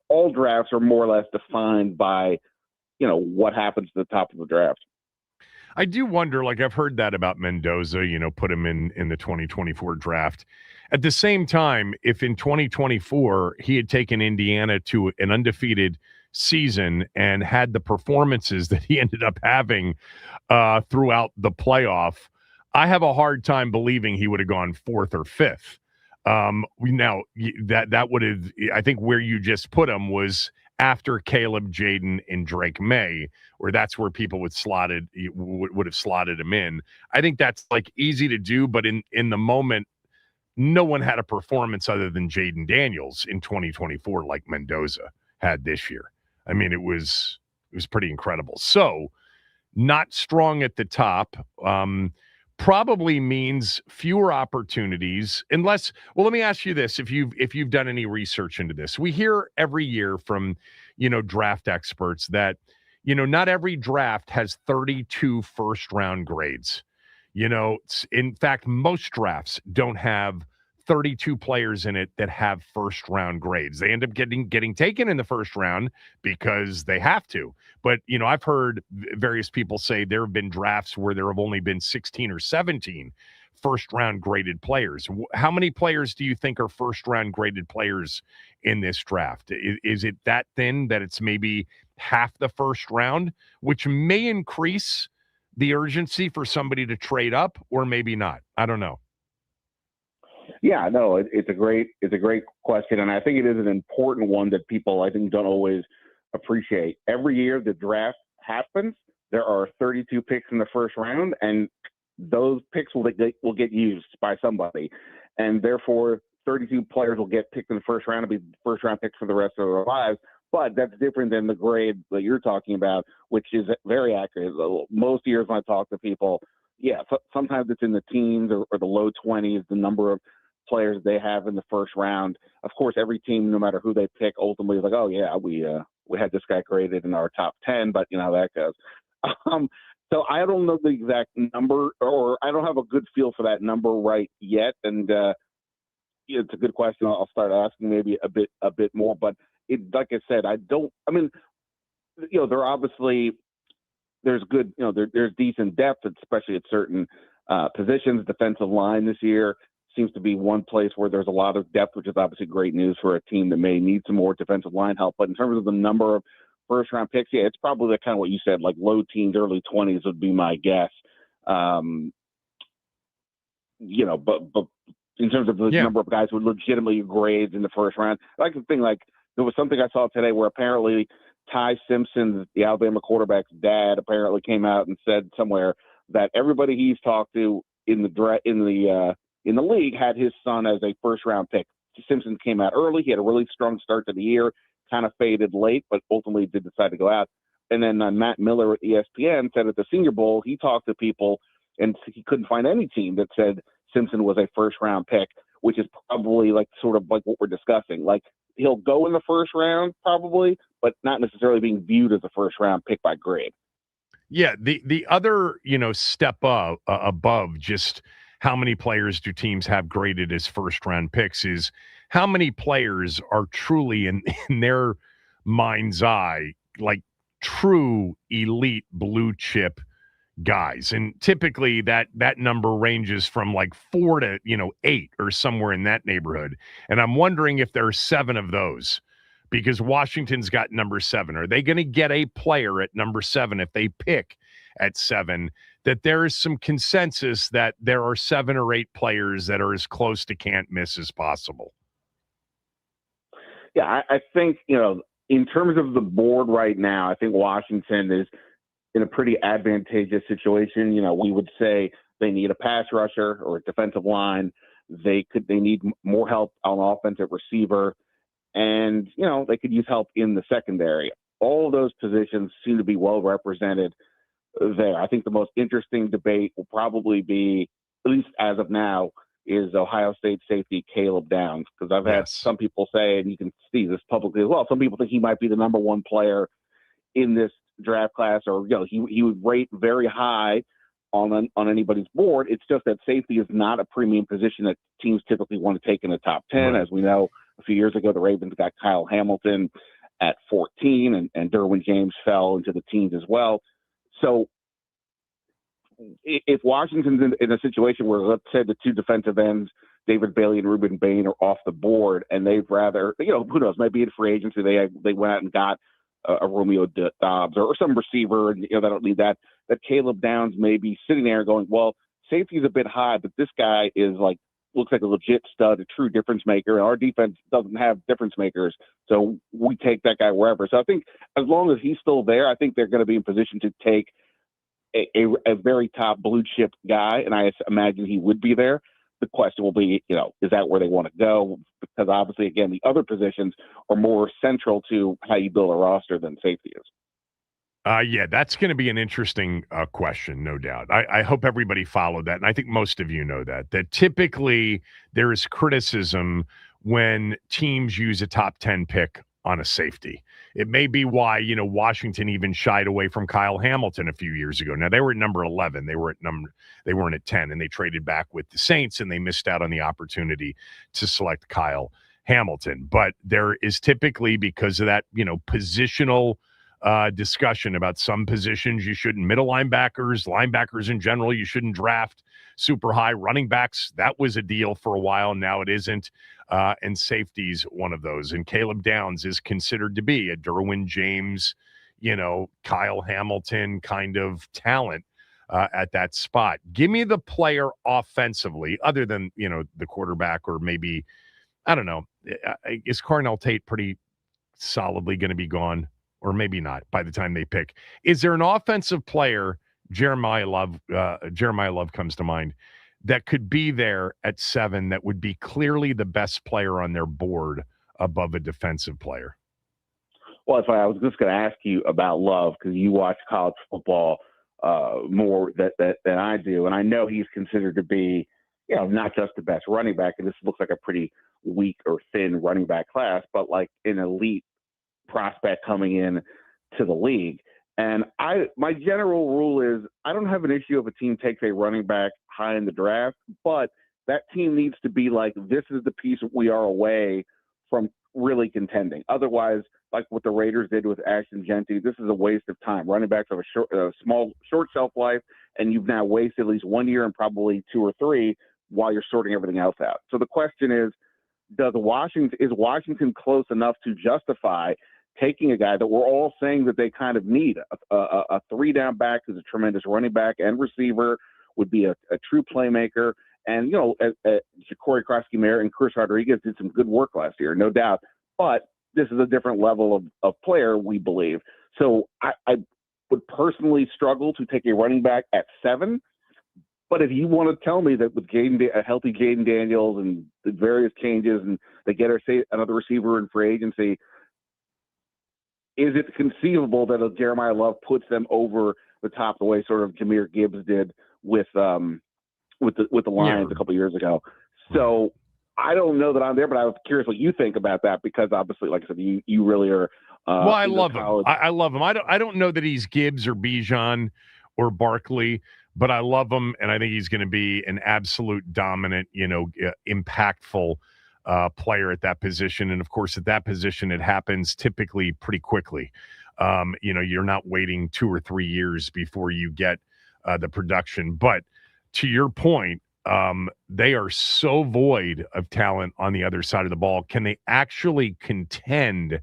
all drafts are more or less defined by, what happens to the top of the draft. I do wonder, I've heard that about Mendoza, put him in the 2024 draft. At the same time, if in 2024 he had taken Indiana to an undefeated season and had the performances that he ended up having throughout the playoff, I have a hard time believing he would have gone 4th or 5th. Now that would have, I think where you just put him was after Caleb, Jaden, and Drake May, where that's where people would have slotted him in. I think that's easy to do, but in the moment, no one had a performance other than Jaden Daniels in 2024 like Mendoza had this year. I mean, it was pretty incredible. So not strong at the top. probably means fewer opportunities unless, well, let me ask you this. If you've done any research into this, we hear every year from, draft experts that, not every draft has 32 first round grades. In fact, most drafts don't have 32 players in it that have first round grades. They end up getting taken in the first round because they have to. But, I've heard various people say there have been drafts where there have only been 16 or 17 first round graded players. How many players do you think are first round graded players in this draft? Is it that thin that it's maybe half the first round, which may increase the urgency for somebody to trade up, or maybe not? I don't know. Yeah, no, it's a great question, and I think it is an important one that people, I think, don't always appreciate. Every year the draft happens, there are 32 picks in the first round, and those picks will get used by somebody, and therefore 32 players will get picked in the first round and be first round picks for the rest of their lives. But that's different than the grade that you're talking about, which is very accurate. Most years when I talk to people, sometimes it's in the teens or the low 20s, the number of players they have in the first round. Of course, every team, no matter who they pick, ultimately is like, oh yeah, we had this guy graded in our top 10, but you know how that goes. So I don't know the exact number, or I don't have a good feel for that number right yet. And it's a good question. I'll start asking maybe a bit more, but like I said, there's good, there's decent depth, especially at certain positions. Defensive line this year seems to be one place where there's a lot of depth, which is obviously great news for a team that may need some more defensive line help. But in terms of the number of first round picks, it's probably the kind of what you said, like low teens, early 20s would be my guess. But in terms of the number of guys who legitimately grades in the first round, I like to think, like, there was something I saw today where apparently Ty Simpson, the Alabama quarterback's dad, apparently came out and said somewhere that everybody he's talked to in the league had his son as a first round pick. Simpson came out early. He had a really strong start to the year, kind of faded late, but ultimately did decide to go out. And then Matt Miller at ESPN said at the Senior Bowl, he talked to people and he couldn't find any team that said Simpson was a first round pick, which is probably like sort of like what we're discussing. Like, he'll go in the first round probably, but not necessarily being viewed as a first round pick by grade. Yeah. The other, step above just how many players do teams have graded as first round picks is how many players are truly in their mind's eye, like true elite blue chip guys. And typically that number ranges from like 4 to 8 or somewhere in that neighborhood. And I'm wondering if there are 7 of those, because Washington's got number 7. Are they going to get a player at number 7 if they pick at 7? That there is some consensus that there are 7 or 8 players that are as close to can't miss as possible. Yeah, I think, in terms of the board right now, I think Washington is in a pretty advantageous situation. We would say they need a pass rusher or a defensive line. They need more help on offensive receiver, and they could use help in the secondary. All of those positions seem to be well represented there. I think the most interesting debate will probably be, at least as of now, is Ohio State safety Caleb Downs, because I've had some people say, and you can see this publicly as well, some people think he might be the number 1 player in this draft class, or he would rate very high on anybody's board. It's just that safety is not a premium position that teams typically want to take in the top 10. Right. As we know, a few years ago, the Ravens got Kyle Hamilton at 14, and Derwin James fell into the teens as well. So if Washington's in a situation where, let's say, the 2 defensive ends, David Bailey and Ruben Bain, are off the board, and they'd rather, who knows, maybe in free agency they went out and got a Romeo Dobbs or some receiver, and they don't need that Caleb Downs may be sitting there going, well, safety is a bit high, but this guy looks like a legit stud, a true difference maker, and our defense doesn't have difference makers, so we take that guy wherever. So I think as long as he's still there, I think they're going to be in position to take a very top blue chip guy, and I imagine he would be there. The question will be, is that where they want to go? Because obviously, again, the other positions are more central to how you build a roster than safety is. Yeah, that's going to be an interesting question, no doubt. I hope everybody followed that, and I think most of you know that typically there is criticism when teams use a top 10 pick on a safety. It may be why, Washington even shied away from Kyle Hamilton a few years ago. Now, they were at number 11. They weren't at 10, and they traded back with the Saints, and they missed out on the opportunity to select Kyle Hamilton. But there is typically, because of that, positional discussion about some positions you shouldn't, middle linebackers in general, you shouldn't draft super high. Running backs, that was a deal for a while. Now it isn't. And safety's one of those. And Caleb Downs is considered to be a Derwin James, Kyle Hamilton kind of talent at that spot. Give me the player offensively, other than, the quarterback, or maybe, I don't know, is Carnell Tate pretty solidly going to be gone? Or maybe not by the time they pick. Is there an offensive player, Jeremiah Love comes to mind, that could be there at 7 that would be clearly the best player on their board above a defensive player? Well, that's why I was just going to ask you about Love, because you watch college football more than I do. And I know he's considered to be, not just the best running back, and this looks like a pretty weak or thin running back class, but like an elite prospect coming in to the league. And my general rule is I don't have an issue if a team takes a running back high in the draft, but that team needs to be like, this is the piece we are away from really contending. Otherwise, like what the Raiders did with Ashton Genty, this is a waste of time. Running backs have a short shelf life, and you've now wasted at least 1 year and probably 2 or 3 while you're sorting everything else out. So the question is Washington close enough to justify taking a guy that we're all saying that they kind of need? A 3-down back who's a tremendous running back and receiver, would be a true playmaker. And, Corey Krosky-Mayer and Chris Rodriguez did some good work last year, no doubt. But this is a different level of player, we believe. So I would personally struggle to take a running back at 7. But if you want to tell me that with a healthy Jaden Daniels and the various changes, and they get another receiver in free agency, is it conceivable that Jeremiah Love puts them over the top the way sort of Jahmyr Gibbs did with the Lions a couple of years ago? So I don't know that I'm there, but I was curious what you think about that, because obviously, like I said, you really are. Well, I love him. I love him. I don't know that he's Gibbs or Bijan or Barkley, but I love him, and I think he's going to be an absolute dominant, impactful player at that position. And of course, at that position, it happens typically pretty quickly. You're not waiting 2 or 3 years before you get the production. But to your point, they are so void of talent on the other side of the ball. Can they actually contend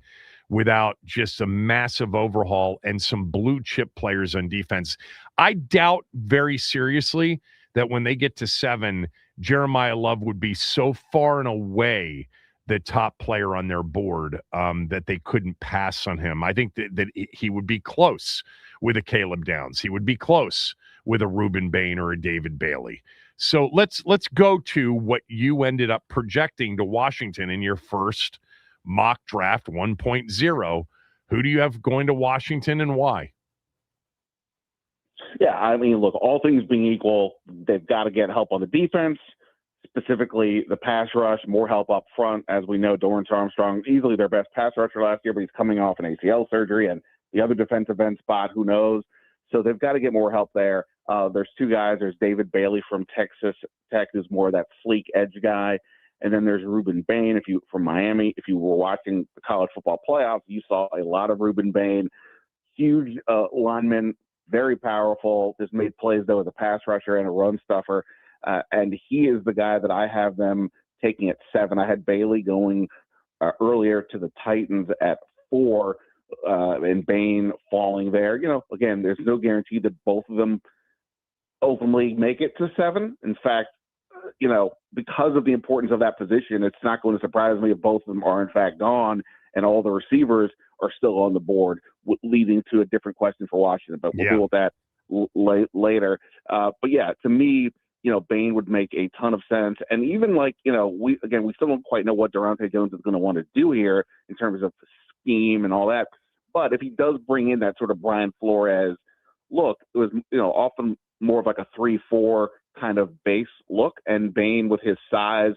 without just a massive overhaul and some blue chip players on defense? I doubt very seriously that when they get to 7, Jeremiah Love would be so far and away the top player on their board that they couldn't pass on him. I think that he would be close with a Caleb Downs. He would be close with a Reuben Bain or a David Bailey. So let's go to what you ended up projecting to Washington in your first mock draft 1.0. Who do you have going to Washington, and why? Yeah, I mean, look, all things being equal, they've got to get help on the defense, specifically the pass rush, more help up front. As we know, Dorrance Armstrong, easily their best pass rusher last year, but he's coming off an ACL surgery, and the other defensive end spot, who knows? So they've got to get more help there. There's 2 guys. There's David Bailey from Texas Tech, who's more of that sleek edge guy. And then there's Reuben Bain from Miami. If you were watching the college football playoffs, you saw a lot of Reuben Bain, huge lineman, very powerful, just made plays, though, as a pass rusher and a run stuffer. And he is the guy that I have them taking at 7. I had Bailey going earlier to the Titans at 4, and Bain falling there. Again, there's no guarantee that both of them ultimately make it to 7. In fact, because of the importance of that position, it's not going to surprise me if both of them are in fact gone and all the receivers are still on the board, leading to a different question for Washington. But we'll deal with that later. But yeah, to me, Bain would make a ton of sense. And even we still don't quite know what Durante Jones is going to want to do here in terms of scheme and all that. But if he does bring in that sort of Brian Flores look, it was, often more of like a 3-4 kind of base look. And Bain, with his size,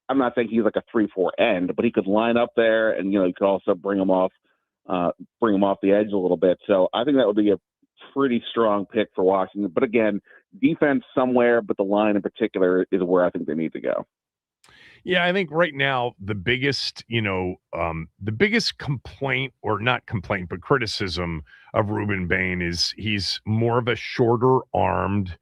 I'm not saying he's like a 3-4 end, but he could line up there, and you could also bring him off the edge a little bit. So I think that would be a pretty strong pick for Washington. But again, defense somewhere, but the line in particular is where I think they need to go. Yeah, I think right now the biggest complaint, or not complaint, but criticism of Ruben Bain is he's more of a shorter-armed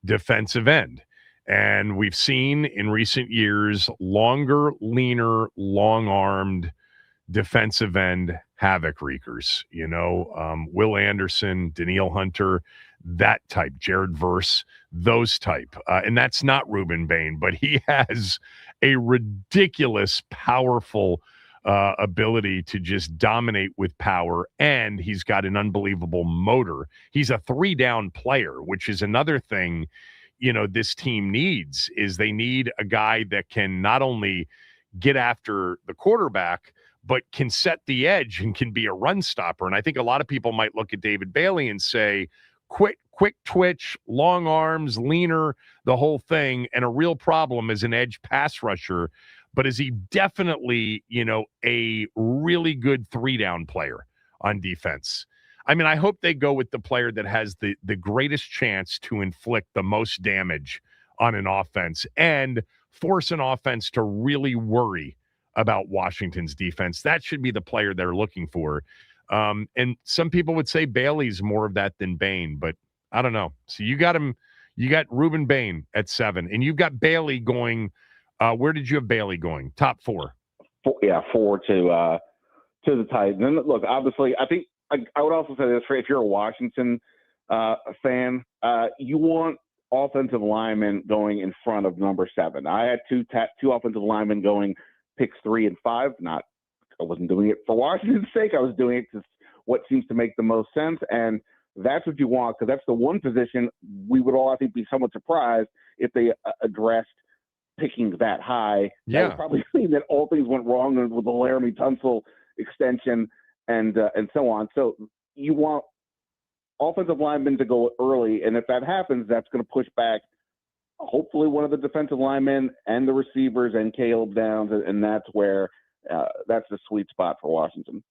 defensive end. And we've seen in recent years longer, leaner, long-armed defensive end havoc wreakers. Will Anderson, Daniil Hunter, that type, Jared Verse, those type. And that's not Ruben Bain, but he has a ridiculous, powerful ability to just dominate with power, and he's got an unbelievable motor. He's a 3-down player, which is another thing this team needs. Is they need a guy that can not only get after the quarterback, but can set the edge and can be a run stopper. And I think a lot of people might look at David Bailey and say, quick twitch, long arms, leaner, the whole thing, and a real problem as an edge pass rusher. But is he definitely, a really good 3-down player on defense? I mean, I hope they go with the player that has the greatest chance to inflict the most damage on an offense and force an offense to really worry about Washington's defense. That should be the player they're looking for. And some people would say Bailey's more of that than Bain, but I don't know. So you got Ruben Bain at 7, and you've got Bailey going. Where did you have Bailey going? Top 4? 4 to the Titans. And look, obviously, I think I would also say this: if you're a Washington fan, you want offensive linemen going in front of number 7. I had two offensive linemen going picks 3 and 5. I wasn't doing it for Washington's sake. I was doing it because what seems to make the most sense, and that's what you want, because that's the one position we would all, I think, be somewhat surprised if they addressed picking that high. Yeah, that would probably mean that all things went wrong with the Laramie Tunsil extension and so on. So you want offensive linemen to go early, and if that happens, that's going to push back hopefully one of the defensive linemen and the receivers and Caleb Downs, and that's where that's the sweet spot for Washington.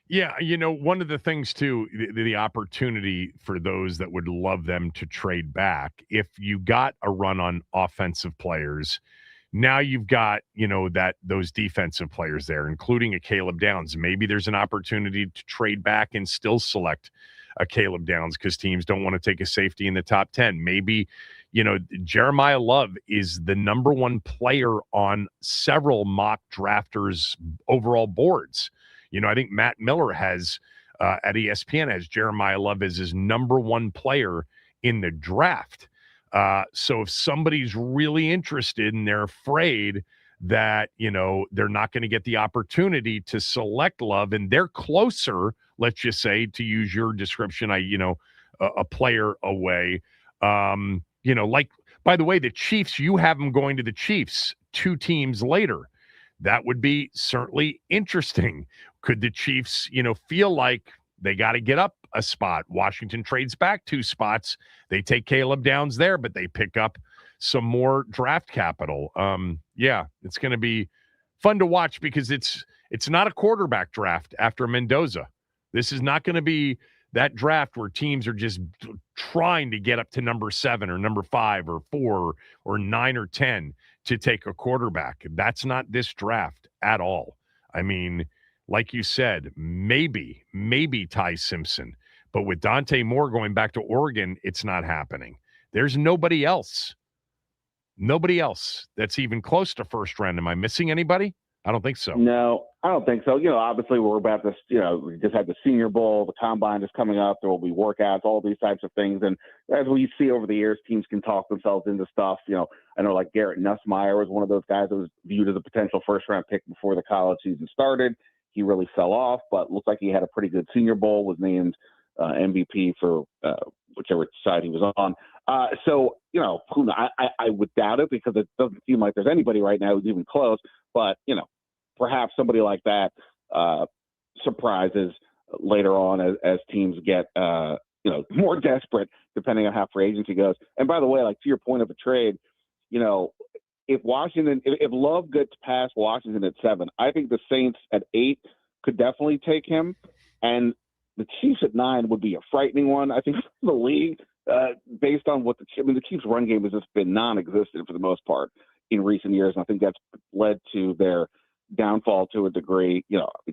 Yeah, one of the things too, the opportunity for those that would love them to trade back, if you got a run on offensive players, now you've got, those defensive players there, including a Caleb Downs. Maybe there's an opportunity to trade back and still select a Caleb Downs because teams don't want to take a safety in the top 10. Maybe, Jeremiah Love is the number 1 player on several mock drafters' overall boards. I think Matt Miller has at ESPN has Jeremiah Love as his number 1 player in the draft. So if somebody's really interested and they're afraid that, they're not going to get the opportunity to select Love, and they're closer, let's just say, to use your description, a player away. Like, by the way, the Chiefs, you have them going to the Chiefs 2 teams later. That would be certainly interesting. Could the Chiefs, feel like they got to get up a spot? Washington trades back 2 spots. They take Caleb Downs there, but they pick up some more draft capital. Yeah, it's going to be fun to watch because it's not a quarterback draft after Mendoza. This is not going to be that draft where teams are just trying to get up to number 7 or number 5 or 4 or 9 or 10 to take a quarterback. That's not this draft at all. I mean, like you said, maybe Ty Simpson. But with Dante Moore going back to Oregon, it's not happening. There's nobody else that's even close to first round. Am I missing anybody? I don't think so. No, I don't think so. Obviously we're about this, we just had the Senior Bowl, the Combine is coming up. There will be workouts, all these types of things. And as we see over the years, teams can talk themselves into stuff. I know like Garrett Nussmeier was one of those guys that was viewed as a potential first-round pick before the college season started. He really fell off, but looked like he had a pretty good Senior Bowl, was named MVP for whichever side he was on. So, I would doubt it because it doesn't seem like there's anybody right now who's even close. But, perhaps somebody like that surprises later on as teams get more desperate, depending on how free agency goes. And by the way, like to your point of a trade, if Love gets past Washington at 7, I think the Saints at 8 could definitely take him, and the Chiefs at 9 would be a frightening one. I think for the league, based on what the Chiefs' run game has just been non-existent for the most part in recent years, and I think that's led to their downfall to a degree.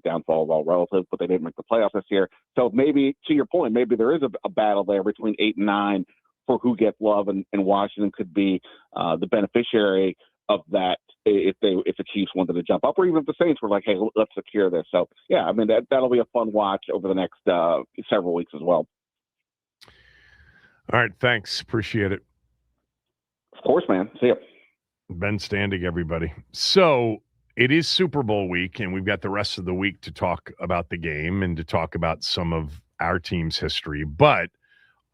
Downfall is all relative, but they didn't make the playoffs this year. So maybe, to your point, maybe there is a battle there between 8 and 9 for who gets Love, and Washington could be the beneficiary of that if the Chiefs wanted to jump up, or even if the Saints were like, hey, let's secure this. So yeah, I mean that'll be a fun watch over the next several weeks as well. All right, thanks, appreciate it. Of course, man. See ya. Ben Standig, everybody. So it is Super Bowl week, and we've got the rest of the week to talk about the game and to talk about some of our team's history. But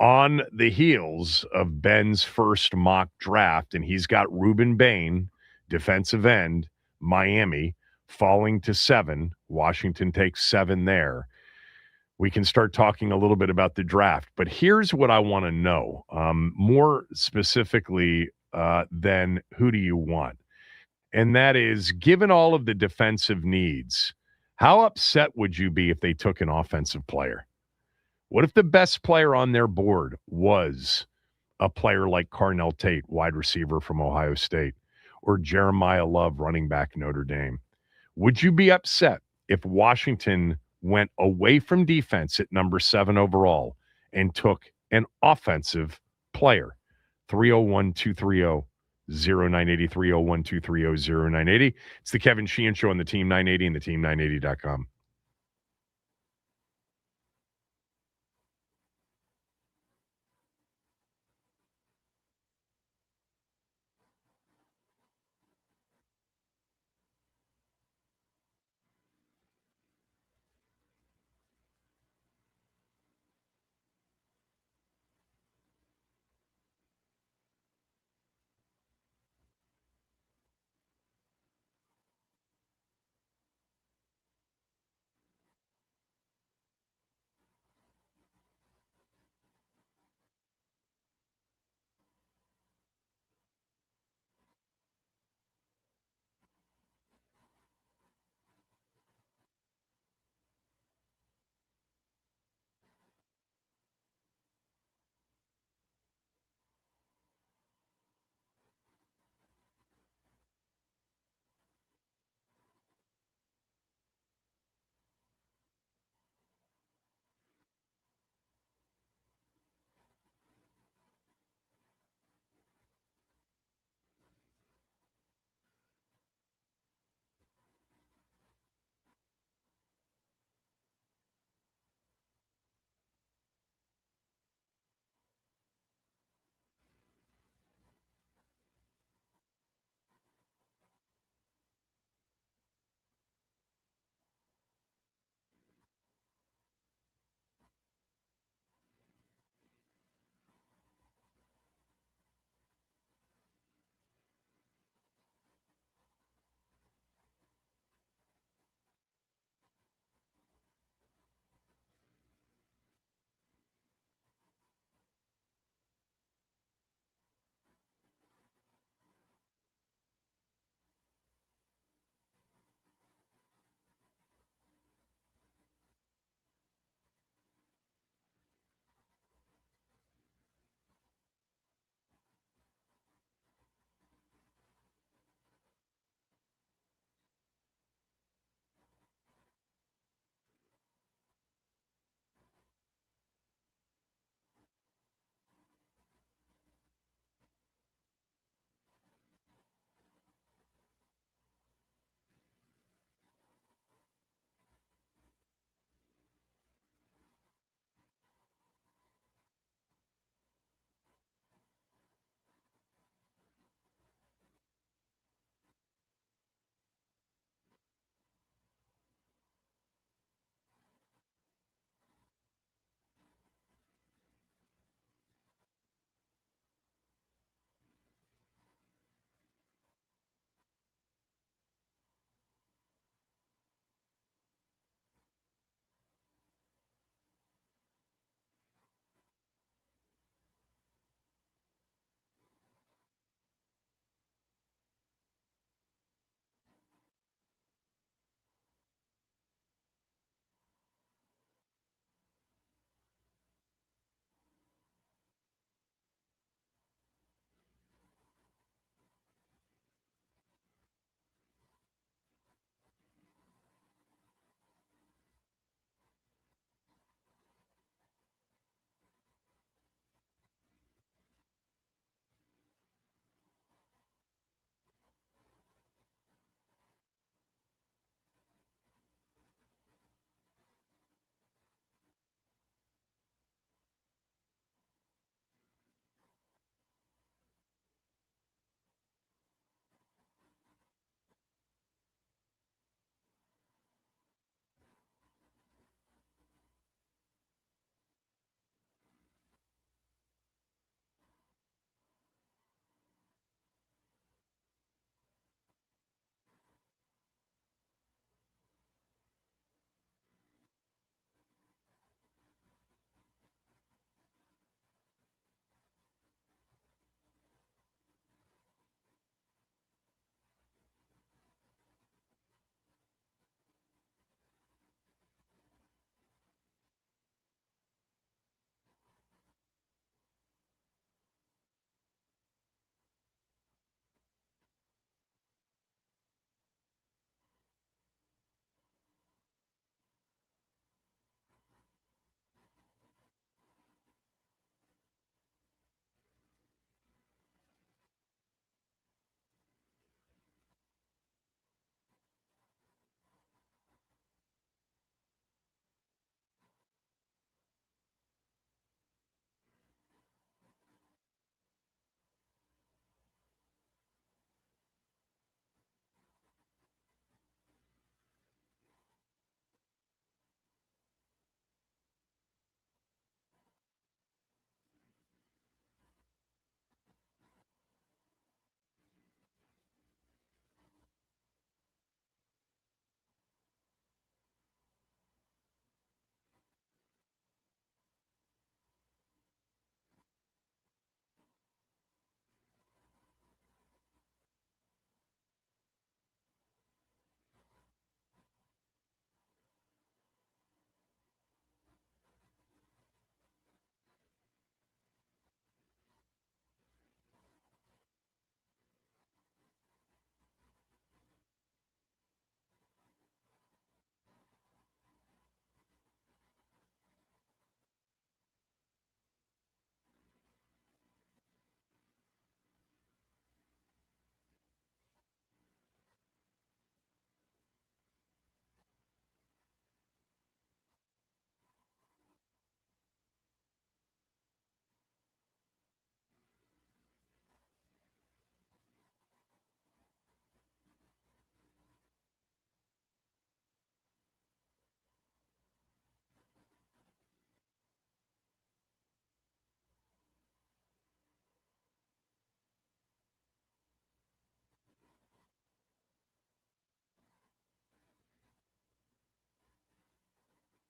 on the heels of Ben's first mock draft, and he's got Ruben Bain, defensive end, Miami, falling to 7. Washington takes 7 there. We can start talking a little bit about the draft. But here's what I want to know, more specifically than who do you want? And that is, given all of the defensive needs, how upset would you be if they took an offensive player? What if the best player on their board was a player like Carnell Tate, wide receiver from Ohio State, or Jeremiah Love, running back Notre Dame? Would you be upset if Washington went away from defense at number 7 overall and took an offensive player? 301-230-0980, 301-230-0980. It's the Kevin Sheehan Show on the Team 980 and the team980.com.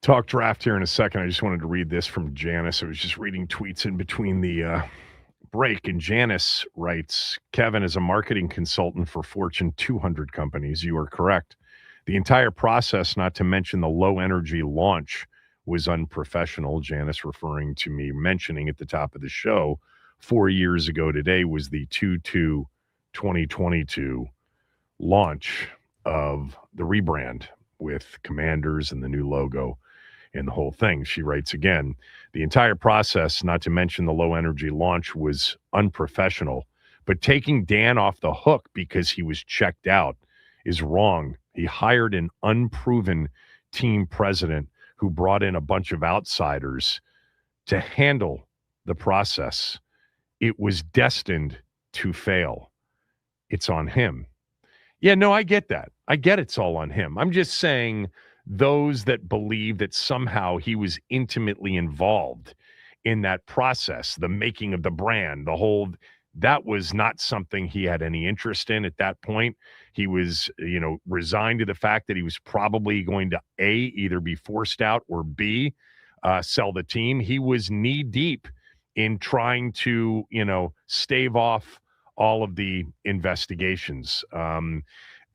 Talk draft here in a second. I just wanted to read this from Janice. I was just reading tweets in between the break, and Janice writes, Kevin is a marketing consultant for Fortune 200 companies. You are correct. The entire process, not to mention the low-energy launch, was unprofessional. Janice, referring to me mentioning at the top of the show, 4 years ago today was the 2/2/2022 launch of the rebrand with Commanders and the new logo and the whole thing. She writes again, the entire process, not to mention the low energy launch, was unprofessional, but taking Dan off the hook because he was checked out is wrong. He hired an unproven team president who brought in a bunch of outsiders to handle the process. It was destined to fail. It's on him. Yeah, no, I get that. I get it's all on him. I'm just saying those that believe that somehow he was intimately involved in that process, the making of the brand, the whole, that was not something he had any interest in at that point. He was, resigned to the fact that he was probably going to A, either be forced out, or B, sell the team. He was knee deep in trying to, stave off all of the investigations.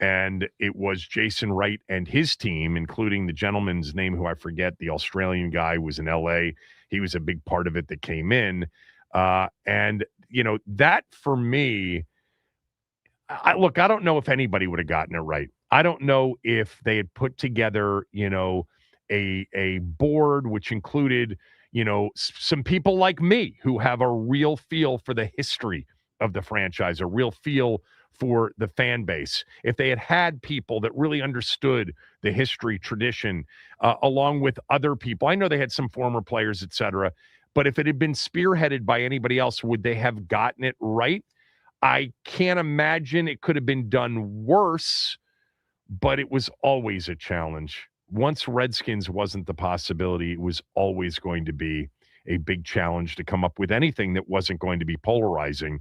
And it was Jason Wright and his team, including the gentleman's name, who I forget, the Australian guy who was in L.A. He was a big part of it that came in. And, that for me, I don't know if anybody would have gotten it right. I don't know if they had put together, a board which included, some people like me who have a real feel for the history of the franchise, a real feel for the fan base. If they had had people that really understood the history, tradition, along with other people, I know they had some former players, et cetera, but if it had been spearheaded by anybody else, would they have gotten it right? I can't imagine it could have been done worse, but it was always a challenge. Once Redskins wasn't the possibility, it was always going to be a big challenge to come up with anything that wasn't going to be polarizing.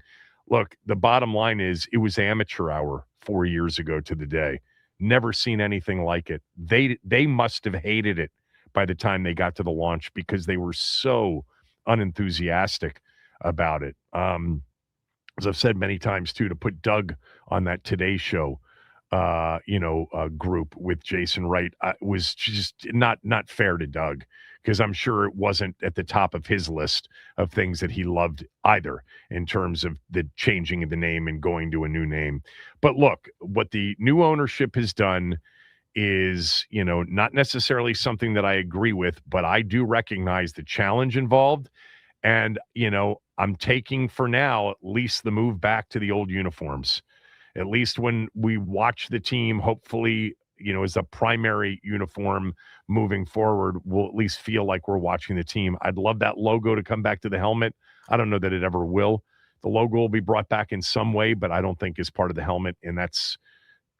Look, the bottom line is it was amateur hour 4 years ago to the day. Never seen anything like it. They must have hated it by the time they got to the launch because they were so unenthusiastic about it. As I've said many times, too, to put Doug on that Today Show, group with Jason Wright was just not fair to Doug, because I'm sure it wasn't at the top of his list of things that he loved either in terms of the changing of the name and going to a new name. But look, what the new ownership has done is, not necessarily something that I agree with, but I do recognize the challenge involved. And, I'm taking for now at least the move back to the old uniforms. At least when we watch the team, hopefully, as a primary uniform moving forward, we'll at least feel like we're watching the team. I'd love that logo to come back to the helmet. I don't know that it ever will. The logo will be brought back in some way, but I don't think as part of the helmet. And that's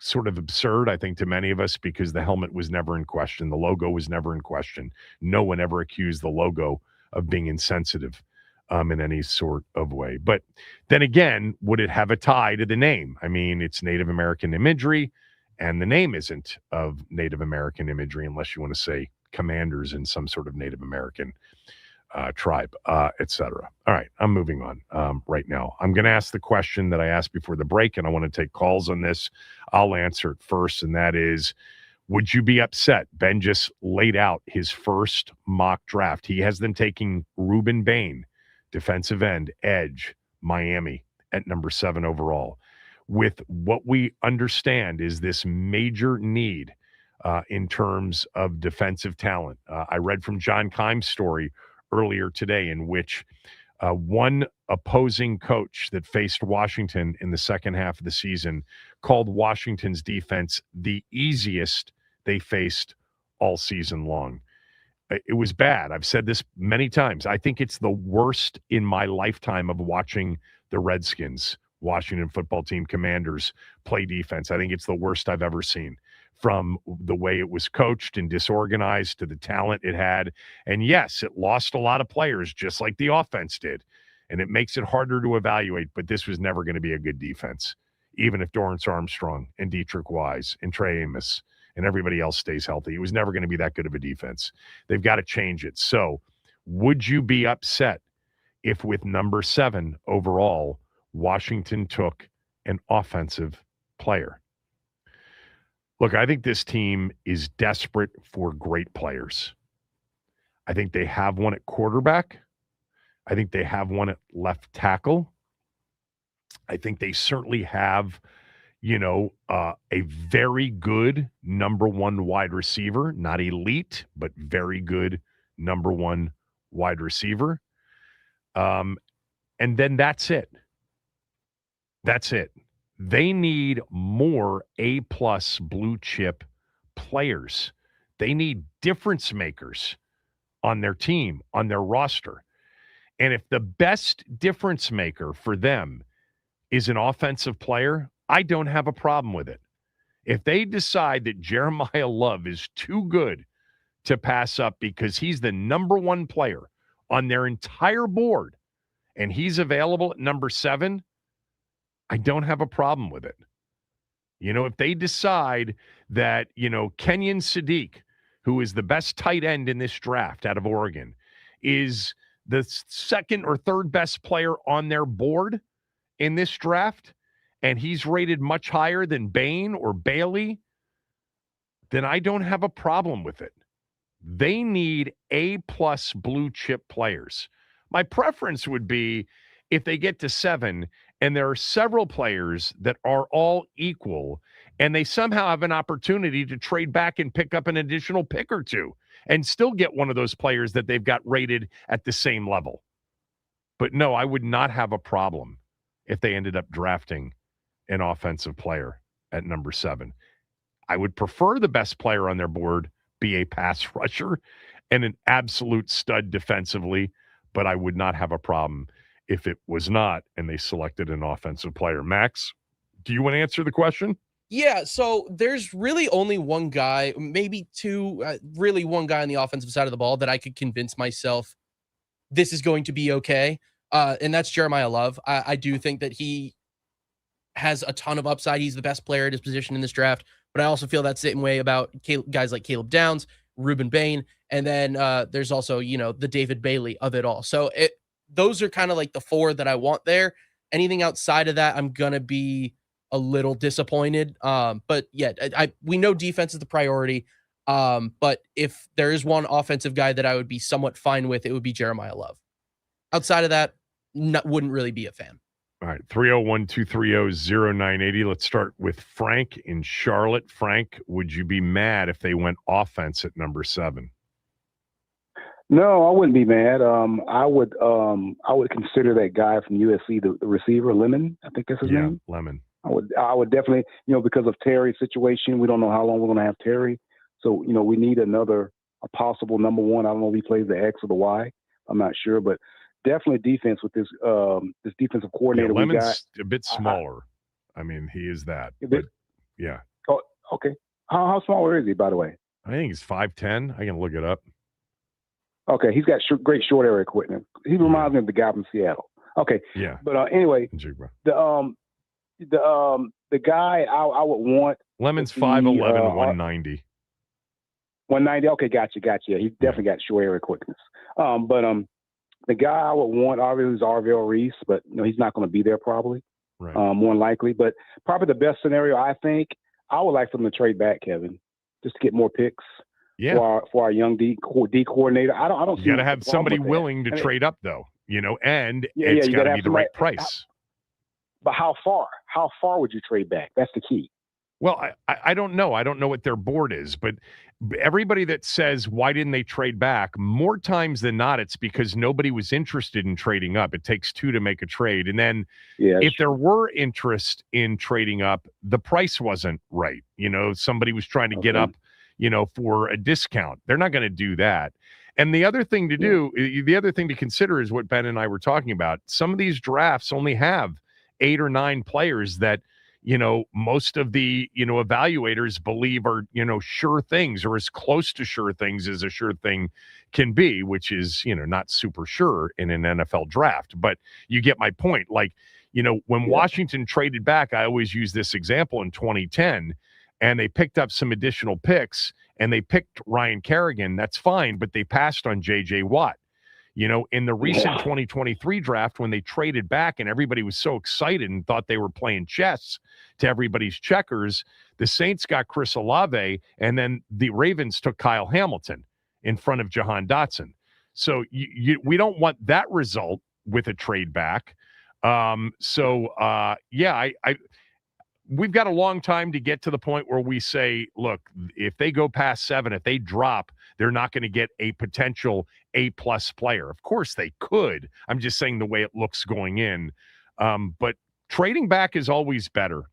sort of absurd, I think, to many of us, because the helmet was never in question. The logo was never in question. No one ever accused the logo of being insensitive in any sort of way. But then again, would it have a tie to the name? I mean, it's Native American imagery, and the name isn't of Native American imagery unless you want to say Commanders in some sort of Native American tribe, etc. All right, I'm moving on right now. I'm going to ask the question that I asked before the break, and I want to take calls on this. I'll answer it first, and that is, would you be upset? Ben just laid out his first mock draft. He has them taking Reuben Bain, defensive end, edge, Miami, at number 7 overall. With what we understand is this major need in terms of defensive talent. I read from John Keim's story earlier today in which one opposing coach that faced Washington in the second half of the season called Washington's defense the easiest they faced all season long. It was bad. I've said this many times. I think it's the worst in my lifetime of watching the Redskins, Washington football team, Commanders play defense. I think it's the worst I've ever seen, from the way it was coached and disorganized to the talent it had. And yes, it lost a lot of players, just like the offense did. And it makes it harder to evaluate, but this was never going to be a good defense, even if Dorrance Armstrong and Dietrich Wise and Trey Amos and everybody else stays healthy. It was never going to be that good of a defense. They've got to change it. So would you be upset if with number 7 overall, Washington took an offensive player? Look, I think this team is desperate for great players. I think they have one at quarterback. I think they have one at left tackle. I think they certainly have, a very good number 1 wide receiver, not elite, but very good number 1 wide receiver. And then that's it. That's it. They need more A-plus blue chip players. They need difference makers on their team, on their roster. And if the best difference maker for them is an offensive player, I don't have a problem with it. If they decide that Jeremiah Love is too good to pass up because he's the number 1 player on their entire board and he's available at number 7, I don't have a problem with it. If they decide that, Kenyon Sadiq, who is the best tight end in this draft out of Oregon, is the second or third best player on their board in this draft, and he's rated much higher than Bain or Bailey, then I don't have a problem with it. They need A-plus blue chip players. My preference would be if they get to 7 and there are several players that are all equal and they somehow have an opportunity to trade back and pick up an additional pick or 2 and still get one of those players that they've got rated at the same level. But no, I would not have a problem if they ended up drafting an offensive player at number 7. I would prefer the best player on their board be a pass rusher and an absolute stud defensively, but I would not have a problem if it was not and they selected an offensive player. Max, do you want to answer the question? Yeah, so there's really only one guy, maybe 2, really one guy on the offensive side of the ball that I could convince myself this is going to be okay, and that's Jeremiah Love. I do think that he has a ton of upside. He's the best player at his position in this draft, but I also feel that same way about guys like Caleb Downs, Ruben Bain, and then there's also, the David Bailey of it all. So those are kind of like the 4 that I want there. Anything outside of that, I'm going to be a little disappointed. But yeah, we know defense is the priority. But if there is one offensive guy that I would be somewhat fine with, it would be Jeremiah Love. Outside of that, wouldn't really be a fan. All right, 301-230-0980. Let's start with Frank in Charlotte. Frank, would you be mad if they went offense at number 7? No, I wouldn't be mad. I would consider that guy from USC, the receiver, Lemon. I think that's his name. Yeah, Lemon. I would definitely, because of Terry's situation, we don't know how long we're going to have Terry. So, we need a possible number 1. I don't know if he plays the X or the Y. I'm not sure, but definitely defense with this defensive coordinator. Yeah, Lemon's we got a bit smaller. I mean, he is that. But, yeah. Oh, okay. How smaller is he, by the way? I think he's 5'10". I can look it up. Okay, he's got great short area equipment. He reminds me of the guy from Seattle. Okay. Yeah. But anyway, the guy I would want. Lemon's 5'11", 190. 190. Okay, gotcha. Yeah, he definitely got short area quickness. But the guy I would want obviously is Arvell Reese, but he's not going to be there probably. Right. More than likely. But probably the best scenario I think I would like for them to trade back, Kevin, just to get more picks. Yeah. For our young D coordinator. I don't. You got to have somebody willing to trade up though, and it's got to be the right price. But how far? How far would you trade back? That's the key. Well, I don't know. I don't know what their board is, but everybody that says, why didn't they trade back? More times than not, it's because nobody was interested in trading up. It takes 2 to make a trade. And then if there were interest in trading up, the price wasn't right. Somebody was trying to get up, for a discount. They're not going to do that. And the other thing to do, the other thing to consider is what Ben and I were talking about. Some of these drafts only have 8 or 9 players that, most of the, evaluators believe are, sure things or as close to sure things as a sure thing can be, which is, not super sure in an NFL draft. But you get my point. Like, when Washington traded back, I always use this example in 2010. and they picked up some additional picks, and they picked Ryan Kerrigan. That's fine, but they passed on J.J. Watt. You know, in the recent 2023 draft, when they traded back and everybody was so excited and thought they were playing chess to everybody's checkers, the Saints got Chris Olave, and then the Ravens took Kyle Hamilton in front of Jahan Dotson. So we don't want that result with a trade back. We've got a long time to get to the point where we say, look, if they go past 7, if they drop, they're not going to get a potential A-plus player. Of course they could. I'm just saying the way it looks going in. But trading back is always better,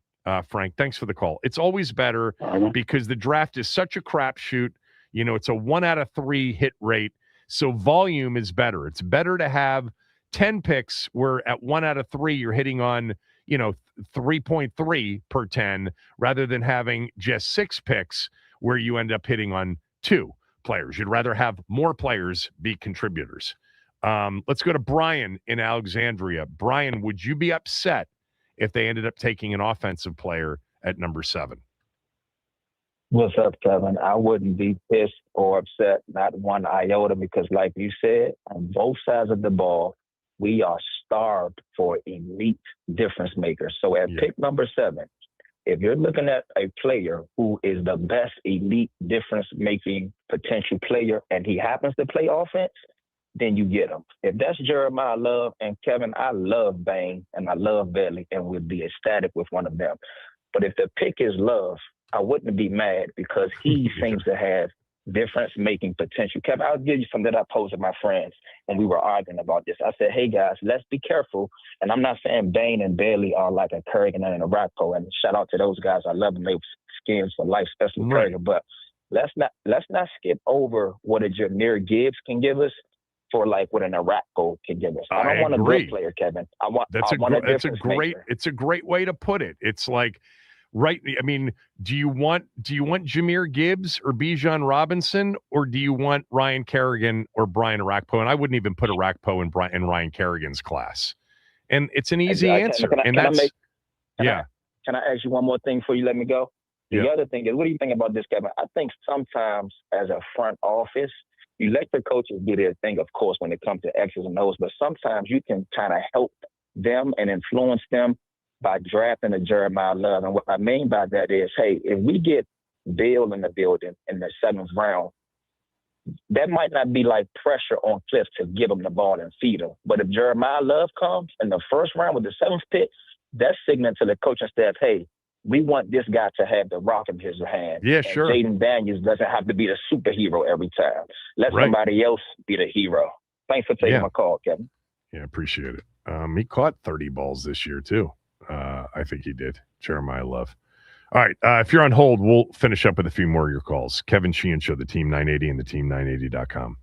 Frank. Thanks for the call. It's always better because the draft is such a crapshoot. You know, it's a 1 out of 3 hit rate. So volume is better. It's better to have 10 picks where at 1 out of 3 you're hitting on, 3.3 per 10 rather than having just 6 picks where you end up hitting on 2 players. You'd rather have more players be contributors. Let's go to Brian in Alexandria. Brian, would you be upset if they ended up taking an offensive player at number 7? What's up, Kevin? I wouldn't be pissed or upset, not one iota, because like you said, on both sides of the ball, we are starved for elite difference makers. So at pick number 7, if you're looking at a player who is the best elite difference-making potential player and he happens to play offense, then you get him. If that's Jeremiah Love and Kevin, I love Bain and I love Bailey and would be ecstatic with one of them. But if the pick is Love, I wouldn't be mad because he seems to have difference-making potential. Kevin, I'll give you something that I posed to my friends when we were arguing about this. I said, hey, guys, let's be careful. And I'm not saying Bain and Bailey are like a Kerrigan and a Racco. And shout out to those guys. I love them. They skins for life, especially Kerrigan. But let's not skip over what a Jahmyr Gibbs can give us for like what an Arakko can give us. I don't want a good player, Kevin. It's a great way to put it. It's like, right. I mean, do you want Jahmyr Gibbs or Bijan Robinson, or do you want Ryan Kerrigan or Brian Arakpo? And I wouldn't even put Arakpo in Ryan Kerrigan's class. And it's an easy answer. Can I ask you one more thing before you let me go? The other thing is, what do you think about this, Kevin? I think sometimes as a front office, you let the coaches do their thing, of course, when it comes to X's and O's, but sometimes you can kind of help them and influence them by drafting a Jeremiah Love. And what I mean by that is, hey, if we get Bill in the building in the 7th round, that might not be like pressure on Cliff to give him the ball and feed him. But if Jeremiah Love comes in the 1st round with the 7th pick, that's signaling to the coaching staff, hey, we want this guy to have the rock in his hand. Yeah, and sure. Jaden Daniels doesn't have to be the superhero every time. Let somebody else be the hero. Thanks for taking my call, Kevin. Yeah, appreciate it. He caught 30 balls this year, too. I think he did. Jeremiah Love. All right. If you're on hold, we'll finish up with a few more of your calls. Kevin Sheehan Show, the Team 980 and the team980.com.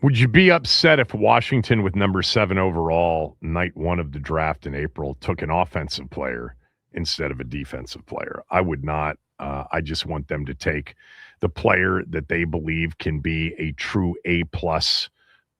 Would you be upset if Washington, with number 7 overall, night 1 of the draft in April, took an offensive player instead of a defensive player? I would not. I just want them to take the player that they believe can be a true A-plus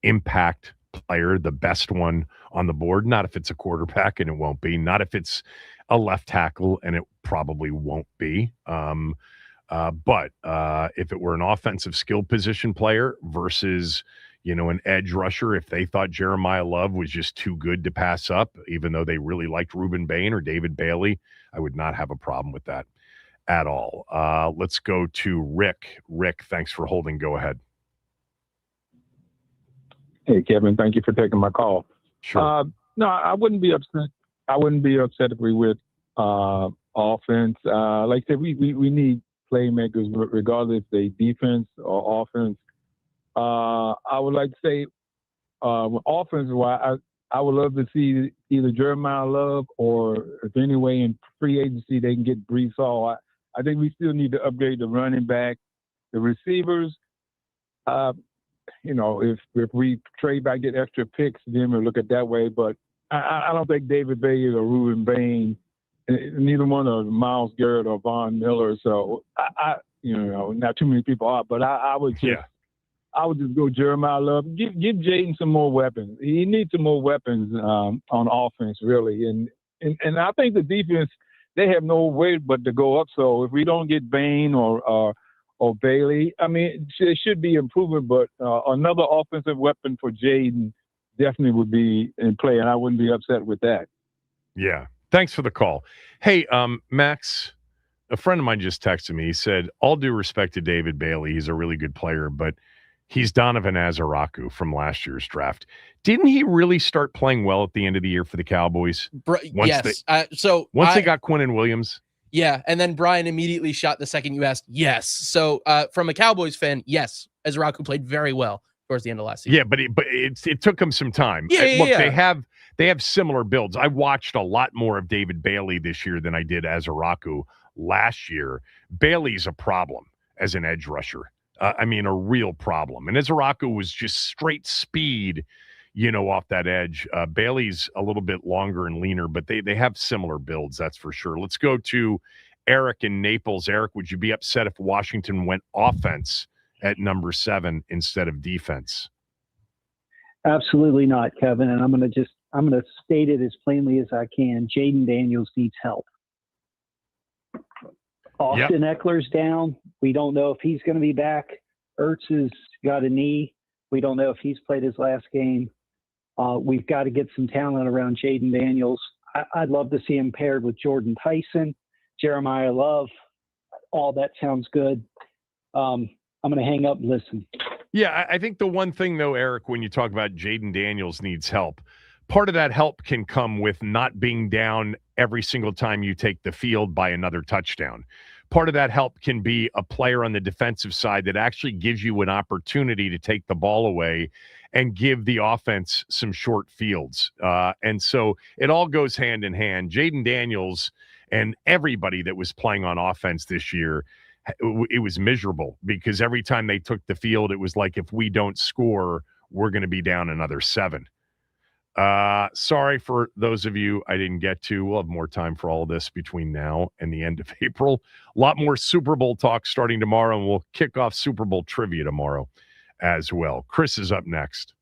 impact player, the best one on the board. Not if it's a quarterback, and it won't be. Not if it's a left tackle, and it probably won't be. But if it were an offensive skill position player versus, an edge rusher, if they thought Jeremiah Love was just too good to pass up, even though they really liked Reuben Bain or David Bailey, I would not have a problem with that at all. Let's go to Rick. Rick, thanks for holding. Go ahead. Hey, Kevin, thank you for taking my call. Sure. No, I wouldn't be upset. I wouldn't be upset if we would offense. Like I said, we need playmakers, regardless if they defense or offense. I would like to say, offense-wise, I would love to see either Jeremiah Love or if any way in free agency they can get Brees Hall. I think we still need to upgrade the running back, the receivers. If we trade back, get extra picks, then we'll look at that way. But I don't think David Bailey or Reuben Bain, neither one of Myles Garrett or Von Miller. So not too many people are, but I would just go Jeremiah Love. Give Jaden some more weapons. He needs some more weapons on offense, really. And I think the defense, they have no way but to go up. So if we don't get Bain or Bailey, I mean, it should be improvement. But another offensive weapon for Jaden definitely would be in play, and I wouldn't be upset with that. Yeah. Thanks for the call. Hey, Max, a friend of mine just texted me. He said, all due respect to David Bailey, he's a really good player, but he's Donovan Azaraku from last year's draft. Didn't he really start playing well at the end of the year for the Cowboys? Yes. Once they got Quinnen Williams? Yeah, and then Brian immediately shot the second you asked, yes. So from a Cowboys fan, yes, Azaraku played very well towards the end of last season. Yeah, but it took him some time. Look, they have similar builds. I watched a lot more of David Bailey this year than I did Azaraku last year. Bailey's a problem as an edge rusher. A real problem. And Azaraku was just straight speed, off that edge. Bailey's a little bit longer and leaner, but they have similar builds, that's for sure. Let's go to Eric in Naples. Eric, would you be upset if Washington went offense at number 7 instead of defense? Absolutely not, Kevin. And I'm going to state it as plainly as I can. Jaden Daniels needs help. Austin Eckler's down. We don't know if he's going to be back. Ertz has got a knee. We don't know if he's played his last game. We've got to get some talent around Jaden Daniels. I'd love to see him paired with Jordan Tyson, Jeremiah Love. All that sounds good. I'm going to hang up and listen. Yeah, I think the one thing, though, Eric, when you talk about Jaden Daniels needs help, part of that help can come with not being down every single time you take the field by another touchdown. Part of that help can be a player on the defensive side that actually gives you an opportunity to take the ball away and give the offense some short fields. And so it all goes hand in hand. Jaden Daniels and everybody that was playing on offense this year, it was miserable because every time they took the field, it was like, if we don't score, we're going to be down another 7. Sorry for those of you I didn't get to. We'll have more time for all of this between now and the end of April. A lot more Super Bowl talk starting tomorrow, and we'll kick off Super Bowl trivia tomorrow as well. Chris is up next.